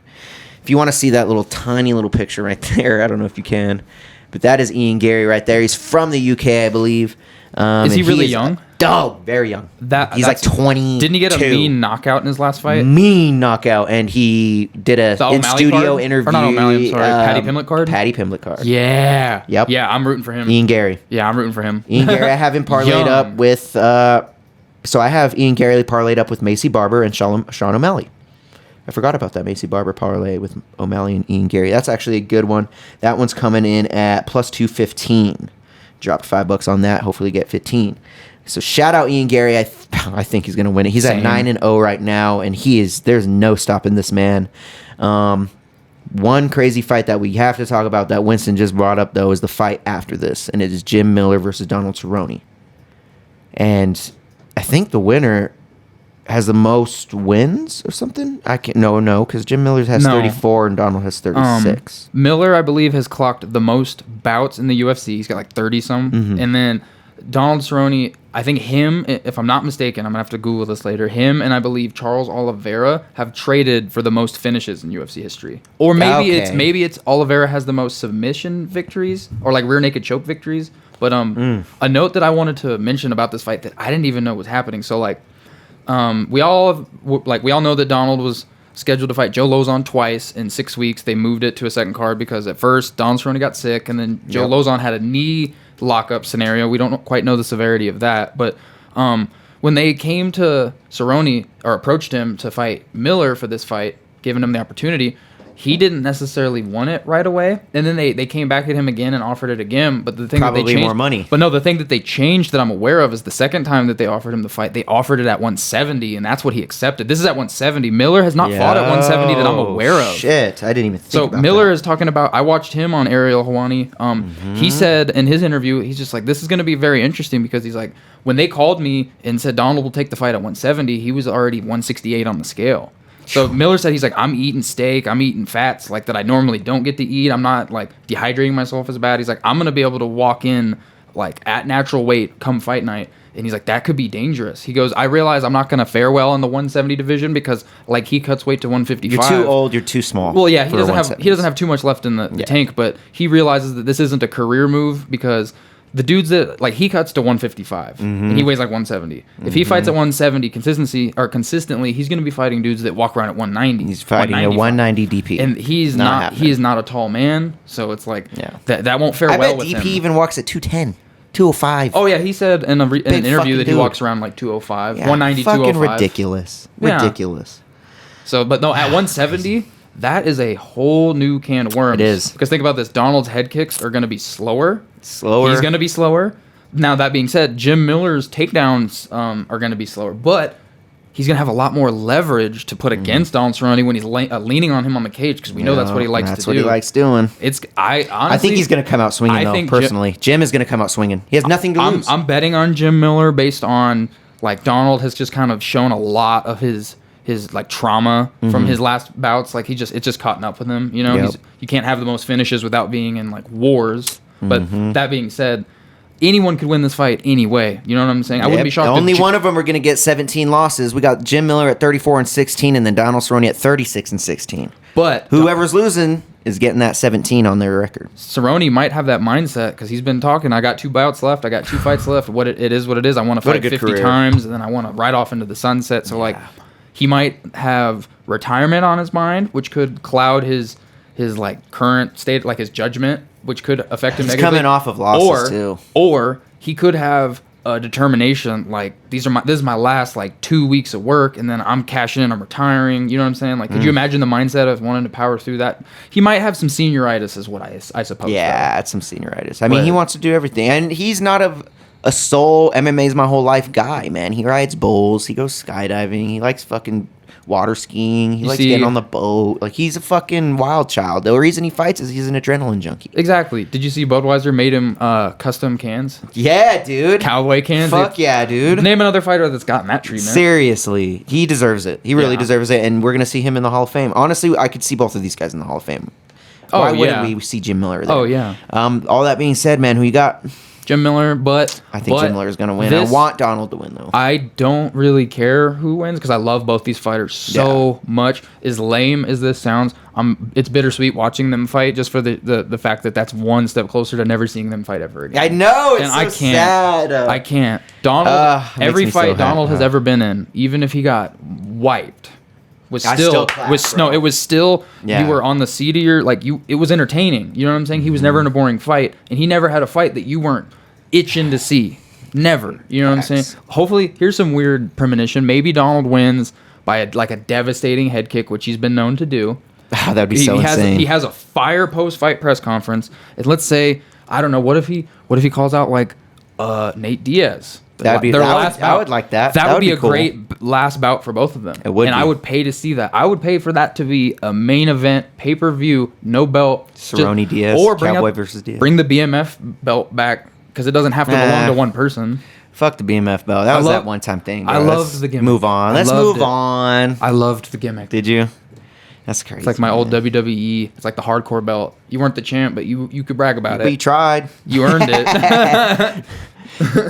If you want to see that little tiny little picture right there, I don't know if you can, but that is Ian Gary right there. He's from the UK, I believe. Is he and really young? Oh, very young. He's like 20. Didn't he get a mean knockout in his last fight? Mean knockout, and he did a The in O'Malley studio card? interview. Or not O'Malley, I'm sorry, Paddy Pimblett card? Paddy Pimblett card. Yeah. Yep. Yeah, I'm rooting for him. Ian Gary. Yeah, I'm rooting for him. Ian Gary, I have him parlayed Young. up with. So I have Ian Gary parlayed up with Macy Barber and Sean O'Malley. I forgot about that Macy Barber parlay with O'Malley and Ian Gary. That's actually a good one. That one's coming in at plus 215. Dropped $5 on that. Hopefully get 15. So shout out Ian Gary. I think he's gonna win it. He's Same. at 9-0 right now, and there's no stopping this man. One crazy fight that we have to talk about that Winston just brought up though is the fight after this, and it is Jim Miller versus Donald Tyrone. And I think the winner has the most wins or something. I can't. No, because Jim Miller has No. 34 and Donald has 36. Miller, I believe, has clocked the most bouts in the UFC. He's got like 30 some. Mm-hmm. And then Donald Cerrone, I think him, if I'm not mistaken, I'm gonna have to Google this later. Him and I believe Charles Oliveira have traded for the most finishes in UFC history. Or maybe Okay. it's Oliveira has the most submission victories or like rear naked choke victories. But a note that I wanted to mention about this fight that I didn't even know was happening. So like we all know that Donald was scheduled to fight Joe Lozon twice in 6 weeks. They moved it to a second card because at first Donald Cerrone got sick, and then Joe Lozon had a knee lockup scenario. We don't quite know the severity of that, but when they came to Cerrone or approached him to fight Miller for this fight, giving him the opportunity, he didn't necessarily want it right away, and then they came back at him again and offered it again. But the thing that they Probably changed, more money. But no, the thing that they changed that I'm aware of is the second time that they offered him the fight, they offered it at 170, and that's what he accepted. This is at 170. Miller has not fought at 170 that I'm aware of. Shit, I didn't even think So about Miller that. is talking about. I watched him on Ariel Helwani. He said in his interview, he's just like, this is going to be very interesting because he's like, when they called me and said Donald will take the fight at 170, he was already 168 on the scale. So Miller said he's like, I'm eating steak, I'm eating fats like that I normally don't get to eat. I'm not like dehydrating myself as bad. He's like, I'm gonna be able to walk in like at natural weight come fight night. And he's like, that could be dangerous. He goes, I realize I'm not gonna fare well in the 170 division because like he cuts weight to 155. You're too old. You're too small. Well, yeah, he for doesn't have 170s. too much left in the Yeah. tank, but he realizes that this isn't a career move because the dudes that like he cuts to 155 and he weighs like 170. If he fights at 170 consistently, he's going to be fighting dudes that walk around at 190. He's fighting a 190 DP, and he's not happening. he is not a tall man, so it's like Yeah. that won't fare I well bet with DP him. even walks at 210. 205. Oh yeah, he said in an interview that he dude. walks around like 205, Yeah, 190, fucking 205. ridiculous. Yeah. Ridiculous. So, but no, at 170, that is a whole new can of worms. It is. Because think about this: Donald's head kicks are going to be slower. Slower. He's going to be slower. Now that being said, Jim Miller's takedowns are going to be slower, but he's going to have a lot more leverage to put against Donald Cerrone when he's leaning on him on the cage, because we know that's what he likes to do. That's what he likes doing. I honestly, I think he's going to come out swinging, though, personally. Jim is going to come out swinging. He has nothing to lose. I'm betting on Jim Miller based on, like, Donald has just kind of shown a lot of his like trauma from his last bouts. Like, it's just caught up with him. You know, Yep. you can't have the most finishes without being in like wars. But that being said, anyone could win this fight anyway. You know what I'm saying? I wouldn't be shocked. Only one of them are going to get 17 losses. We got Jim Miller at 34-16, and then Donald Cerrone at 36-16. But Whoever's losing is getting that 17 on their record. Cerrone might have that mindset because he's been talking. I got 2 bouts left. I got 2 fights left. It is what it is. I want to What a fight good 50 career. times, and then I want to ride off into the sunset. So like, he might have retirement on his mind, which could cloud his like current state, like his judgment, which could affect him He's negatively. coming off of losses, too. Or he could have a determination, like, this is my last like 2 weeks of work, and then I'm cashing in, I'm retiring. You know what I'm saying? Like, could you imagine the mindset of wanting to power through that? He might have some senioritis, is what I suppose. Yeah, it's some senioritis. I mean, he wants to do everything. And he's not a sole MMA's my whole life guy, man. He rides bulls. He goes skydiving. He likes fucking water skiing. He likes getting on the boat. Like, he's a fucking wild child. The reason he fights is he's an adrenaline junkie. Exactly. Did you see Budweiser made him custom cans? Yeah, dude. Cowboy cans? Fuck yeah, dude. Name another fighter that's gotten that treatment. Seriously. He deserves it. He really Yeah. deserves it. And we're going to see him in the Hall of Fame. Honestly, I could see both of these guys in the Hall of Fame. Why wouldn't we see Jim Miller there? Oh, yeah. All that being said, man, who you got? Jim Miller, but I think Jim Miller is going to win. I want Donald to win, though. I don't really care who wins because I love both these fighters so much. As lame as this sounds, it's bittersweet watching them fight just for the fact that that's one step closer to never seeing them fight ever again. I know, it's and so I can't, sad. I can't. Donald, every makes me fight so Donald has happy. ever been in, even if he got wiped, was I still still clap, was bro. no, it was still Yeah. you were on the seat of your it was entertaining. You know what I'm saying? He was never in a boring fight, and he never had a fight that you weren't itching to see. Never. You know what I'm saying? Hopefully, here's some weird premonition. Maybe Donald wins by a devastating head kick, which he's been known to do. That'd be so insane. He has a fire post-fight press conference. And let's say, I don't know, what if he calls out like Nate Diaz? I would like that. That would be a cool. great last bout for both of them. It would and be. I would pay to see that. I would pay for that to be a main event, pay-per-view, no belt. Cerrone Diaz, Cowboy versus Diaz. Bring the BMF belt back because it doesn't have to belong to one person. Fuck the BMF belt. That was that one-time thing. Bro. I loved the gimmick. Move on. Let's move on. I loved the gimmick. Did you? That's crazy. It's like my old WWE. It's like the hardcore belt. You weren't the champ, but you could brag about But you it. tried. You earned it.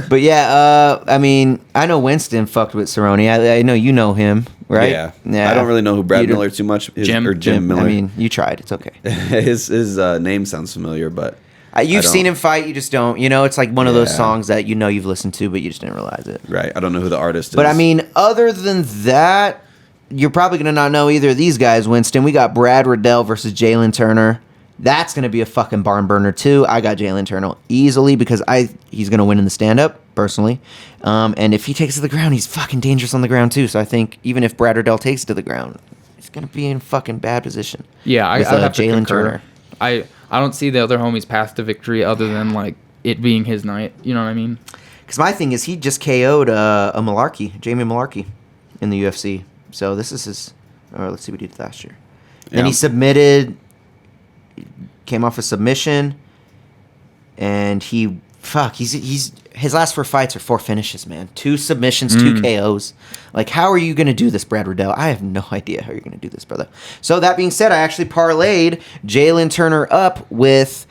But yeah, I mean, I know Winston fucked with Cerrone. I know you know him, right? Yeah. I don't really know who Brad You don't- Miller too much. Jim Miller. I mean, you tried. It's okay. his name sounds familiar, but You've I seen don't- him fight. You just don't. You know, it's like one of those Yeah. songs that you know you've listened to, but you just didn't realize it. right. I don't know who the artist is. But I mean, other than that, you're probably going to not know either of these guys, Winston. We got Brad Riddell versus Jalen Turner. That's going to be a fucking barn burner, too. I got Jalen Turner easily because he's going to win in the stand-up, personally. And if he takes it to the ground, he's fucking dangerous on the ground, too. So I think even if Brad Riddell takes it to the ground, he's going to be in fucking bad position. Yeah, I with, have to Jalen concur. Turner. I don't see the other homie's path to victory other than like it being his night. You know what I mean? Because my thing is he just KO'd Jamie Malarkey, in the UFC. So this is his... let's see what he did last year. Then he submitted... Came off a submission, and he's his last 4 fights are 4 finishes, man. 2 submissions, 2 KOs. Like, how are you going to do this, Brad Riddell? I have no idea how you're going to do this, brother. So that being said, I actually parlayed Jalen Turner up with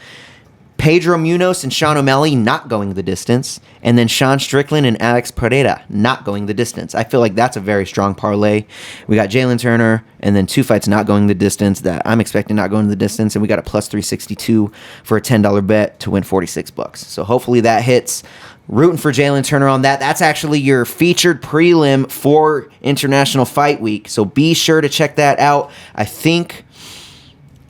Pedro Munoz and Sean O'Malley not going the distance, and then Sean Strickland and Alex Pereira not going the distance. I feel like that's a very strong parlay. We got Jalen Turner, and then 2 fights not going the distance that I'm expecting not going the distance, and we got a plus 362 for a $10 bet to win $46. So hopefully that hits. Rooting for Jalen Turner on that. That's actually your featured prelim for International Fight Week, so be sure to check that out. I think...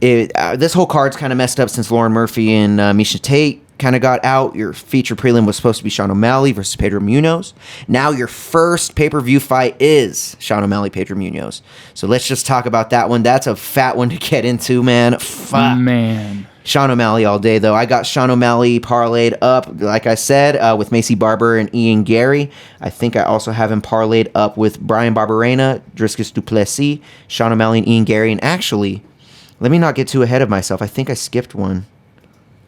this whole card's kind of messed up since Lauren Murphy and Misha Tate kind of got out. Your feature prelim was supposed to be Sean O'Malley versus Pedro Munoz. Now your first pay-per-view fight is Sean O'Malley, Pedro Munoz. So let's just talk about that one. That's a fat one to get into, man. Fuck. Man. Sean O'Malley all day, though. I got Sean O'Malley parlayed up, like I said, with Macy Barber and Ian Gary. I think I also have him parlayed up with Brian Barberena, Driscus Duplessis, Sean O'Malley, and Ian Gary. And actually, let me not get too ahead of myself. I think I skipped one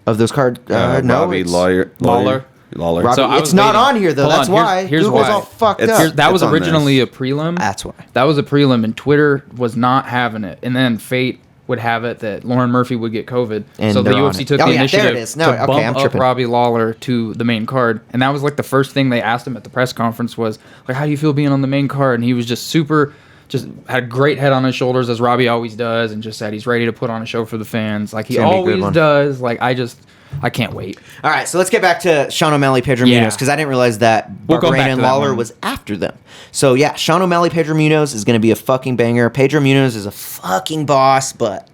of those cards. No, Robbie it's Lawler. Robbie, So I it's was not waiting. on here, though. Hold That's on, why. here's Google's why. all fucked It's- up. That was on originally this. a prelim. That's why. That was a prelim, and Twitter was not having it. And then Fate would have it that Lauren Murphy would get COVID. And so the they're on UFC it. took Oh, the yeah, there initiative it is. No, to okay, bump I'm up tripping. Robbie Lawler to the main card. And that was like the first thing they asked him at the press conference was, like, how do you feel being on the main card? And he was just just had a great head on his shoulders, as Robbie always does, and just said he's ready to put on a show for the fans. Like he It's gonna be a good always one. does. Like I can't wait. All right, so let's get back to Sean O'Malley, Pedro Yeah. Munoz, because I didn't realize that We'll go Barberena back and to that Lawler one. was after them. So, yeah, Sean O'Malley, Pedro Munoz is going to be a fucking banger. Pedro Munoz is a fucking boss, but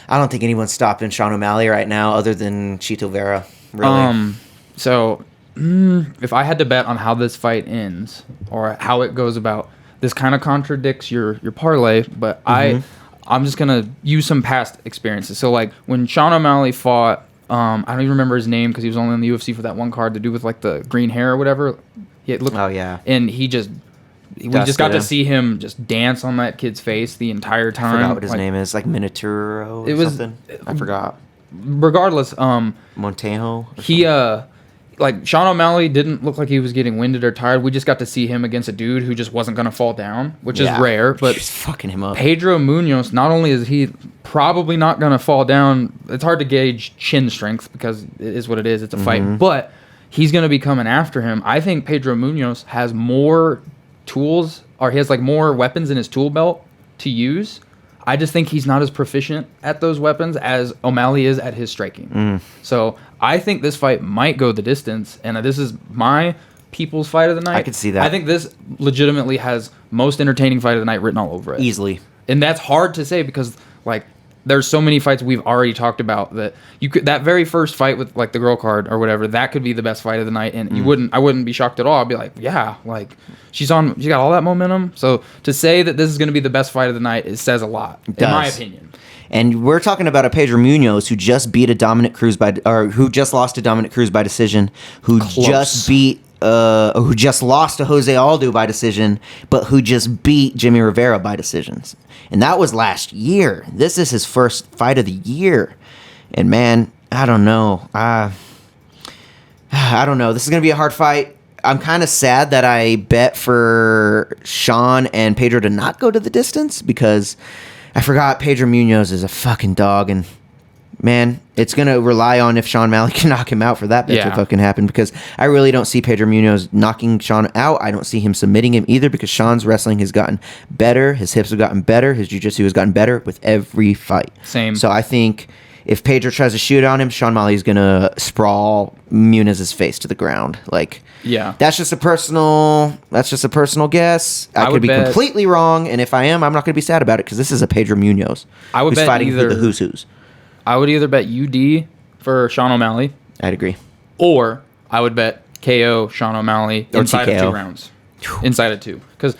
I don't think anyone's stopping Sean O'Malley right now other than Chito Vera, really. So if I had to bet on how this fight ends or how it goes about, this kind of contradicts your parlay, but Mm-hmm. I'm just gonna use some past experiences. So like when Sean O'Malley fought, I don't even remember his name because he was only in the UFC for that one card to do with like the green hair or whatever. Oh, yeah. And we just Dusted got him. to see him just dance on that kid's face the entire I time. forgot what his Like, name is, like Minotauro or It was- something. I forgot. Regardless, Montejo? or he like Sean O'Malley didn't look like he was getting winded or tired. We just got to see him against a dude who just wasn't going to fall down, which Yeah. is rare. But He's fucking him up. Pedro Munoz, not only is he probably not going to fall down, it's hard to gauge chin strength because it is what it is. It's a fight, but he's going to be coming after him. I think Pedro Munoz has more tools, or he has like more weapons in his tool belt to use. I just think he's not as proficient at those weapons as O'Malley is at his striking. So I think this fight might go the distance, and this is my people's fight of the night. I could see that. I think this legitimately has most entertaining fight of the night written all over it. Easily. And that's hard to say because like there's so many fights we've already talked about that you could, that very first fight with like the girl card or whatever, that could be the best fight of the night, and I wouldn't be shocked at all. I'd be like, yeah, like she got all that momentum. So to say that this is going to be the best fight of the night, it says a lot in my opinion. And we're talking about a Pedro Munoz who just beat a Dominic Cruz who just lost to Dominic Cruz by decision, who just lost to Jose Aldo by decision, but who just beat Jimmy Rivera by decisions. And that was last year. This is his first fight of the year. And man, I don't know. I don't know. This is going to be a hard fight. I'm kind of sad that I bet for Sean and Pedro to not go to the distance because I forgot Pedro Munoz is a fucking dog, and man, it's going to rely on if Sean O'Malley can knock him out for that bet to fucking happen, because I really don't see Pedro Munoz knocking Sean out. I don't see him submitting him either, because Sean's wrestling has gotten better. His hips have gotten better. His jiu-jitsu has gotten better with every fight. Same. So I think if Pedro tries to shoot on him, Sean O'Malley's going to sprawl Muniz's face to the ground. Like, Yeah. that's just a personal guess. I could would be bet- completely wrong, and if I am, I'm not going to be sad about it, because this is a Pedro Munoz I would who's bet fighting either- the who's who's. I would either bet UD for Sean O'Malley, I'd agree. or I would bet KO Sean O'Malley Or inside of TKO. 2 rounds. Inside of 2, because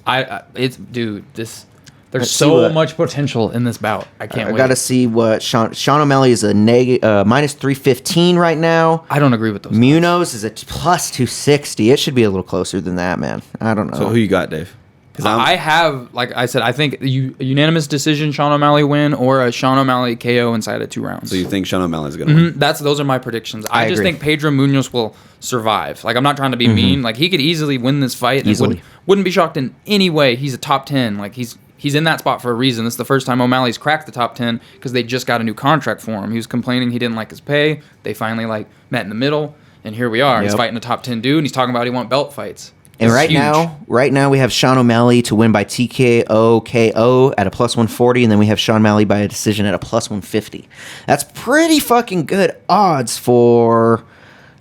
there's Let's see so what- much potential in this bout. I can't I wait. got to see what Sean O'Malley is minus 315 right now. I don't agree with those. Munoz is a plus 260. It should be a little closer than that, man. I don't know. So who you got, Dave? 'Cause I have, like I said, I think a unanimous decision Sean O'Malley win or a Sean O'Malley KO inside of 2 rounds. So you think Sean O'Malley's gonna win? Those are my predictions. I just agree. think Pedro Munoz will survive. Like, I'm not trying to be mean. Like, he could easily win this fight. And Easily. wouldn't be shocked in any way. He's a top 10. Like, he's in that spot for a reason. This is the first time O'Malley's cracked the top 10 because they just got a new contract for him. He was complaining he didn't like his pay. They finally met in the middle, and here we are. He's Yep. fighting a top 10 dude, and he's talking about he want belt fights. And It's right huge. now we have Sean O'Malley to win by TKO KO at a plus 140, and then we have Sean O'Malley by a decision at a plus 150. That's pretty fucking good odds for.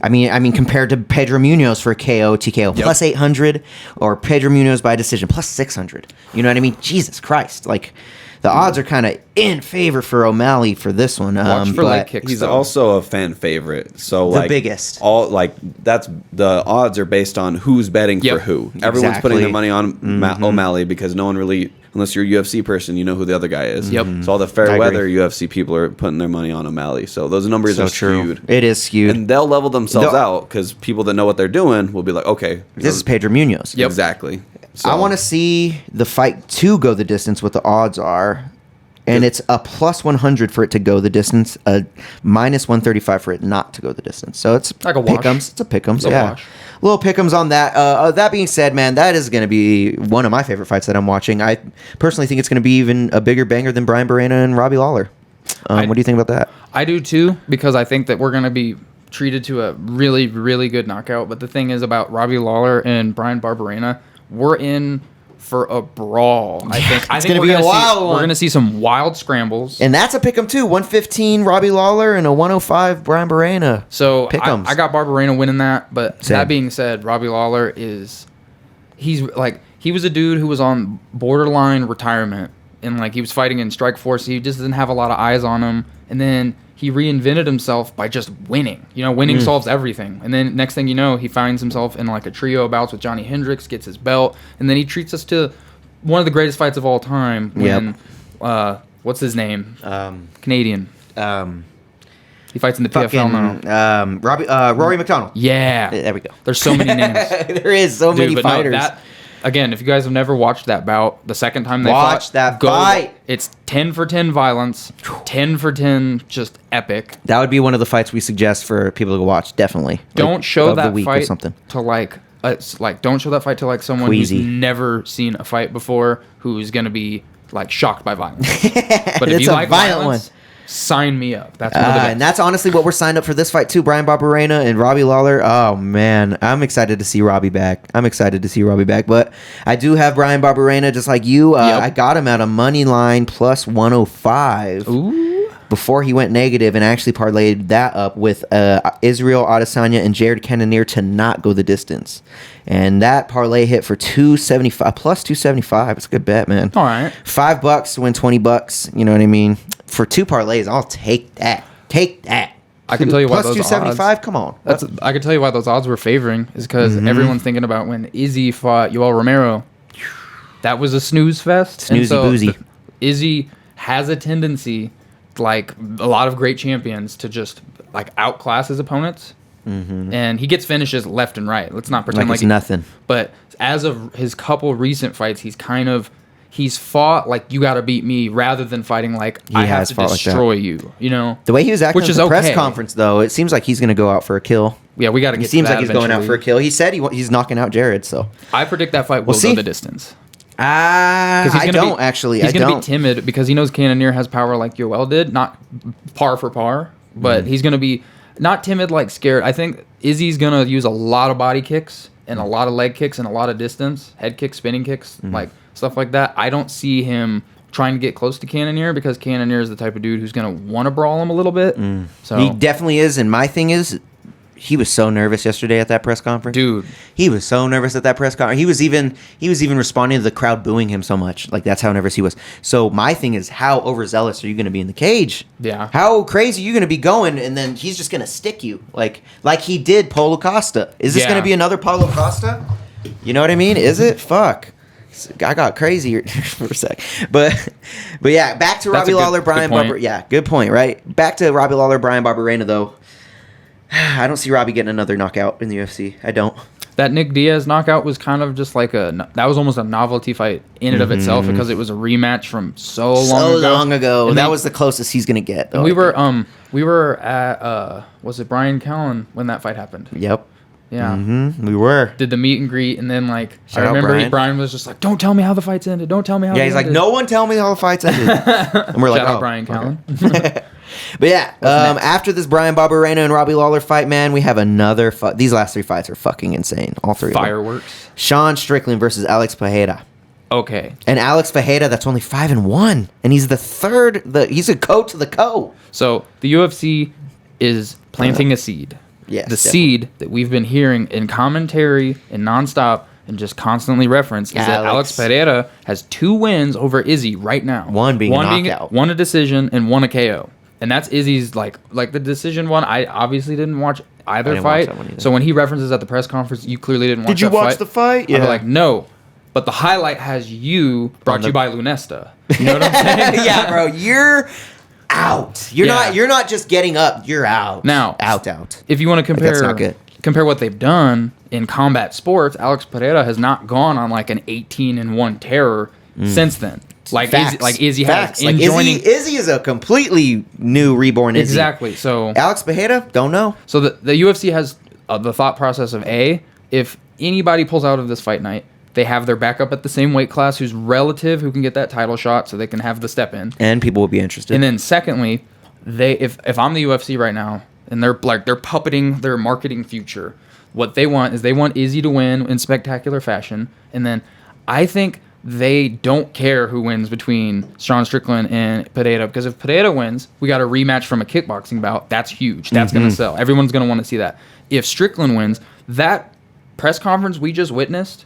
I mean, compared to Pedro Munoz for a KO TKO plus 800, or Pedro Munoz by decision plus 600. You know what I mean? Jesus Christ! Like, the odds are kind of in favor for O'Malley for this one. Watch for leg but kicks. He's though. also a fan favorite. So The like biggest. All like that's the odds are based on who's betting Yep. for who. Everyone's putting their Exactly. money on O'Malley because no one really, unless you're a UFC person, you know who the other guy is. Yep. So all the I fair agree. weather UFC people are putting their money on O'Malley. So those numbers So are true. skewed. It is skewed. And they'll level themselves They'll- out because people that know what they're doing will be like, okay, This is Pedro Munoz. Yep. exactly. So, I want to see the fight to go the distance, what the odds are. And it's a plus 100 for it to go the distance, a minus 135 for it not to go the distance. So it's Like a wash. pick'ems. It's a pick'ems, It's a yeah. wash. Little pick'ems on that. That being said, man, that is going to be one of my favorite fights that I'm watching. I personally think it's going to be even a bigger banger than Brian Barrena and Robbie Lawler. What do you think about that? I do too, because I think that we're going to be treated to a really, really good knockout. But the thing is about Robbie Lawler and Brian Barberena, we're in for a brawl. I think it's gonna be a wild one. We're going to see some wild scrambles. And that's a pick'em too. 115 Robbie Lawler and a 105 Brian Barrena. So Pick'ems. I got Barberena winning that. But Same. that being said, Robbie Lawler he was a dude who was on borderline retirement. And like he was fighting in Strikeforce. He just didn't have a lot of eyes on him. And then he reinvented himself by just winning. You know, winning solves everything. And then next thing you know, he finds himself in like a trio of bouts with Johnny Hendricks, gets his belt, and then he treats us to one of the greatest fights of all time. When what's his name? Canadian. He fights in the PFL now. Rory McDonald. Yeah. There we go. There's so many names. There is so many Dude, but fighters. no, again, if you guys have never watched that bout, the second time they Watch fought, that fight. It's 10 for 10 violence, 10 for 10 just epic. That would be one of the fights we suggest for people to go watch. Definitely. Don't Like, show of the that week or fight something. to don't show that fight to like someone Queasy. who's never seen a fight before, who's gonna be like shocked by violence. But if It's you a like violent violence, sign me up. That's one of the best. And that's honestly what we're signed up for this fight too. Brian Barberena and Robbie Lawler. Oh man, I'm excited to see Robbie back. But I do have Brian Barberena just like you. Yep. I got him at a money line plus 105. Ooh. Before he went negative, and actually parlayed that up with Israel Adesanya and Jared Cannonier to not go the distance. And that parlay hit for 275 plus 275. It's a good bet, man. All right. $5 to win $20. You know what I mean? For two parlays, I'll take that. Take that. I can tell you why Plus those 275. odds- Come on. I can tell you why those odds were favoring is because everyone's thinking about when Izzy fought Yoel Romero. That was a snooze fest. And Snoozy so boozy. Izzy has a tendency, like a lot of great champions, to just like outclass his opponents. And he gets finishes left and right. Let's not pretend Like it's nothing. But as of his couple recent fights, he's fought like you got to beat me rather than fighting like I have has to fought like that. destroy you. You know, The way he was acting Which at is the press okay. conference, though, it seems like he's going to go out for a kill. yeah, we got to He get. seems to like that he's going out for a eventually. kill. He said he's knocking out Jared, so. I predict that fight will see. go the distance. I gonna don't be, actually. He's I gonna don't. be timid because he knows Cannonier has power like Yoel did, not par for par, but he's gonna be not timid, like scared. I think Izzy's gonna use a lot of body kicks and a lot of leg kicks and a lot of distance, head kicks, spinning kicks, like stuff like that. I don't see him trying to get close to Cannonier because Cannonier is the type of dude who's gonna want to brawl him a little bit. So He definitely is, and my thing is, he was so nervous yesterday at that press conference. dude, He was so nervous at that press conference. He was even responding to the crowd booing him so much. Like that's how nervous he was. So my thing is, how overzealous are you going to be in the cage? Yeah. How crazy are you going to be going, and then he's just going to stick you like he did Paulo Costa. Is this Yeah. going to be another Paulo Costa? You know what I mean? Is it? Fuck. I got crazy for a sec, but yeah. Back to That's Robbie a good- Lawler, Brian good point. Barber. Yeah, good point. Right. Back to Robbie Lawler, Brian Barberena though. I don't see Robbie getting another knockout in the UFC. I don't. that Nick Diaz knockout was kind of just like that was almost a novelty fight in and of itself because it was a rematch from so long ago. And And that they- was the closest he's gonna get. Though, And I we were at was it Brian Callen when that fight happened? think. Yep. Yeah. We were. Did the meet and greet and then like Shout I out remember Brian. Brian was just like, "Don't tell me how the fights ended. Don't tell me how." Yeah, they he's like, ended." no one tell me how the fights ended. And we're like, Shout out oh, Brian okay. Callen. But yeah, next? after this Brian Barberena and Robbie Lawler fight, man, we have another fight. These last three fights are fucking insane. All three of them. Fireworks. Sean Strickland versus Alex Pajeta. Okay. And Alex Pajeta, that's only 5-1. And he's the third. He's a co to the co. So the UFC is planting a seed. Yes, The definitely. seed that we've been hearing in commentary and nonstop and just constantly reference is that Alex Pereira has 2 wins over Izzy right now. One being a knockout. One a decision and one a KO. And that's Izzy's, like the decision one. I obviously didn't watch either fight. So when he references at the press conference, you clearly didn't watch that fight. Did you watch the fight? Yeah. I'm like, no. But the highlight has you, brought to you by Lunesta. You know what I'm saying? Yeah, bro. You're out. You're not just getting up. You're out. Now, out. If you want to compare, that's not good. Compare what they've done in combat sports, Alex Pereira has not gone on like an 18-1 terror since then. Like Izzy has. Like Izzy is a completely new reborn Izzy. Exactly. So Alex Pajeta, don't know. So the UFC has the thought process of if anybody pulls out of this fight night, they have their backup at the same weight class who's relative, who can get that title shot, so they can have the step in, and people will be interested. And then secondly, if I'm the UFC right now and they're puppeting their marketing future, what they want is Izzy to win in spectacular fashion, and then I think they don't care who wins between Sean Strickland and Pereira, because if Pereira wins, we got a rematch from a kickboxing bout. That's huge. That's going to sell. Everyone's going to want to see that. If Strickland wins, that press conference we just witnessed,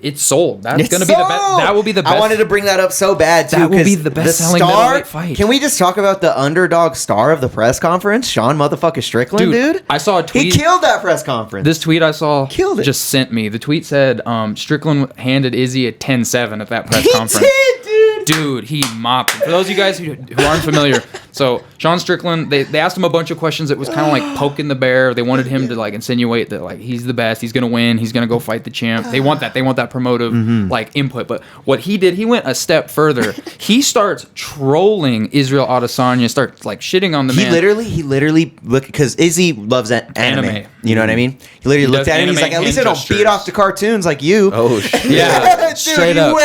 it's sold. That's going to be the best. That will be the best. I wanted to bring that up so bad too. That will be the best-selling middleweight fight. Can we just talk about the underdog star of the press conference, Sean motherfucker Strickland, dude? I saw a tweet. He killed that press conference. This tweet I saw killed it. Just sent me. The tweet said Strickland handed Izzy a 10-7 at that press conference. Did, dude. Dude, he mopped him. For those of you guys who aren't familiar, so Sean Strickland, they asked him a bunch of questions that was kind of like poking the bear. They wanted him to like insinuate that like he's the best, he's gonna win, he's gonna go fight the champ. They want that promotive like input. But what he did, he went a step further. He starts trolling Israel Adesanya, starts like shitting on the man. He literally look, because Izzy loves anime. You know what I mean? He literally looked at him. He's like, at least I don't beat off the cartoons like you. Oh shit! Yeah, dude, straight up.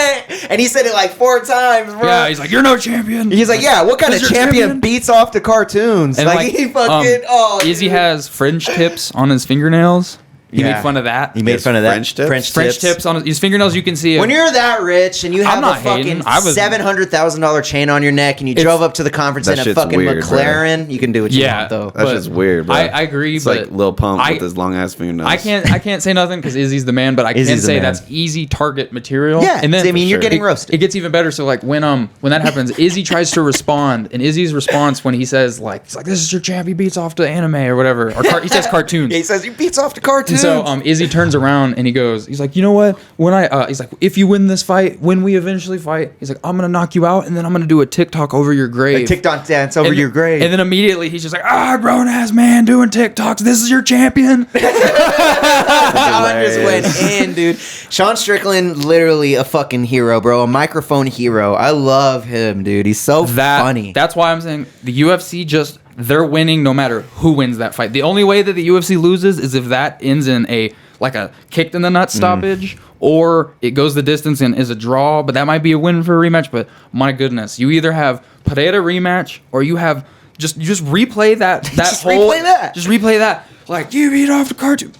And he said it like 4 times, bro. Yeah, he's like, you're no champion. He's like, yeah, what kind of champion beats off the cartoons? And like he fucking Izzy has French tips on his fingernails. He made fun of that. He made fun of that. French tips on his fingernails. You can see when you're that rich and you have a fucking $700,000 chain on your neck and you drove up to the conference in a fucking McLaren. Bro. You can do what you want, though. That's just weird, bro. I agree, it's but like Lil Pump with his long ass fingernails. I can't say nothing because Izzy's the man, but I can say that's easy target material. Yeah, and then I mean you're getting roasted. It gets even better. So like when that happens, Izzy tries to respond, and Izzy's response when he says like he's like, this is your champ, he beats off to anime or whatever, or he says cartoons. He says he beats off to cartoons. And so Izzy turns around and he's like, you know what? When he's like, if you win this fight, when we eventually fight, he's like, I'm gonna knock you out, and then I'm gonna do a TikTok over your grave. A TikTok dance over your grave. And then immediately he's just like, grown ass man doing TikToks. This is your champion. I just went in, dude. Sean Strickland, literally a fucking hero, bro. A microphone hero. I love him, dude. He's so funny. That's why I'm saying the UFC they're winning no matter who wins that fight. The only way that the UFC loses is if that ends in a kicked in the nuts stoppage, or it goes the distance and is a draw, but that might be a win for a rematch. But my goodness, you either have Pereira rematch or you have just replay that just replay that like you beat off the cartoon.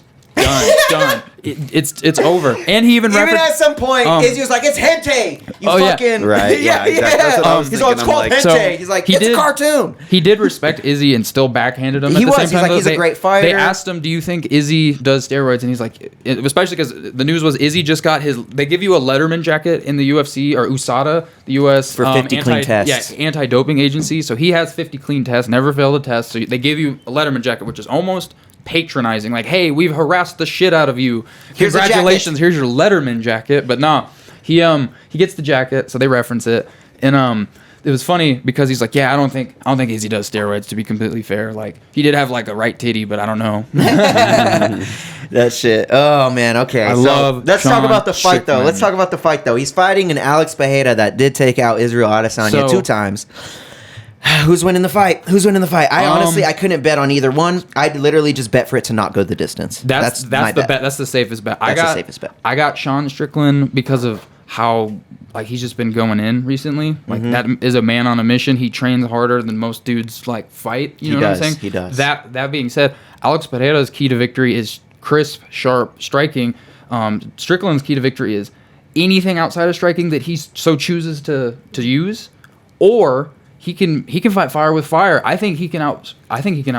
Done. It's over. And he even at some point, Izzy was like, "It's hentai." You fucking right? Yeah, exactly. That's what I was thinking. It's called hentai. So he's like, it's a cartoon. He did respect Izzy and still backhanded him. He's like, he's a great fighter. They asked him, "Do you think Izzy does steroids?" And he's like, especially because the news was Izzy just got his. They give you a Letterman jacket in the UFC or USADA, the US for 50 clean tests. Yeah, anti-doping agency. So he has 50 clean tests, never failed a test. So they give you a Letterman jacket, which is almost patronizing, like, hey, we've harassed the shit out of you. Congratulations, here's your Letterman jacket. But no, he gets the jacket, so they reference it, and it was funny because he's like, yeah, I don't think Izzy does steroids, to be completely fair. Like, he did have like a right titty, but I don't know. That shit. Oh man. Okay. Let's talk about the fight though. Let's talk about the fight though. He's fighting an Alex Pajeta that did take out Israel Adesanya 2 times. Who's winning the fight? I honestly, I couldn't bet on either one. I'd literally just bet for it to not go the distance. That's the bet. That's the safest bet. The safest bet. I got Sean Strickland because of how like he's just been going in recently. Like that is a man on a mission. He trains harder than most dudes like fight. You know what I'm saying? He does. That being said, Alex Pereira's key to victory is crisp, sharp striking. Strickland's key to victory is anything outside of striking that he so chooses to use, or he can fight fire with fire. I think he can out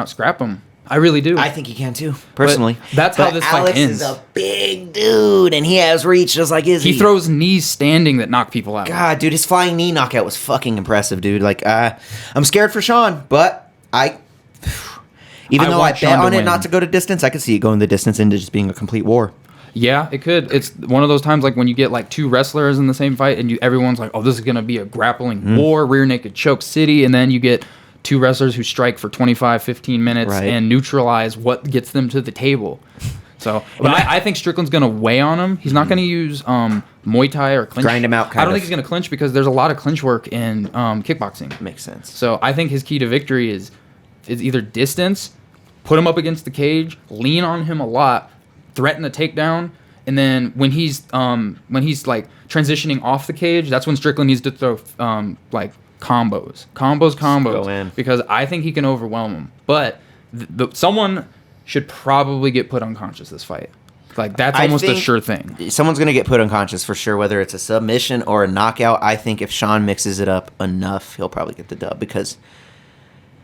scrap him. I really do. I think he can too, personally. But that's how this fight Alex ends. is a big dude, and he has reach just like Izzy. He throws knees standing that knock people out. God, dude, his flying knee knockout was fucking impressive, dude. Like, I'm scared for Sean, but even though I want bet Sean to on it win. not to go to distance, I could see it going the distance into just being a complete war. Yeah, it could. It's one of those times like when you get like two wrestlers in the same fight and everyone's like, oh, this is going to be a grappling war, rear naked choke city. And then you get two wrestlers who strike for 25, 15 minutes and neutralize what gets them to the table. So but I think Strickland's going to weigh on him. He's not going to use Muay Thai or clinch. Grind him out, I don't think he's going to clinch because there's a lot of clinch work in kickboxing. Makes sense. So I think his key to victory is either distance, put him up against the cage, lean on him a lot, threaten a takedown, and then when he's like transitioning off the cage, that's when Strickland needs to throw like combos, Go in. because I think he can overwhelm him. But someone should probably get put unconscious this fight. Like that's almost a sure thing. Someone's gonna get put unconscious for sure, whether it's a submission or a knockout. I think if Sean mixes it up enough, he'll probably get the dub because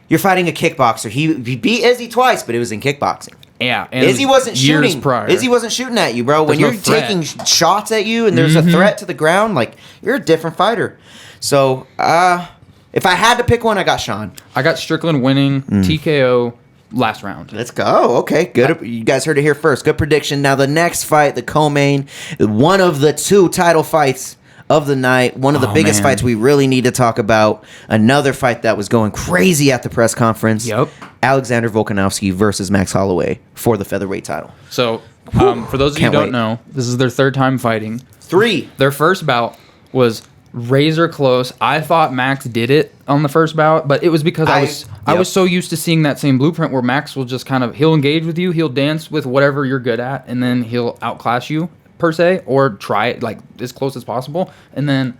you're fighting a kickboxer. He beat Izzy twice, but it was in kickboxing. Yeah, and Izzy wasn't years shooting. prior. Izzy wasn't shooting at you, bro. When There's no you're threat. taking shots at you and there's a threat to the ground, like you're a different fighter. So, if I had to pick one, I got Sean. I got Strickland winning TKO last round. Let's go. Okay, good. You guys heard it here first. Good prediction. Now the next fight, the co-main, one of the two title fights of the night, one of the biggest fights we really need to talk about. Another fight that was going crazy at the press conference. Yep. Alexander Volkanovski versus Max Holloway for the featherweight title. So, for those of you who Can't don't wait. know, this is their third time fighting. 3. Their first bout was razor close. I thought Max did it on the first bout, but it was because I was so used to seeing that same blueprint where Max will just he'll engage with you, he'll dance with whatever you're good at, and then he'll outclass you per se, or try it like as close as possible. And then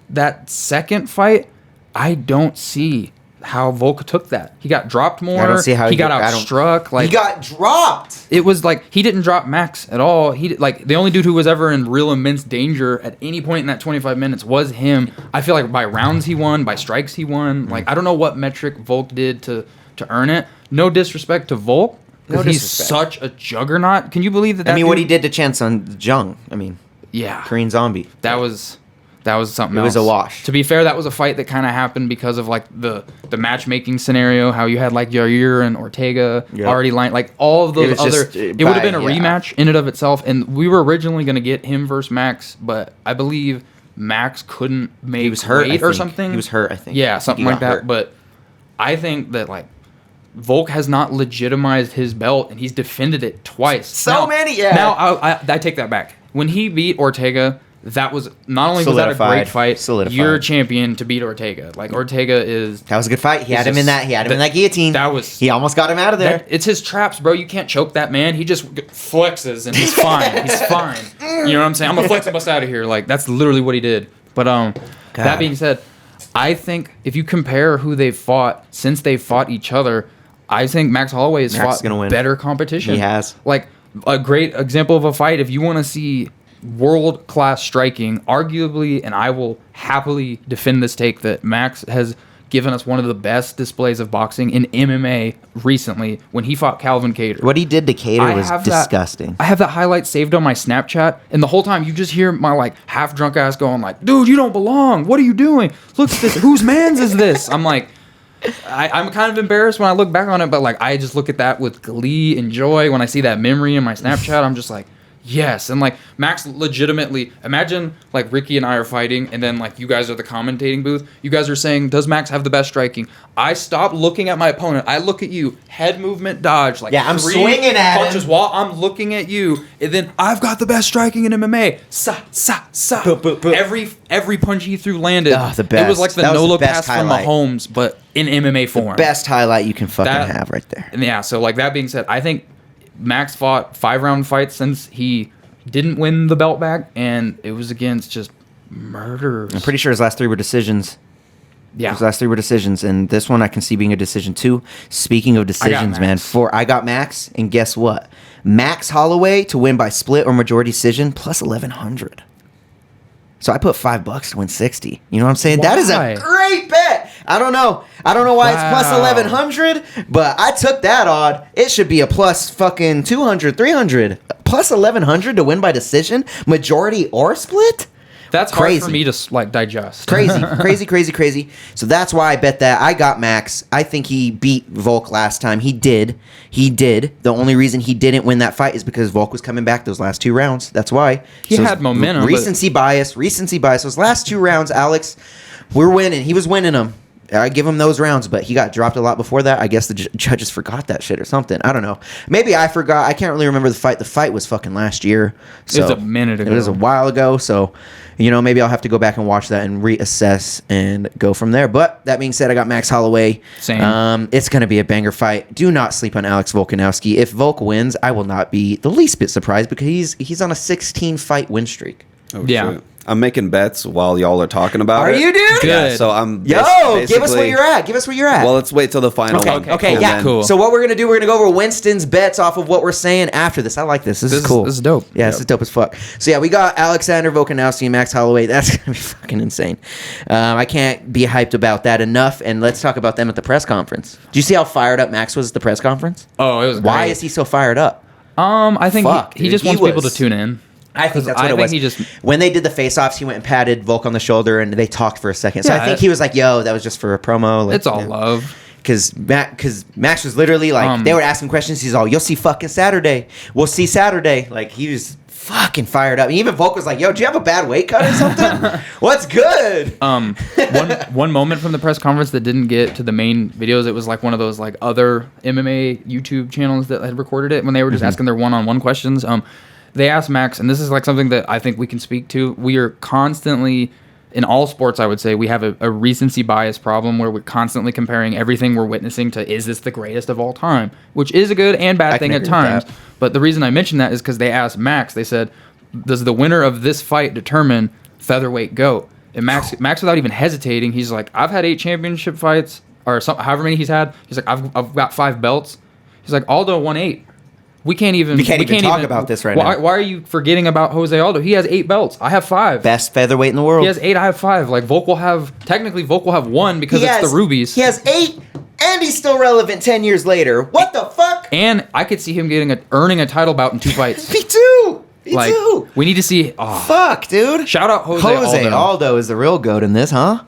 that second fight, I don't see how Volk took that. He got dropped more. I don't see how he got outstruck. Like he got dropped. it was like he didn't drop Max at all. Like the only dude who was ever in real immense danger at any point in that 25 minutes was him. I feel like by rounds he won, by strikes he won. Like I don't know what metric Volk did to earn it. No disrespect to Volk. No He's disrespect. such a juggernaut. Can you believe that? I mean, dude, what he did to Chen Sun Jung. I mean, yeah, Korean Zombie. that was something It else. was a wash. To be fair, that was a fight that kind of happened because of like the matchmaking scenario, how you had like Yair and Ortega already lined, like all of those was other. just, It would have been a yeah. rematch in and of itself, and we were originally going to get him versus Max, but I believe Max couldn't make He was hurt, I weight or think. something. He was hurt, I think. Yeah, I think something he like got that. hurt. But I think that like Volk has not legitimized his belt, and he's defended it twice. So many, yeah. Now I take that back. When he beat Ortega, that was not only was that a Solidified. great fight. Solidified. You're a champion to beat Ortega. Like Ortega is. That was a good fight. He had It's him in just- that. He had him in that guillotine. that was- He almost got him out of there. It's his traps, bro. You can't choke that man. He just flexes and he's fine. He's fine. You know what I'm saying? I'm gonna flex and bust out of here. Like that's literally what he did. But that being said, I think if you compare who they've fought since they've fought each other, I think Max Holloway has Max is fought gonna win. better competition. He has. Like a great example of a fight. If you want to see world class striking, arguably, and I will happily defend this take that Max has given us one of the best displays of boxing in MMA recently when he fought Calvin Kattar. What he did to Cater I was have that- disgusting. I have that highlight saved on my Snapchat, and the whole time you just hear my like half drunk ass going like, "Dude, you don't belong. What are you doing? Look at this. Whose man's is this?" I'm like, I'm kind of embarrassed when I look back on it, but like I just look at that with glee and joy when I see that memory in my Snapchat. I'm just like, yes. And like Max legitimately, imagine like Ricky and I are fighting and then like you guys are the commentating booth. You guys are saying, does Max have the best striking? I stop looking at my opponent. I look at you, head movement dodge. Like Yeah, I'm 3 swinging at punches him. while I'm looking at you. And then I've got the best striking in MMA. Sa, sa, sa. Boop, boop, boop. Every punch he threw landed. Oh, the It was best. like the That was the no-look best pass from highlight. Mahomes, but in MMA form. Best highlight you can fucking That- have right there. And yeah, so like that being said, I think Max fought 5-round fights since he didn't win the belt back, and it was against just murderers. I'm pretty sure his last 3 were decisions. Yeah. His last 3 were decisions, and this one I can see being a decision too. Speaking of decisions, man, Max. I got Max, and guess what? Max Holloway to win by split or majority decision plus 1,100. So I put $5 to win 60. You know what I'm saying? That is Why? a great bet. I don't know why it's plus Wow. 1100, but I took that odd. It should be a plus fucking 200, 300. Plus 1100 to win by decision, majority or split? That's Crazy. hard for me to like digest. Crazy. So that's why I bet that. I got Max. I think he beat Volk last time. He did. The only reason he didn't win that fight is because Volk was coming back those last 2 rounds. That's why. He So had it's momentum, but- Recency bias. Those last 2 rounds, Alex, we're winning. He was winning them. I give him those rounds, but he got dropped a lot before that. I guess the judges forgot that shit or something. I don't know. Maybe I forgot. I can't really remember the fight. The fight was fucking last year. So was a minute ago. It was a while ago. So, maybe I'll have to go back and watch that and reassess and go from there. But that being said, I got Max Holloway. Same. It's going to be a banger fight. Do not sleep on Alex Volkanovski. If Volk wins, I will not be the least bit surprised because he's on a 16-fight win streak. Oh, Yeah. shit. I'm making bets while y'all are talking about Are it. you, dude? Yeah, Good. so I'm Yo, give us where basically- you're at. Well, let's wait till the final one. Okay, and yeah, then- cool. So what we're gonna do? We're gonna go over Winston's bets off of what we're saying after this. I like this. This is cool. This is dope. Yeah, this is dope as fuck. So yeah, we got Alexander Volkanovski and Max Holloway. That's gonna be fucking insane. I can't be hyped about that enough. And let's talk about them at the press conference. Do you see how fired up Max was at the press conference? Oh, it was Why great. is he so fired up? I think Fuck, he dude, just he wants people was- to tune in. I think that's what I it think was. he just- When they did the face-offs, he went and patted Volk on the shoulder, and they talked for a second. So Yeah, I think he was like, "Yo, that was just for a promo." Like, It's all love. Because Max was literally like, they were asking questions. He's all, "You'll see fucking Saturday. We'll see Saturday." Like, he was fucking fired up. And even Volk was like, "Yo, do you have a bad weight cut or something? What's good?" One moment from the press conference that didn't get to the main videos, it was like one of those like other MMA YouTube channels that had recorded it when they were just asking their one-on-one questions. They asked Max, and this is like something that I think we can speak to. We are constantly, in all sports, I would say, we have a recency bias problem where we're constantly comparing everything we're witnessing to, is this the greatest of all time? Which is a good and bad thing at agree with times. that. But the reason I mentioned that is because they asked Max, they said, does the winner of this fight determine featherweight GOAT? And Max, without even hesitating, he's like, I've had 8 championship fights, or however many he's had. He's like, I've got 5 belts. He's like, Aldo won 8. We can't even talk about this right now. Why are you forgetting about Jose Aldo? He has 8 belts. I have 5. Best featherweight in the world. He has 8. I have 5. Like Volk will have 1 because it's the rubies. He has 8, and he's still relevant 10 years later. What the fuck? And I could see him earning a title bout in 2 fights. Me too. Me Like too. we need to see. Fuck, dude. Shout out Jose Aldo. Aldo is the real goat in this, huh?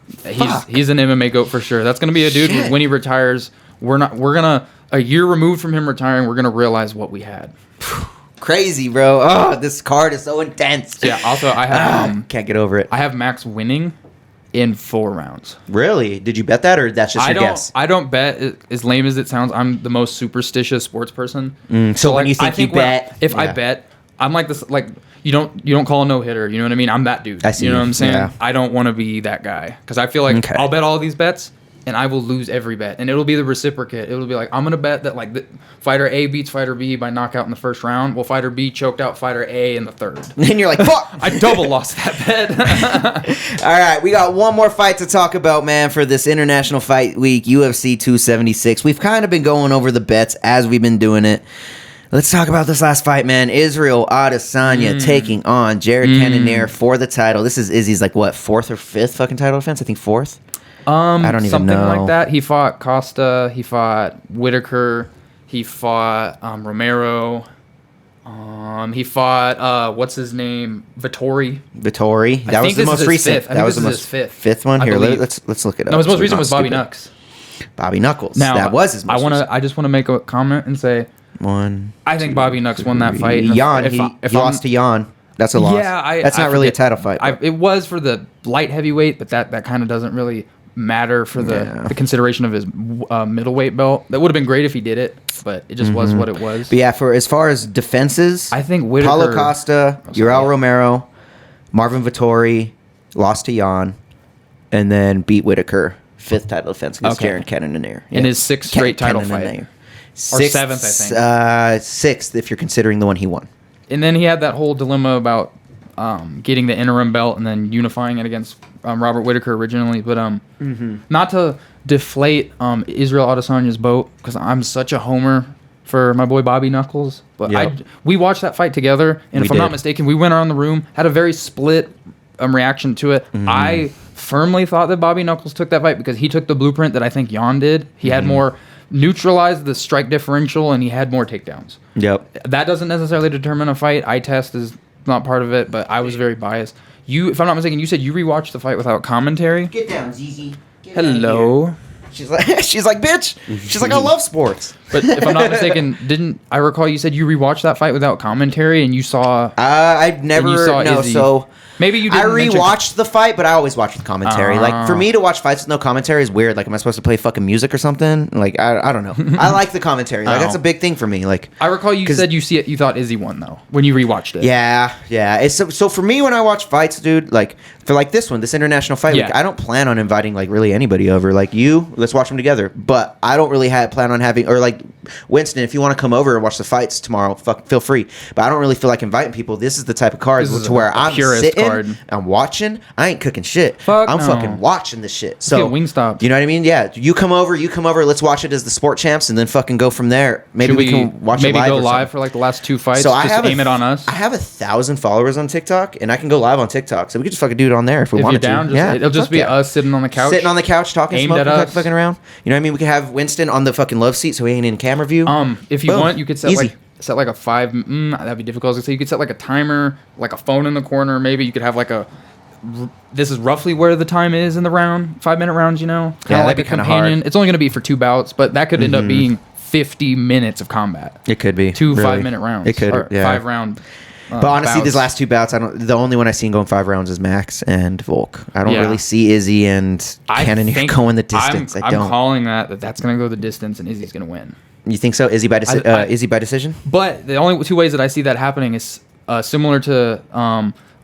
He's an MMA GOAT for sure. That's gonna be a dude Shit. when he retires. We're gonna a year removed from him retiring. We're gonna realize what we had. Crazy, bro. Oh, this card is so intense. Yeah. Also, I have Can't get over it. I have Max winning in 4 rounds. Really? Did you bet that, or that's just your guess? I don't bet. As lame as it sounds, I'm the most superstitious sports person. So when you think you bet, if I yeah. bet, I'm like this. Like you don't call a no hitter. You know what I mean? I'm that dude. I see You know you. what I'm saying? Yeah. I don't want to be that guy because I feel like Okay. I'll bet all these bets and I will lose every bet, and it'll be the reciprocate. It'll be like I'm gonna bet that like fighter A beats fighter B by knockout in the first round. Well, fighter B choked out fighter A in the third. And you're like, fuck. I double lost that bet. All right, we got one more fight to talk about, man, for this International Fight Week, UFC 276. We've kind of been going over the bets as we've been doing it. Let's talk about this last fight, man. Israel Adesanya taking on Jared Cannonier for the title. This is Izzy's, like, what, 4th or 5th fucking title defense? I think 4th. I don't even something know. like that. He fought Costa. He fought Whitaker. He fought Romero. He fought what's his name? Vittori. Vittori. That I was think the this most is his recent. fifth. I That think was this the is most his fifth one. I Here, believe. let's look it up. No, his most so we're recent not was Bobby stupid. Knuckles. Bobby Knuckles. Now that was his most recent. I just want to make a comment and say One. I think Bobby Knuckles won that fight. Jan. If He I'm- lost to Jan. That's a loss. Yeah, that's not I really a forget. title fight. It was for the light heavyweight, but that kind of doesn't really matter for the consideration of his middleweight belt. That would have been great if he did it, but it just was what it was. But yeah, for as far as defenses, I think Whitaker, Paulo Costa, Uriah Romero, Marvin Vittori lost to Jan, and then beat Whitaker, 5th title defense against Okay. Jared Cannonier. In his 6th straight title fight. Sixth, 7th, I think. 6th if you're considering the one he won. And then he had that whole dilemma about getting the interim belt and then unifying it against Robert Whitaker originally. But not to deflate Israel Adesanya's boat, because I'm such a homer for my boy Bobby Knuckles. But Yep. we watched that fight together, and We if I'm not did. mistaken, we went around the room, had a very split reaction to it. I firmly thought that Bobby Knuckles took that fight because he took the blueprint that I think Jan did. He had more neutralized the strike differential and he had more takedowns. Yep. That doesn't necessarily determine a fight. Eye test is not part of it, but I was very biased. You, if I'm not mistaken, you said you rewatched the fight without commentary. Get down, ZZ. Get Hello. She's like, bitch. She's like, I love sports. But if I'm not mistaken, didn't I recall you said you rewatched that fight without commentary and you saw? I've never. No, Izzy. so Maybe you I didn't mention- rewatched the fight, but I always watch with commentary. Like, for me to watch fights with no commentary is weird. Like, am I supposed to play fucking music or something? Like, I don't know. I like the commentary. Like, that's a big thing for me. Like, I recall you said you thought Izzy won though when you rewatched it. Yeah. It's so for me when I watch fights, dude, like for like this one, this international fight week, I don't plan on inviting like really anybody over. Like let's watch them together. But I don't really plan on having, or like Winston, if you want to come over and watch the fights tomorrow, feel free. But I don't really feel like inviting people. This is the type of card to where I'm sitting, I'm watching. I ain't cooking shit. I'm fucking watching this shit. So Wingstop. You know what I mean? Yeah. You come over. Let's watch it as the sport champs, and then fucking go from there. Maybe we can watch it live. Maybe go live for like the last 2 fights. So just aim it on us. I have 1,000 followers on TikTok, and I can go live on TikTok. So we could just fucking do it on there if we wanted down, to. It'll just be us sitting on the couch. Sitting on the couch, talking, aimed smoking, at us. fucking around. You know what I mean? We could have Winston on the fucking love seat so he ain't in camera view. If you want, you could set Easy. like a 5. That'd be difficult. So you could set like a timer, like a phone in the corner. Maybe you could have like a. This is roughly where the time is in the round, 5-minute rounds. You know, yeah, like that'd be kind of hard. It's only going to be for 2 bouts, but that could end up being 50 minutes of combat. It could be 2 really. 5-minute rounds. It could, yeah. 5 round. But honestly, bouts. these last 2 bouts, the only one I seen going 5 rounds is Max and Volk. I don't really see Izzy and Cannonier going the distance. I'm calling that's going to go the distance, and Izzy's going to win. You think so? Izzy by decision? But the only 2 ways that I see that happening is similar to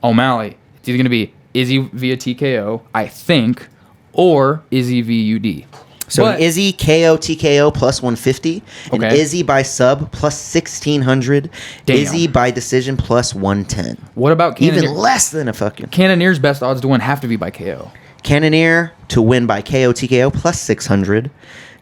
O'Malley. It's either going to be Izzy via TKO, I think, or Izzy VUD. So an Izzy KO TKO plus 150, an Izzy by sub plus 1,600, Izzy by decision plus 110. What about Cannonier? Even less than a fucking... Cannonier's best odds to win have to be by KO. Cannonier to win by KO TKO plus 600.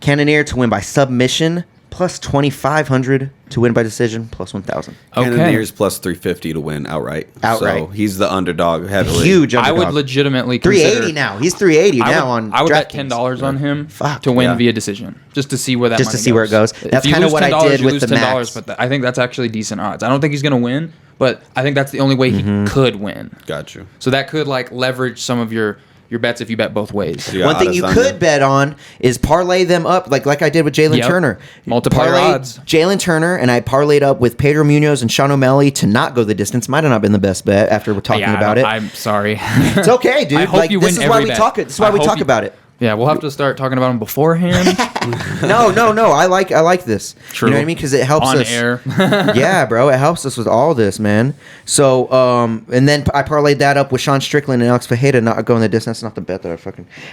Cannonier to win by submission plus 2,500, to win by decision plus 1,000. Cannonier's plus 350 to win outright. So he's the underdog heavily. Huge underdog. I would legitimately 380 now. He's 380 now on I would bet DraftKings. $10 on him to win via decision, just to see where that. Just to see where it goes. That's kind of what I did with the Max. But I think that's actually decent odds. I don't think he's going to win, but I think that's the only way he could win. Got you. So that could like leverage some of your bets if you bet both ways. One thing you could bet on is parlay them up like I did with Jalen Turner. Multiplier odds. Jalen Turner, and I parlayed up with Pedro Munoz and Sean O'Malley to not go the distance. Might have not been the best bet after we're talking about it. I'm sorry. It's okay, dude. I hope you win this is why every we bet. talk it. This is why we talk about it. Yeah, we'll have to start talking about them beforehand. No. I like this. True. You know what I mean? Because it helps on us. air. Yeah, bro. It helps us with all this, man. So, and then I parlayed that up with Sean Strickland and Alex Pajeta not going the distance. That's not the bet that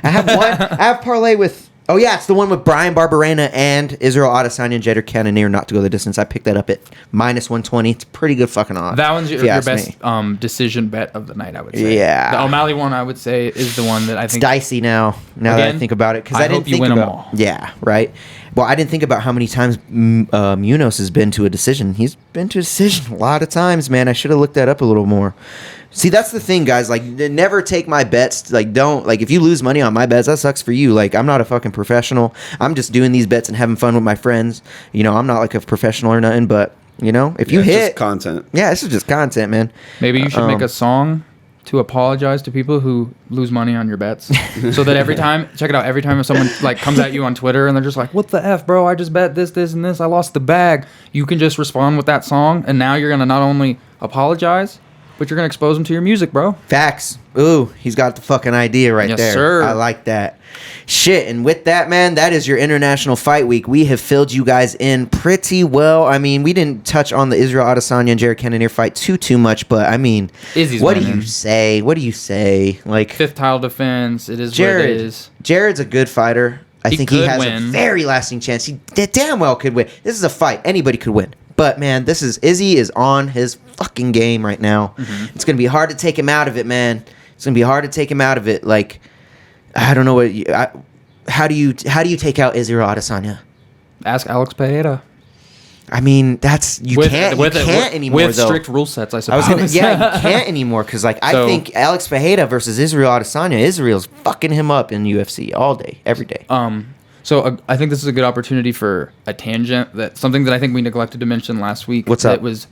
I have one. I have parlay with. Oh yeah, it's the one with Brian Barberena and Israel Adesanya and Jeter Cannonier not to go the distance. I picked that up at minus 120. It's pretty good fucking odds. That one's your best decision bet of the night, I would say. Yeah. The O'Malley one, I would say, is the one that I think... It's dicey now that I think about it. Because I didn't think win about, them all. Yeah, right. Well, I didn't think about how many times Munoz has been to a decision. He's been to a decision a lot of times, man. I should have looked that up a little more. See, that's the thing, guys. Like, never take my bets. Like, don't. Like, if you lose money on my bets, that sucks for you. Like, I'm not a fucking professional. I'm just doing these bets and having fun with my friends. You know, I'm not like a professional or nothing. But, you know, if you hit. It's just content. Yeah, this is just content, man. Maybe you should make a song to apologize to people who lose money on your bets. So that every time, check it out, every time if someone like comes at you on Twitter and they're just like, what the F, bro? I just bet this, and this. I lost the bag. You can just respond with that song. And now you're going to not only apologize, but you're going to expose them to your music, bro. Facts. Ooh, he's got the fucking idea right there. Yes, sir. I like that. Shit, and with that, man, that is your International Fight Week. We have filled you guys in pretty well. I mean, we didn't touch on the Israel Adesanya and Jared Cannonier fight too much, but I mean, Izzy's what winning. do you say? What do you say? Like 5th title defense. It is what it is. Jared's a good fighter. I think he could has win. a very lasting chance. He damn well could win. This is a fight. Anybody could win. But, man, Izzy is on his fucking game right now. Mm-hmm. It's going to be hard to take him out of it, man. It's going to be hard to take him out of it. Like, I don't know how do you take out Israel Adesanya? Ask Alex Pajeta. I mean, that's you can't anymore with though. strict rule sets. I I suppose. was gonna, yeah, you can't anymore because like I think Alex Pajeta versus Israel Adesanya, Israel's fucking him up in UFC all day, every day. So I think this is a good opportunity for a tangent. That something that I think we neglected to mention last week. What's up? It was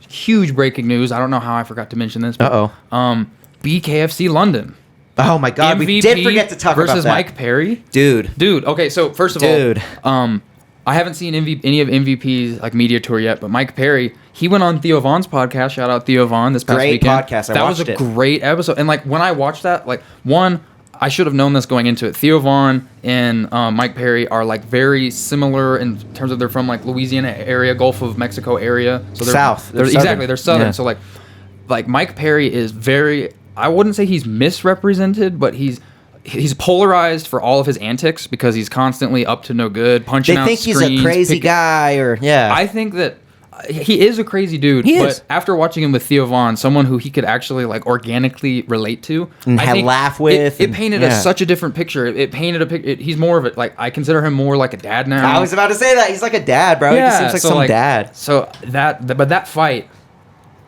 huge breaking news. I don't know how I forgot to mention this. BKFC London. Oh my god, MVP we did forget to talk about that. versus Mike Perry. Dude. Okay, so first of all, I haven't seen any of MVP's like media tour yet, but Mike Perry, he went on Theo Vaughn's podcast. Shout out Theo Vaughn this past Great weekend. podcast. That was a great episode. And like when I watched that, like I should have known this going into it. Theo Vaughn and Mike Perry are like very similar in terms of they're from like Louisiana area, Gulf of Mexico area. So they're South. They're Southern. exactly, they're southern. Yeah. So like Mike Perry is very, I wouldn't say he's misrepresented, but he's polarized for all of his antics because he's constantly up to no good, punching out They think he's a screens, crazy guy or I think that he is a crazy dude. But after watching him with Theo Vaughn, someone who he could actually like organically relate to and laugh with, it painted such a different picture. It painted a picture. He's more of it. Like I consider him more like a dad now. I was about to say that he's like a dad, bro. Yeah, he seems like some dad. So that fight.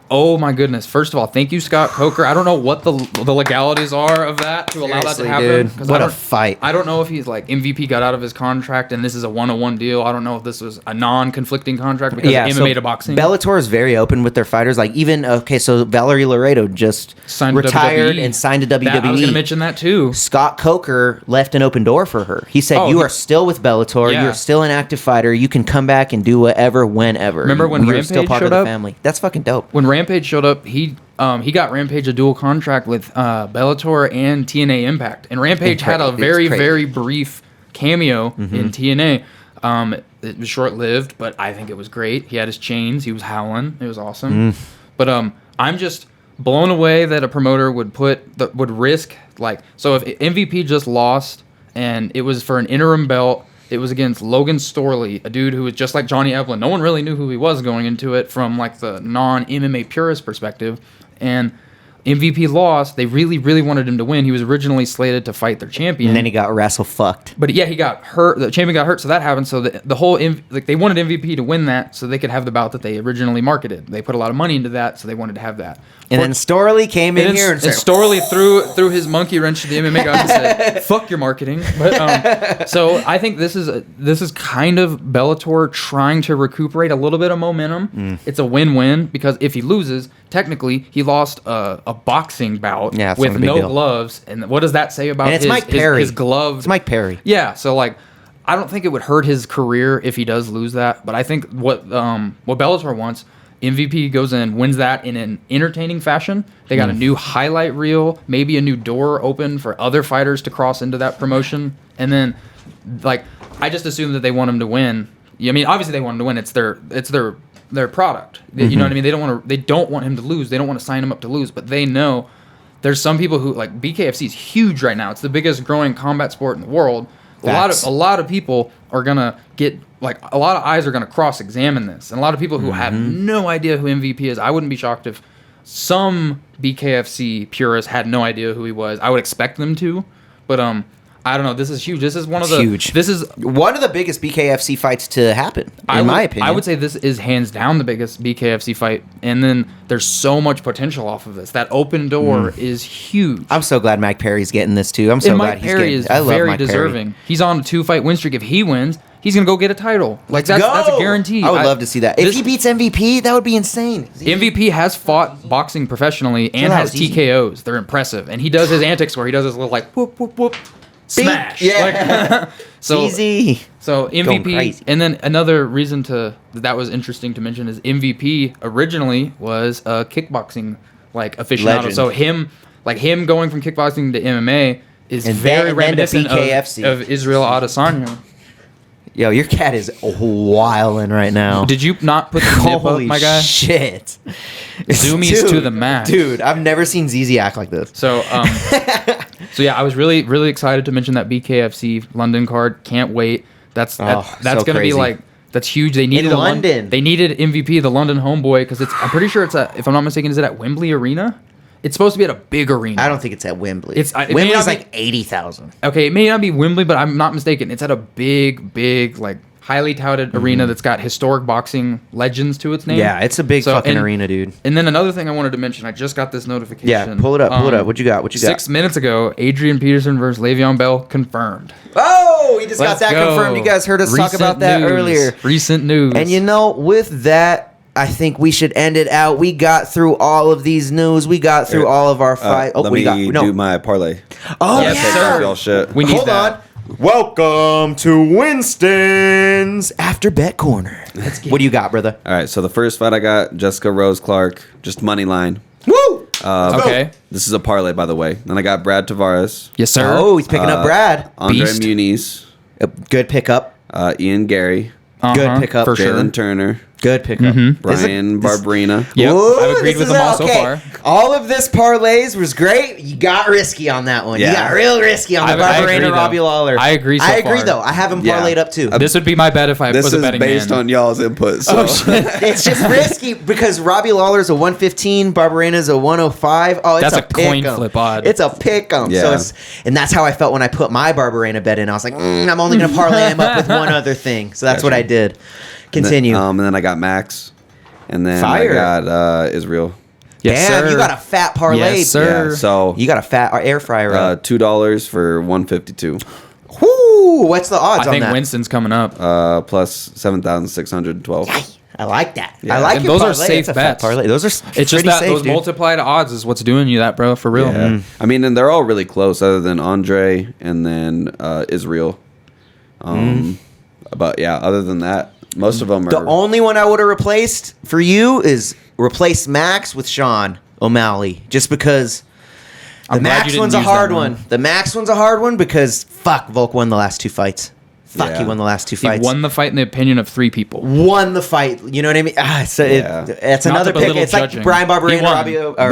Oh my goodness! First of all, thank you, Scott Coker. I don't know what the legalities are of that to allow that to happen. Dude, what a fight! I don't know if he's like MVP got out of his contract and this is a 1-on-1 deal. I don't know if this was a non-conflicting contract because of MMA to boxing. Bellator is very open with their fighters. Like even so Valerie Laredo just retired and signed to WWE. I was going to mention that too. Scott Coker left an open door for her. He said, "You are still with Bellator. Yeah. You're still an active fightor. You can come back and do whatever, whenever." Remember when you're Rampage still part showed of the up? family? That's fucking dope. When Rampage showed up, he got Rampage a dual contract with Bellator and TNA Impact, and Rampage had a very brief cameo in TNA. It was short lived, but I think it was great. He had his chains, he was howling, it was awesome. But I'm just blown away that a promoter would risk so if MVP just lost and it was for an interim belt. It was against Logan Storley, a dude who was just like Johnny Evelyn. No one really knew who he was going into it from like the non-MMA purist perspective. And MVP lost. They really, really wanted him to win. He was originally slated to fight their champion. And then he got wrestle fucked. But yeah, he got hurt. The champion got hurt, so that happened. So the whole they wanted MVP to win that so they could have the bout that they originally marketed. They put a lot of money into that, so they wanted to have that. And then Storley came in here and said, Storley threw his monkey wrench to the MMA guy and said, "Fuck your marketing." But so I think this is kind of Bellator trying to recuperate a little bit of momentum. It's a win-win because if he loses, technically he lost a boxing bout with no gloves. And what does that say about his gloves? It's Mike Perry. Yeah, so like I don't think it would hurt his career if he does lose that. But I think what Bellator wants. MVP goes in, wins that in an entertaining fashion. They got a new highlight reel, maybe a new door open for other fighters to cross into that promotion. And then, I just assume that they want him to win. I mean, obviously they want him to win. It's their product. You know what I mean? They don't want him to lose. They don't want to sign him up to lose. But they know there's some people who BKFC is huge right now. It's the biggest growing combat sport in the world. A lot of people are gonna get a lot of eyes are gonna cross-examine this, and a lot of people who have no idea who MVP is. I wouldn't be shocked if some BKFC purists had no idea who he was. I would expect them to, but I don't know. This is huge. This is one of the biggest BKFC fights to happen, in my opinion. I would say this is hands down the biggest BKFC fight, and then there's so much potential off of this. That open door is huge. I'm so glad Mike Perry's getting this too. I'm so glad he's getting it. I love very Mike deserving. Perry. He's on a 2-fight win streak. If he wins, he's gonna go get a title. That's a guarantee. I would love to see that. If he beats MVP, that would be insane. MVP has fought boxing professionally and has TKOs. They're impressive, and he does his antics where he does his little whoop whoop whoop. Smash! Yeah, so easy. So MVP, and then another reason that was interesting to mention is MVP originally was a kickboxing aficionado. Legend. So him going from kickboxing to MMA is very reminiscent of Israel Adesanya. Yo, your cat is wildin' right now. Did you not put the nip up, my guy? Shit. Zoomies to the max. Dude, I've never seen ZZ act like this. So, so yeah, I was really, really excited to mention that BKFC London card. Can't wait. That's going to be that's huge. They needed London. They needed MVP, the London homeboy, because I'm pretty sure if I'm not mistaken, is it at Wembley Arena? It's supposed to be at a big arena. I don't think it's at Wembley. Wembley's 80,000. Okay, it may not be Wembley, but I'm not mistaken. It's at a big highly touted arena that's got historic boxing legends to its name. Yeah, it's a big fucking arena, dude. And then another thing I wanted to mention, I just got this notification. Yeah, pull it up. What you got? 6 minutes ago, Adrian Peterson versus Le'Veon Bell confirmed. Oh, he just got Let's that go. confirmed. You guys heard us talk Recent about that news. earlier. Recent news. And with that, I think we should end it out. We got through all of these news. We got through all of our fights. Let me do my parlay. Oh, Yes, yeah. sir. Take off y'all shit. We need Hold that. on. Welcome to Winston's After Bet Corner. What do you got, brother? All right, so the first fight I got, Jessica Rose Clark, just money line. Woo! Okay. This is a parlay, by the way. Then I got Brad Tavares, Yes, sir. Oh, he's picking up Brad. Andre Beast. Muniz, A good pickup. Ian Gary, Good pickup. For sure. Jalen Turner, Good pickup. Brian Barberina. Yep, Ooh, I've agreed this with is them all okay. so far. All of this parlays was great. You got risky on that one. You Yeah. got real risky on the I agree, Barberina though. Robbie Lawler. I agree so I agree, far. though. I have him Yeah. parlayed up too. This would be my bet if I This was a is betting based man. on y'all's input. So. It's just risky because Robbie Lawler's a 115, Barberina's a 105. Oh, it's That's a a coin pick 'em. flip odd. It's a pick 'em. So Yeah. and that's how I felt when I put my Barberina bet in. I was like, I'm only going to parlay him up with one other thing. So that's what I did. Continue. And then I got Max. And then Fire. I got Israel. Yes, Damn, sir. you got a fat parlay. Yes, sir. Yeah, so You got a fat air fryer up. $2 for 152. Whoo! What's the odds I on think that? Winston's coming up. Plus 7,612. I like that. Yeah. I like And your those are parlay. safe It's a fat bets. parlay. Those are It's pretty just that safe, those dude. multiplied odds is what's doing you that, bro. For real. Yeah. I mean, and they're all really close, other than Andre and then Israel. But yeah, other than that, most of them are. The only one I would have replaced for you is replace Max with Sean O'Malley, just because the I'm glad you Max didn't one's a use hard that one. The Max one's a hard one because fuck, Volk won the last two fights. Fuck, Yeah. he won the last two He fights. won the fight in the opinion of 3 people. Won the fight. You know what I mean? So Yeah. it's Not another to pick. belittle It's like judging. Brian Barberina He and won.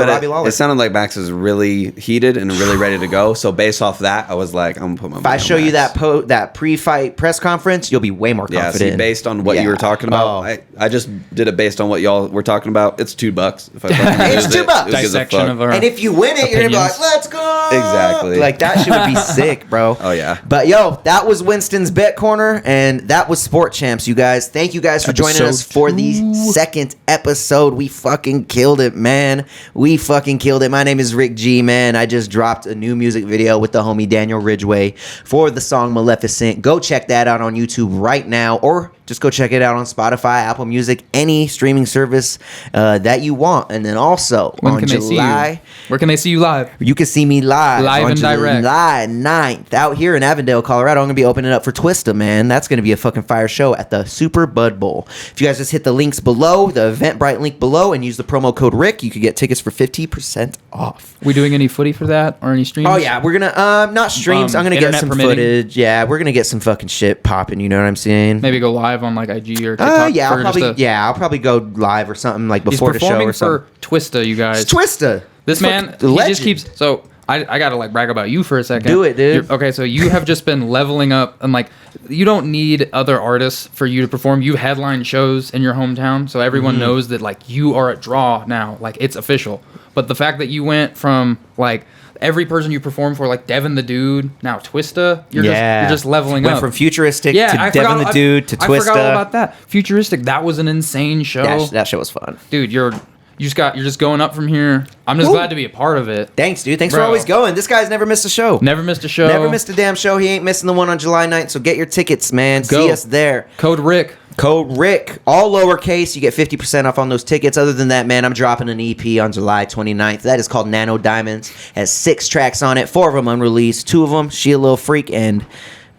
Robbie Lawler. it sounded like Max is really heated and really ready to go. So based off that, I was like, I'm gonna put my. If I money on show you Max. that pre-fight press conference, you'll be way more Yeah, confident. see, based on what Yeah. you were talking about, Oh. I just did it based on what y'all were talking about. It's $2. If I fucking It's lose it, $2. who gives a Dissection fuck? of our. And if you win it, you're gonna be like, opinions. "Let's go!" Exactly. Like that shit would be sick, bro. Oh, yeah. But yo, that was Winston's Bet Corner, and that was Sport Champs. You guys, thank you guys for joining us Episode for the second episode. We fucking killed it, man. We fucking killed it. My name is Rick G, man. I just dropped a new music video with the homie Daniel Ridgway for the song Maleficent. Go check that out on YouTube right now, or just go check it out on Spotify, Apple Music, any streaming service that you want. And then also when on can they see you? July, Where can they see you live? you can see me live Live on and direct. July 9th out here in Avondale, Colorado. I'm going to be opening up for Twista, man. That's going to be a fucking fire show at the Super Bud Bowl. If you guys just hit the links below, the Eventbrite link below, and use the promo code Rick, you could get tickets for 50% off. We doing any footy for that or any streams? Oh yeah, we're gonna not streams. I'm gonna get internet some permitting. footage. Yeah, we're gonna get some fucking shit popping. You know what I'm saying? Maybe go live on like IG or TikTok. Yeah, for just I'll probably go live or something like He's before the show performing or something. for Twista, you guys. It's Twista. This man, Fucking he legend. just keeps. So I gotta like brag about you for a second. Do it, dude. Okay, so you have just been leveling up, and like you don't need other artists for you to perform. You headline shows in your hometown, so everyone knows that like you are a draw now. Like it's official. But the fact that you went from like every person you performed for, like Devin the Dude, now Twista, you're just leveling Went up. from futuristic Yeah, to I Devin forgot, the Dude to I forgot all Twista. about that. Futuristic, that was an insane show. That show was fun. Dude, you're just going up from here. I'm just Woo. glad to be a part of it. Thanks, dude. Thanks for Bro. always going. This guy's never missed a show. Never missed a show. Never missed a damn show. He ain't missing the one on July 9th. So get your tickets, man. Go. See us there. Code Rick. Code Rick, all lowercase. You get 50% off on those tickets. Other than that, man, I'm dropping an EP on July 29th. That is called Nano Diamonds. Has 6 tracks on it. 4 of them unreleased. 2 of them, She a Little Freak, and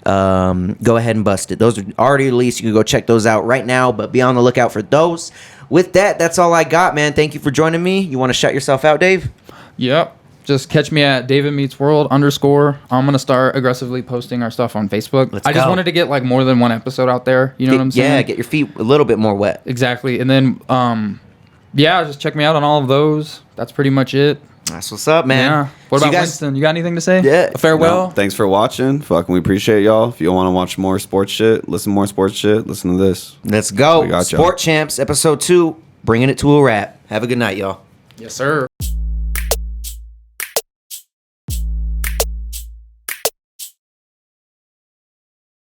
Go Ahead and Bust It. Those are already released. You can go check those out right now, but be on the lookout for those. With that, that's all I got, man. Thank you for joining me. You want to shout yourself out, Dave? Yep. Just catch me at DavidMeetsWorld _ I'm gonna start aggressively posting our stuff on Facebook. Let's I just go. wanted to get like more than one episode out there. You know what I'm saying? Yeah, get your feet a little bit more wet. Exactly. And then yeah, just check me out on all of those. That's pretty much it. That's what's up, man. Yeah. What So about you guys- Winston? You got anything to say? Yeah. A farewell? No, thanks for watching. Fucking, we appreciate y'all. If you want to watch more sports shit, listen to more sports shit, listen to this. Let's go. We got y'all. Sport Champs, episode 2, bringing it to a wrap. Have a good night, y'all. Yes, sir.